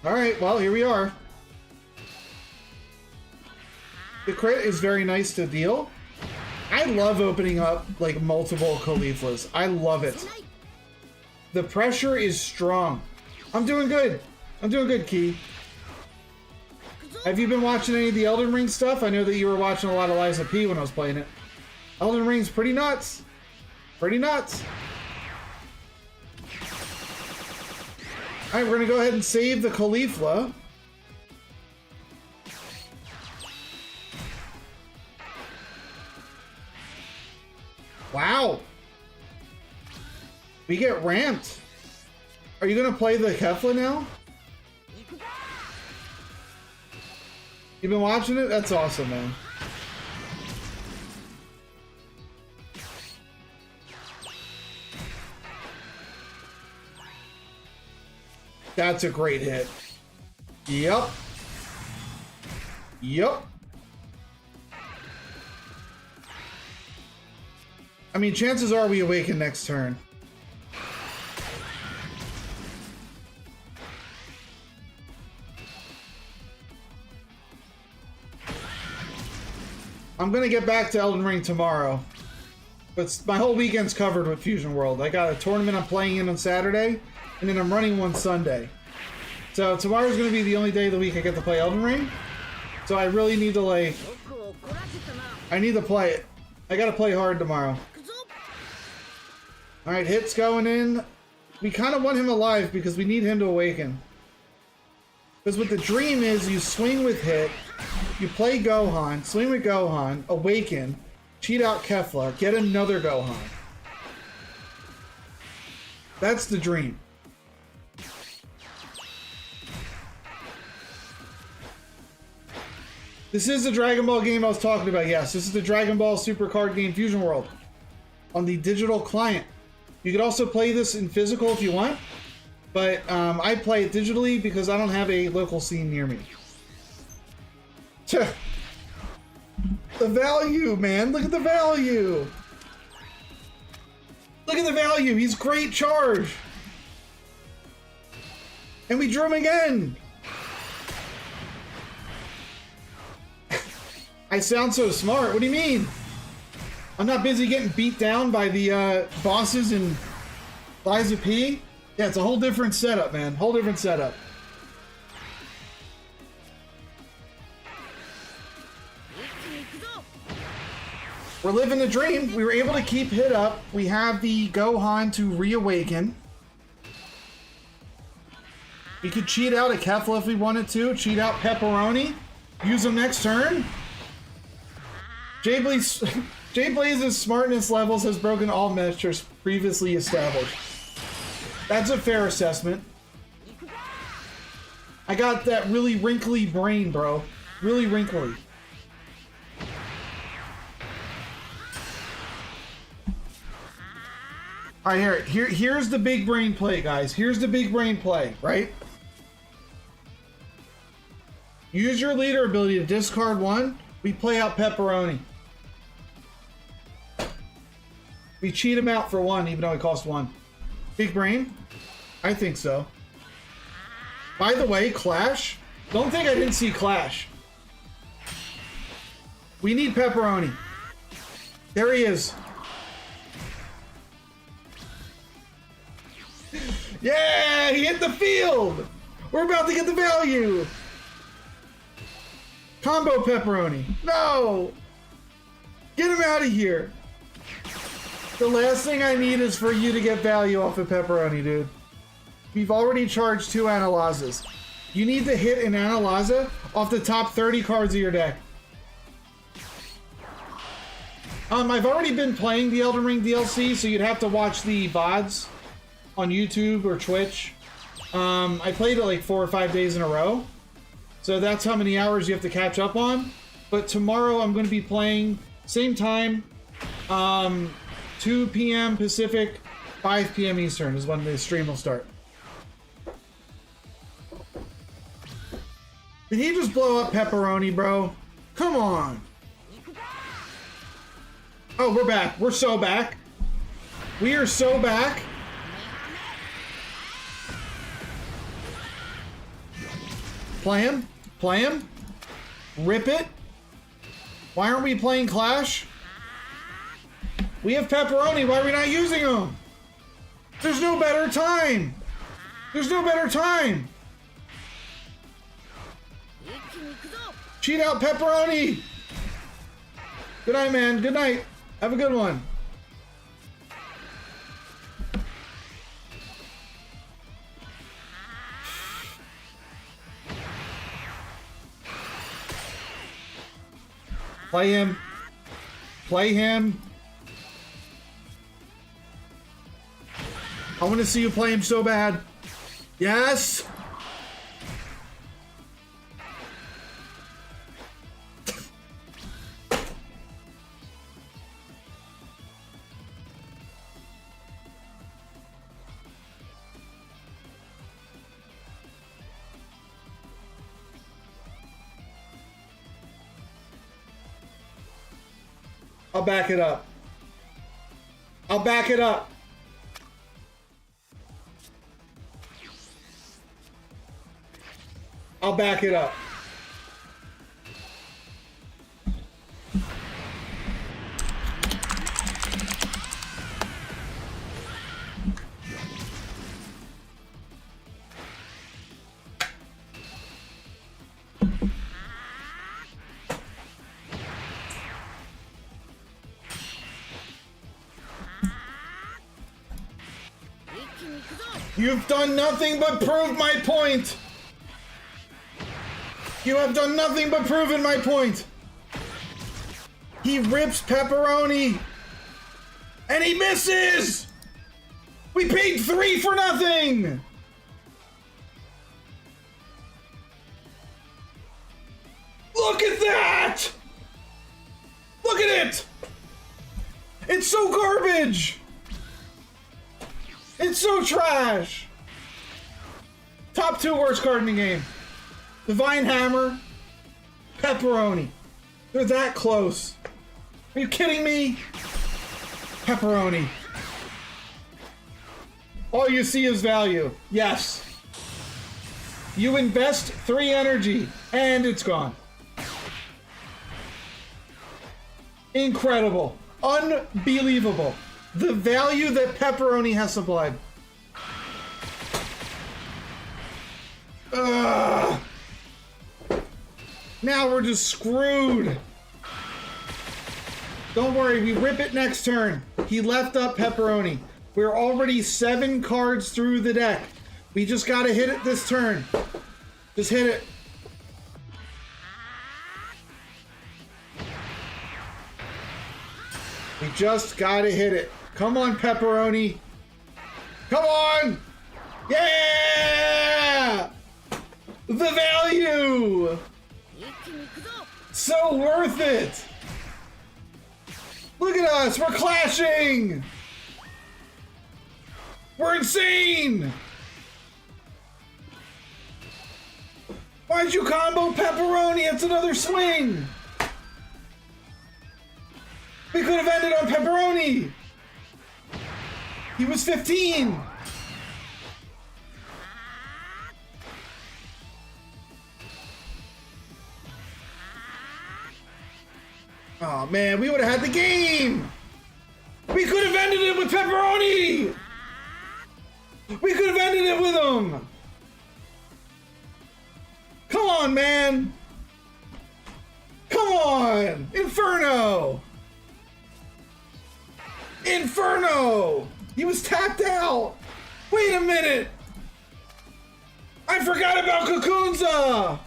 Alright, well, here we are. The crit is very nice to deal. I love opening up, like, multiple Cauliflas. I love it. The pressure is strong. I'm doing good. I'm doing good, Key. Have you been watching any of the Elden Ring stuff? I know that you were watching a lot of Liza P when I was playing it. Elden Ring's pretty nuts. Pretty nuts. Alright, we're gonna go ahead and save the Caulifla. Wow. We get ramped. Are you gonna play the Kefla now? You been watching it? That's awesome, man. That's a great hit. Yup. Yup. I mean, chances are we awaken next turn. I'm gonna get back to Elden Ring tomorrow. But my whole weekend's covered with Fusion World. I got a tournament I'm playing in on Saturday, and then I'm running one Sunday. So tomorrow's gonna be the only day of the week I get to play Elden Ring. So I really need to, like, I need to play it. I gotta play hard tomorrow. Alright, hits going in. We kind of want him alive because we need him to awaken. Because what the dream is, you swing with hit, you play Gohan, swing with Gohan, awaken, cheat out Kefla, get another Gohan. That's the dream. This is the Dragon Ball game I was talking about, yes. This is the Dragon Ball Super Card Game Fusion World on the digital client. You could also play this in physical if you want, but I play it digitally because I don't have a local scene near me. The value, man. Look at the value. Look at the value. He's great charge. And we drew him again. I sound so smart. What do you mean? I'm not busy getting beat down by the bosses in Liza P. Yeah, it's a whole different setup, man. Whole different setup. We're living the dream. We were able to keep hit up. We have the Gohan to reawaken. We could cheat out a Kefla if we wanted to. Cheat out Pepperoni. Use him next turn. JBlaze's smartness levels has broken all measures previously established. That's a fair assessment. I got that really wrinkly brain, bro. Really wrinkly. Alright, here's the big brain play, guys. Here's the big brain play, right? Use your leader ability to discard one. We play out Pepperoni. We cheat him out for one, even though it costs one. Big brain? I think so. By the way, Clash. Don't think I didn't see Clash. We need Pepperoni. There he is. Yeah, he hit the field. We're about to get the value. Combo Pepperoni. No. Get him out of here. The last thing I need is for you to get value off of Pepperoni, dude. We've already charged 2 Analazas. You need to hit an Analaza off the top 30 cards of your deck. I've already been playing the Elden Ring DLC, so you'd have to watch the VODs on YouTube or Twitch. I played it like 4 or 5 days in a row. So that's how many hours you have to catch up on. But tomorrow I'm going to be playing same time, 2 p.m. Pacific, 5 p.m. Eastern is when the stream will start. Did he just blow up Pepperoni, bro? Come on. Oh, we're back. We're so back. We are so back. Play him. Play him. Rip it. Why aren't we playing Clash? We have Pepperoni. Why are we not using him? There's no better time. There's no better time. Cheat out Pepperoni. Good night, man. Good night. Have a good one. Play him. Play him. I want to see you play him so bad. Yes. I'll back it up. I'll back it up. I'll back it up. You've done nothing but prove my point. You have done nothing but prove my point. He rips Pepperoni. And he misses! We paid 3 for nothing! Look at that! Look at it! It's so garbage! It's so trash! Top 2 worst card in the game. Divine Hammer, Pepperoni. They're that close. Are you kidding me? Pepperoni. All you see is value. Yes. You invest 3 energy, and it's gone. Incredible. Unbelievable. The value that Pepperoni has supplied. Ugh. Now we're just screwed. Don't worry, we rip it next turn. He left up Pepperoni. We're already 7 cards through the deck. We just gotta hit it this turn. Just hit it. We just gotta hit it. Come on, Pepperoni. Come on! Yeah! The value! So worth it! Look at us, we're clashing! We're insane! Why'd you combo Pepperoni? It's another swing! We could have ended on Pepperoni! He was 15! Oh man, we would have had the game! We could have ended it with Pepperoni! We could have ended it with him! Come on, man! Come on! Inferno! Inferno! He was tapped out! Wait a minute! I forgot about Kakunza!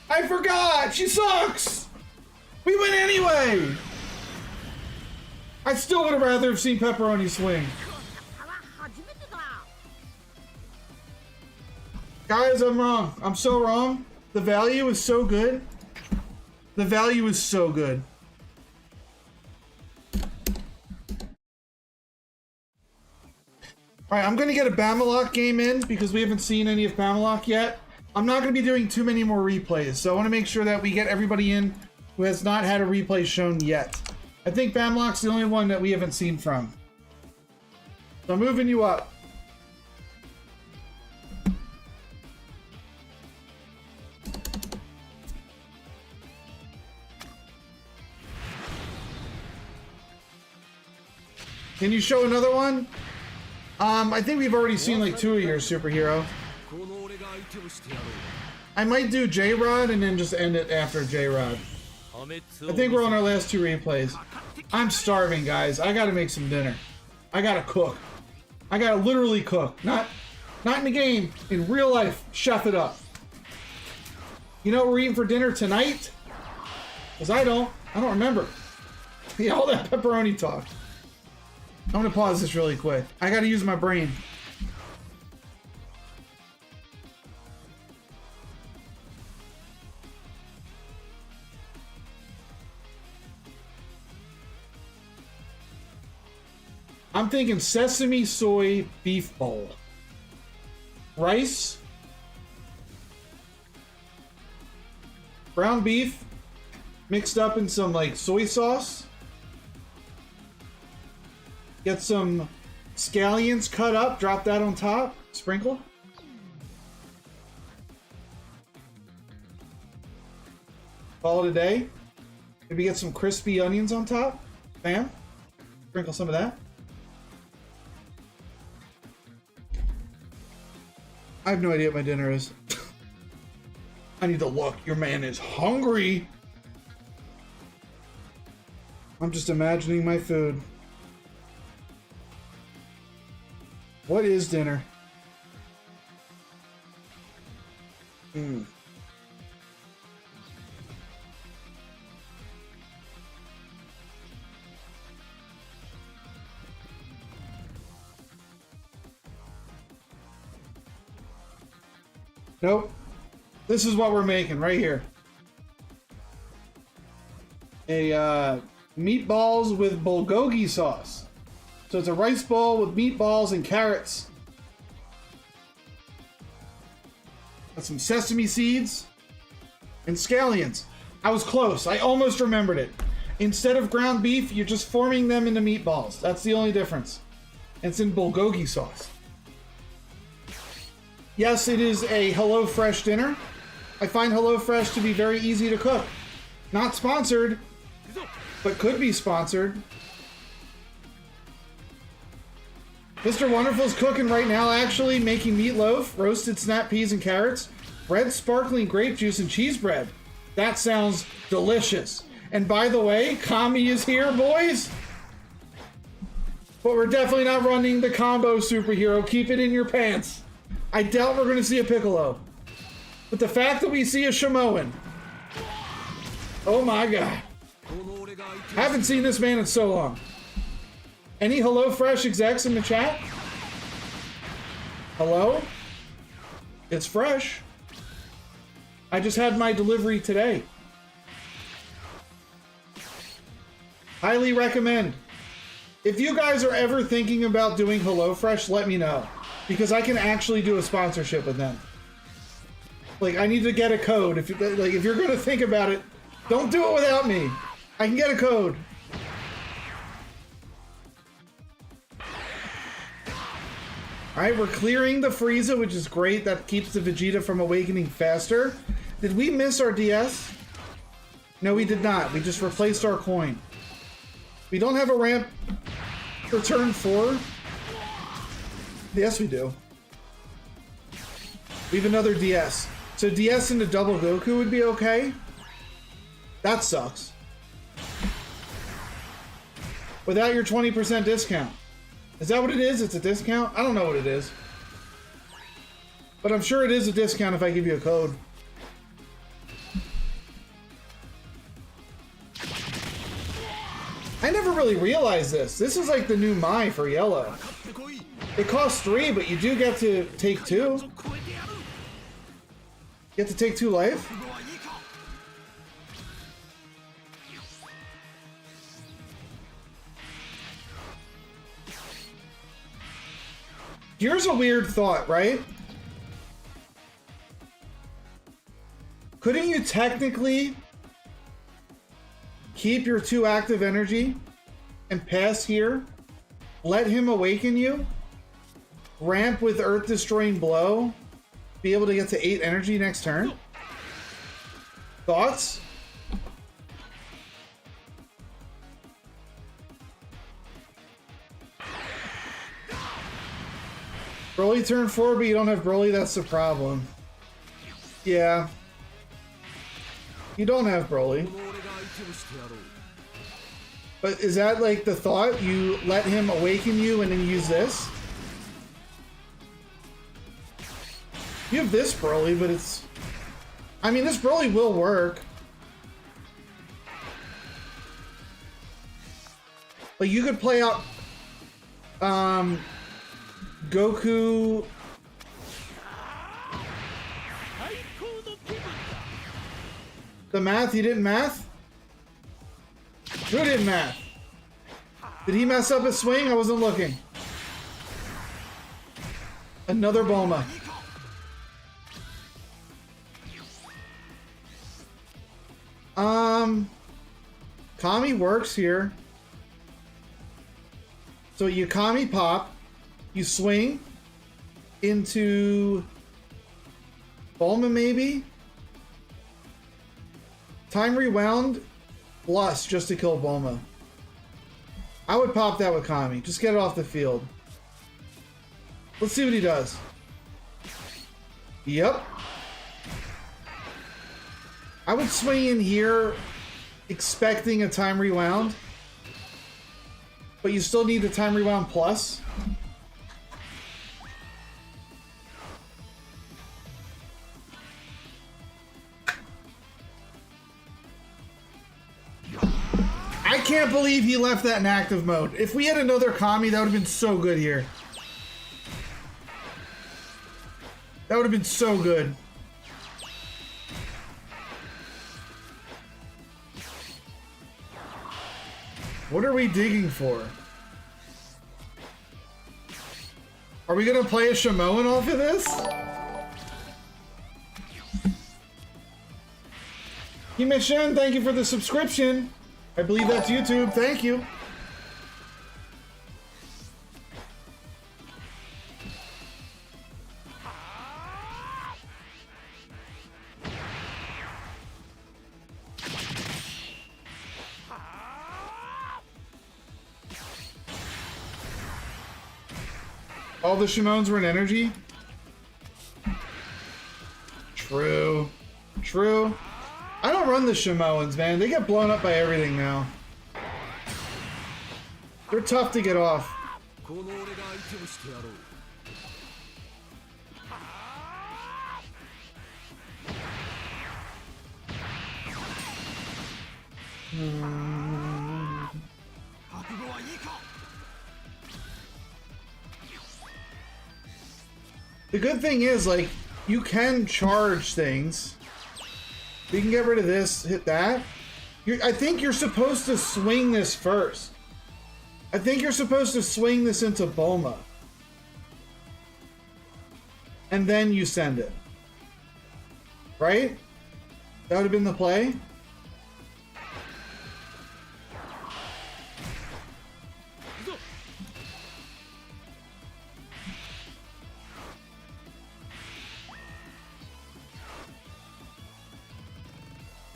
I forgot! She sucks! We win anyway! I still would have rather have seen Pepperoni swing. Guys, I'm wrong. I'm so wrong. The value is so good. The value is so good. Alright, I'm going to get a Bamalok game in because we haven't seen any of Bamalok yet. I'm not going to be doing too many more replays, so I want to make sure that we get everybody in who has not had a replay shown yet. I think Bamalok's the only one that we haven't seen from. So I'm moving you up. Can you show another one? I think we've already seen like 2 of your superhero. I might do J-Rod and then just end it after J-Rod. I think we're on our last 2 replays. I'm starving, guys. I gotta make some dinner. I gotta cook. I gotta literally cook. Not in the game, in real life. Chef it up. You know what we're eating for dinner tonight? Because I don't remember. Yeah, all that pepperoni talk. I'm gonna pause this really quick. I gotta use my brain. I'm thinking sesame soy beef bowl. Rice. Ground beef. Mixed up in some like soy sauce. Get some scallions cut up, drop that on top, sprinkle. Call it a day. Maybe get some crispy onions on top. Bam. Sprinkle some of that. I have no idea what my dinner is. I need to look. Your man is hungry. I'm just imagining my food. What is dinner? Nope. This is what we're making right here. A meatballs with bulgogi sauce. So it's a rice bowl with meatballs and carrots. Got some sesame seeds and scallions. I was close. I almost remembered it. Instead of ground beef, you're just forming them into meatballs. That's the only difference. It's in bulgogi sauce. Yes, it is a HelloFresh dinner. I find HelloFresh to be very easy to cook. Not sponsored, but could be sponsored. Mr. Wonderful's cooking right now, actually, making meatloaf, roasted snap peas and carrots, red sparkling grape juice and cheese bread. That sounds delicious. And by the way, Kami is here, boys. But we're definitely not running the combo superhero. Keep it in your pants. I doubt we're going to see a Piccolo. But the fact that we see a Shamoan. Oh my god. Haven't seen this man in so long. Any HelloFresh execs in the chat? Hello? It's fresh. I just had my delivery today. Highly recommend. If you guys are ever thinking about doing HelloFresh, let me know. Because I can actually do a sponsorship with them. Like, I need to get a code. If you're going to think about it, don't do it without me. I can get a code. Alright, we're clearing the Frieza, which is great. That keeps the Vegeta from awakening faster. Did we miss our DS? No, we did not. We just replaced our coin. We don't have a ramp for turn 4. Yes, we do. We have another DS. So DS into double Goku would be okay. That sucks. Without your 20% discount. Is that what it is? It's a discount? I don't know what it is. But I'm sure it is a discount if I give you a code. I never really realized this. This is like the new Mai for yellow. It costs 3, but you do get to take 2. You have to take 2 life? Here's a weird thought, right? Couldn't you technically keep your 2 active energy and pass here? Let him awaken you? Ramp with Earth Destroying Blow? Be able to get to 8 energy next turn? Thoughts? Broly turn 4, but you don't have Broly, that's the problem. Yeah. You don't have Broly. But is that like the thought? You let him awaken you and then use this? You have this Broly, but it's... I mean, this Broly will work. But you could play out... Goku... The math? He didn't math? Who didn't math? Did he mess up his swing? I wasn't looking. Another Bulma. Kami works here. So you Kami pop, you swing into Bulma maybe? Time rewound plus just to kill Bulma. I would pop that with Kami. Just get it off the field. Let's see what he does. Yep. I would swing in here expecting a time rewound. But you still need the time rewound plus. I can't believe he left that in active mode. If we had another Kami, that would have been so good here. That would have been so good. What are we digging for? Are we gonna play a Shamoan off of this? Kimishin, thank you for the subscription. I believe that's YouTube. Thank you. All the Shimons were in energy? True. True. I don't run the Shimoans, man. They get blown up by everything now. They're tough to get off. The good thing is, like, you can charge things. You can get rid of this, hit that. I think you're supposed to swing this first. I think you're supposed to swing this into Bulma. And then you send it. Right? That would have been the play.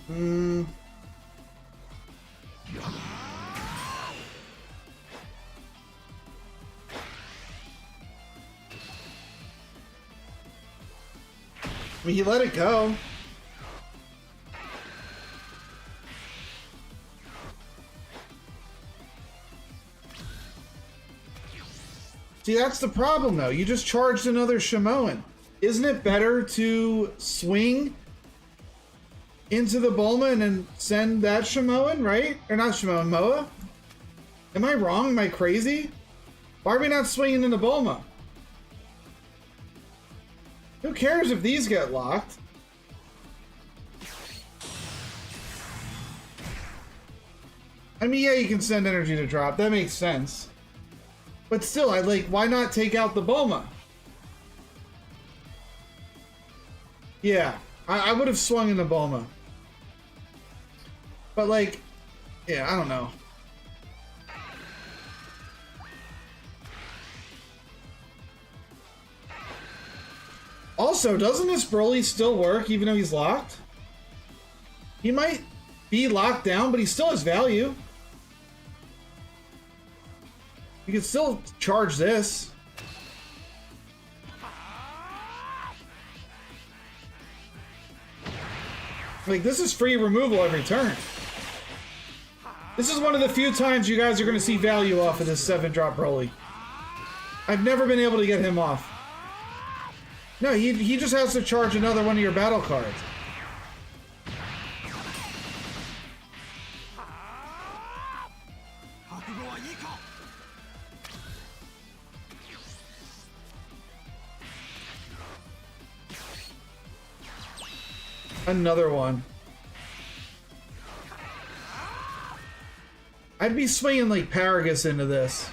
I mean, he let it go. See, that's the problem, though. You just charged another Shamoan. Isn't it better to swing into the Bulma and then send that Shamoan, right? Or not Shamoan, Moa? Am I wrong? Am I crazy? Why are we not swinging into Bulma? Who cares if these get locked? I mean, yeah, you can send energy to drop. That makes sense. But still, I like, why not take out the Bulma? Yeah, I would have swung in the Bulma. But like, yeah, I don't know. Also, doesn't this Broly still work even though he's locked? He might be locked down, but he still has value. You can still charge this. Like, this is free removal every turn. This is one of the few times you guys are going to see value off of this 7-drop Broly. I've never been able to get him off. No, he just has to charge another one of your battle cards. Another one. I'd be swinging like Paragus into this.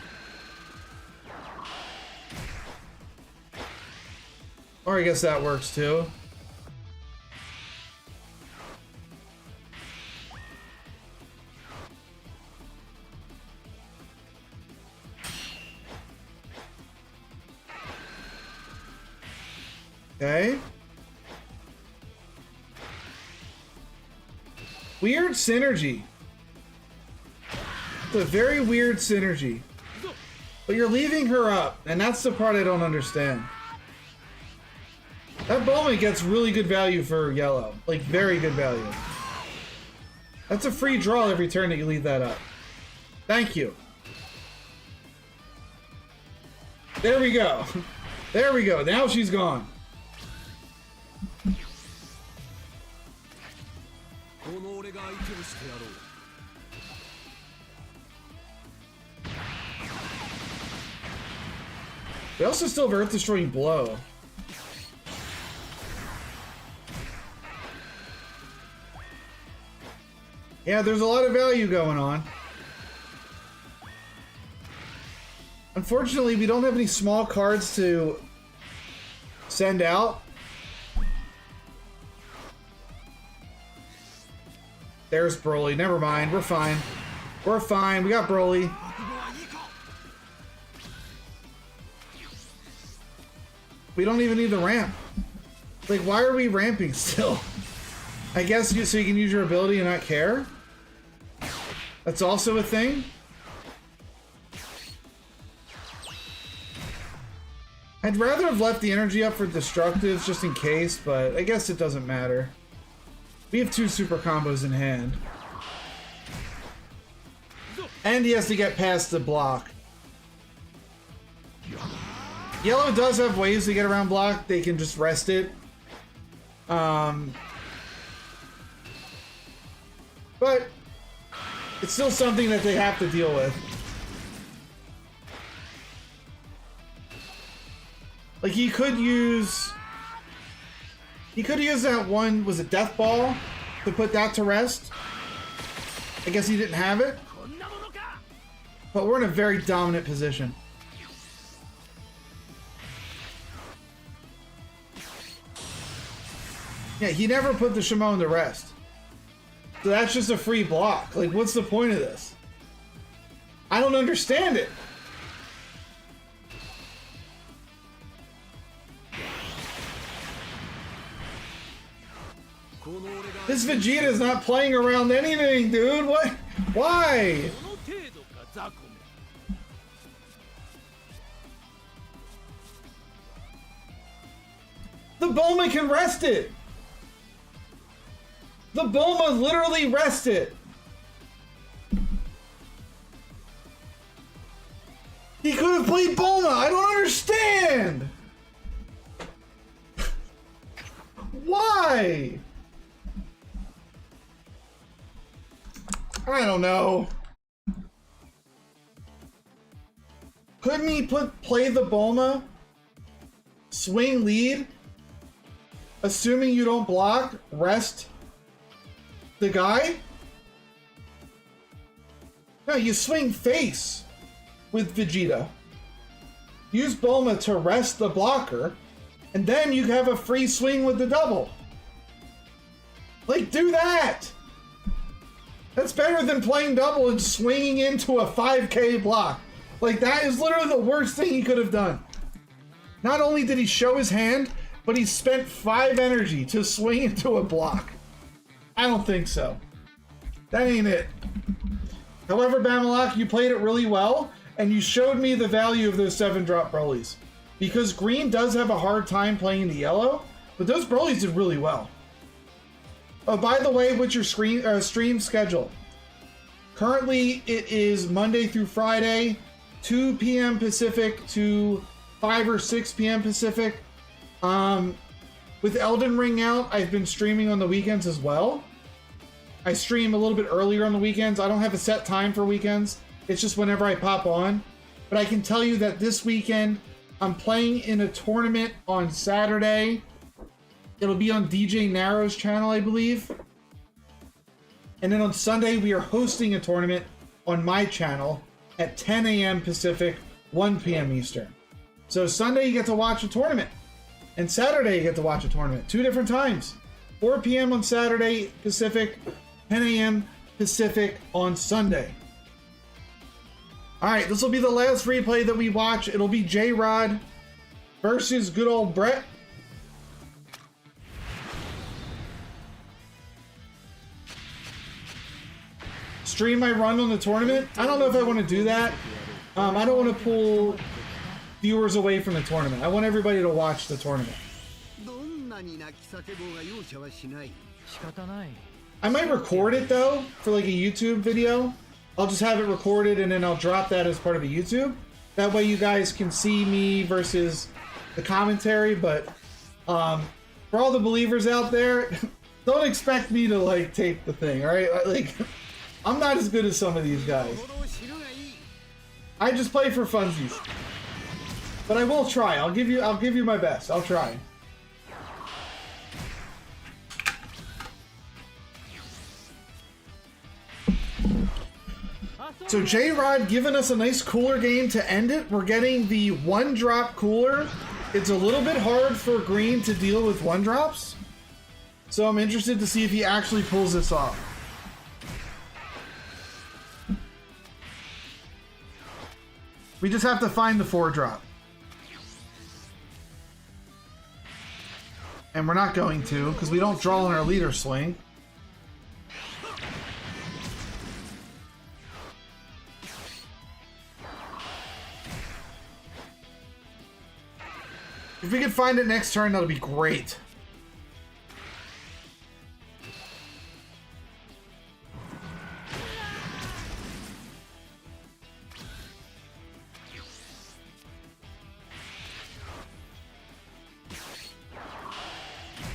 Or I guess that works too. Okay. Weird synergy. It's a very weird synergy. But you're leaving her up, and that's the part I don't understand. That Bulma gets really good value for yellow. Like, very good value. That's a free draw every turn that you leave that up. Thank you. There we go. There we go. Now she's gone. They also still have Earth Destroying Blow. Yeah, there's a lot of value going on. Unfortunately, we don't have any small cards to send out. There's Broly. Never mind. We're fine. We're fine. We got Broly. We don't even need the ramp. Like, why are we ramping still? I guess so you can use your ability and not care? That's also a thing? I'd rather have left the energy up for destructives just in case, but I guess it doesn't matter. We have 2 super combos in hand. And he has to get past the block. Yellow does have ways to get around block. They can just rest it. But it's still something that they have to deal with. Like, he could use that one, was it Death Ball, to put that to rest. I guess he didn't have it. But we're in a very dominant position. Yeah, he never put the Shimon to rest. So that's just a free block. Like, what's the point of this? I don't understand it. This Vegeta is not playing around anything, dude. What? Why? The Bulma can rest it. The Bulma literally rest it. He could have played Bulma. I don't understand. Why? I don't know. Couldn't he play the Bulma? Swing lead? Assuming you don't block, rest the guy? No, you swing face with Vegeta. Use Bulma to rest the blocker, and then you have a free swing with the double. Like, do that! That's better than playing double and swinging into a 5K block. Like, that is literally the worst thing he could have done. Not only did he show his hand, but he spent 5 energy to swing into a block. I don't think so. That ain't it. However, Bamalak, you played it really well, and you showed me the value of those 7-drop Brolys. Because green does have a hard time playing the yellow, but those Brolys did really well. Oh, by the way, what's your stream schedule? Currently, it is Monday through Friday, 2 p.m. Pacific to 5 or 6 p.m. Pacific. With Elden Ring out, I've been streaming on the weekends as well. I stream a little bit earlier on the weekends. I don't have a set time for weekends. It's just whenever I pop on. But I can tell you that this weekend, I'm playing in a tournament on Saturday. It'll be on DJ Narrow's channel, I believe. And then on Sunday, we are hosting a tournament on my channel at 10 a.m. Pacific, 1 p.m. Eastern. So Sunday, you get to watch a tournament. And Saturday, you get to watch a tournament. 2 different times. 4 p.m. on Saturday Pacific, 10 a.m. Pacific on Sunday. Alright, this will be the last replay that we watch. It'll be J-Rod versus good old Brett. Stream my run on the tournament? I don't know if I want to do that. I don't want to pull viewers away from the tournament. I want everybody to watch the tournament. I might record it though for like a YouTube video. I'll just have it recorded and then I'll drop that as part of a YouTube. That way you guys can see me versus the commentary, but for all the believers out there, don't expect me to like tape the thing, alright? Like, I'm not as good as some of these guys. I just play for funsies. But I will try. I'll give you my best. I'll try. So J-Rod giving us a nice cooler game to end it. We're getting the 1-drop cooler. It's a little bit hard for green to deal with 1-drops. So I'm interested to see if he actually pulls this off. We just have to find the 4-drop. And we're not going to, because we don't draw on our leader swing. If we could find it next turn, that'll be great.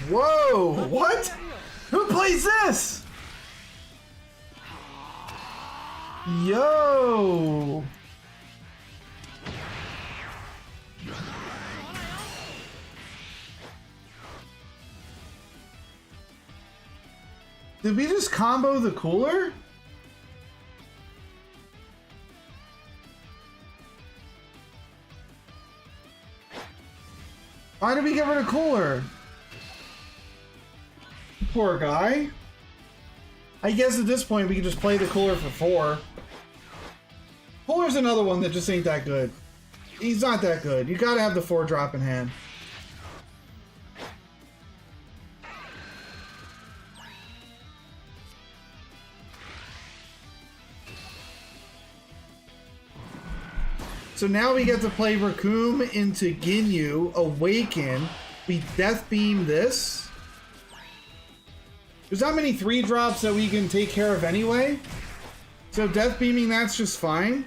Whoa! What? Who plays this? Yo! Did we just combo the cooler? Why did we get rid of cooler? Poor guy. I guess at this point we can just play the cooler for 4. Cooler's another one that just ain't that good. He's not that good. You gotta have the 4-drop in hand. So now we get to play Raccoon into Ginyu, Awaken. We Death Beam this. There's not many 3-drops that we can take care of anyway. So Death Beaming, that's just fine.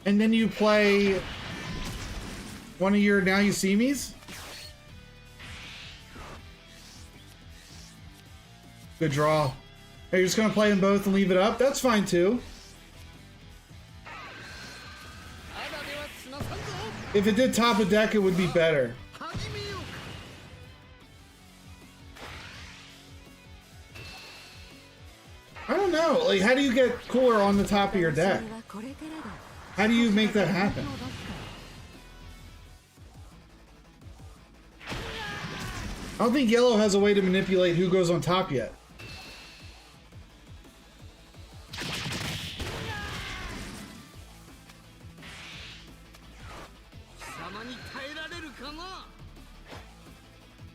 And then you play one of your Now You See Me's. Good draw. You're just gonna play them both and leave it up? That's fine too. If it did top a deck, it would be better. know. Like, how do you get cooler on the top of your deck? How do you make that happen? I don't think yellow has a way to manipulate who goes on top yet.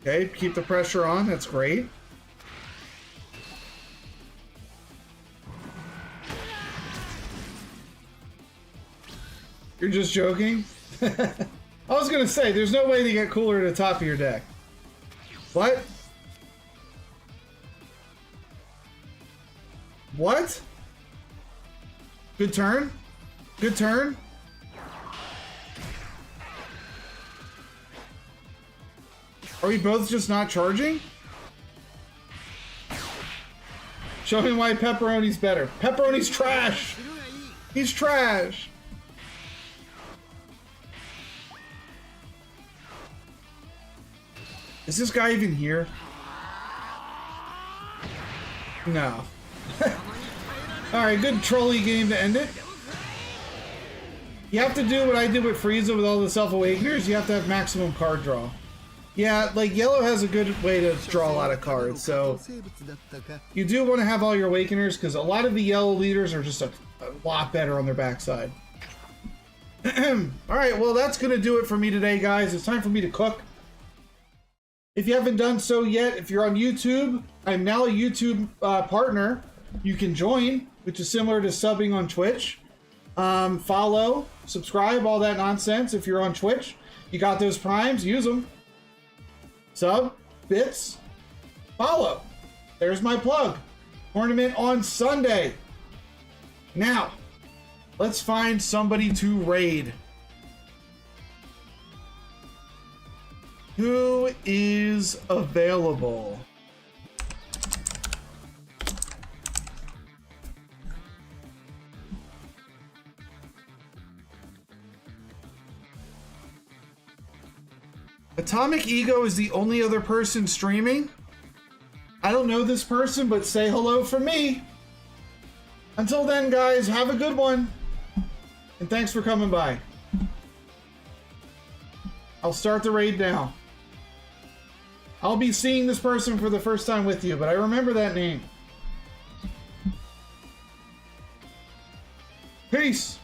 Okay, keep the pressure on. That's great. You're just joking? I was gonna say, there's no way to get cooler at the top of your deck. What? What? Good turn? Good turn? Are we both just not charging? Show me why pepperoni's better. Pepperoni's trash! He's trash! Is this guy even here? No. Alright, good trolley game to end it. You have to do what I did with Frieza with all the Self-Awakeners. You have to have maximum card draw. Yeah, like yellow has a good way to draw a lot of cards, so you do want to have all your Awakeners because a lot of the yellow leaders are just a lot better on their backside. Alright, well that's going to do it for me today, guys. It's time for me to cook. If you haven't done so yet, if you're on YouTube, I'm now a YouTube partner. You can join, which is similar to subbing on Twitch. Follow, subscribe, all that nonsense. If you're on Twitch, you got those primes, use them. Sub, bits, follow. There's my plug. Tournament on Sunday. Now, let's find somebody to raid. Who is available? Atomic Ego is the only other person streaming. I don't know this person, but say hello from me. Until then, guys, have a good one. And thanks for coming by. I'll start the raid now. I'll be seeing this person for the first time with you, but I remember that name. Peace.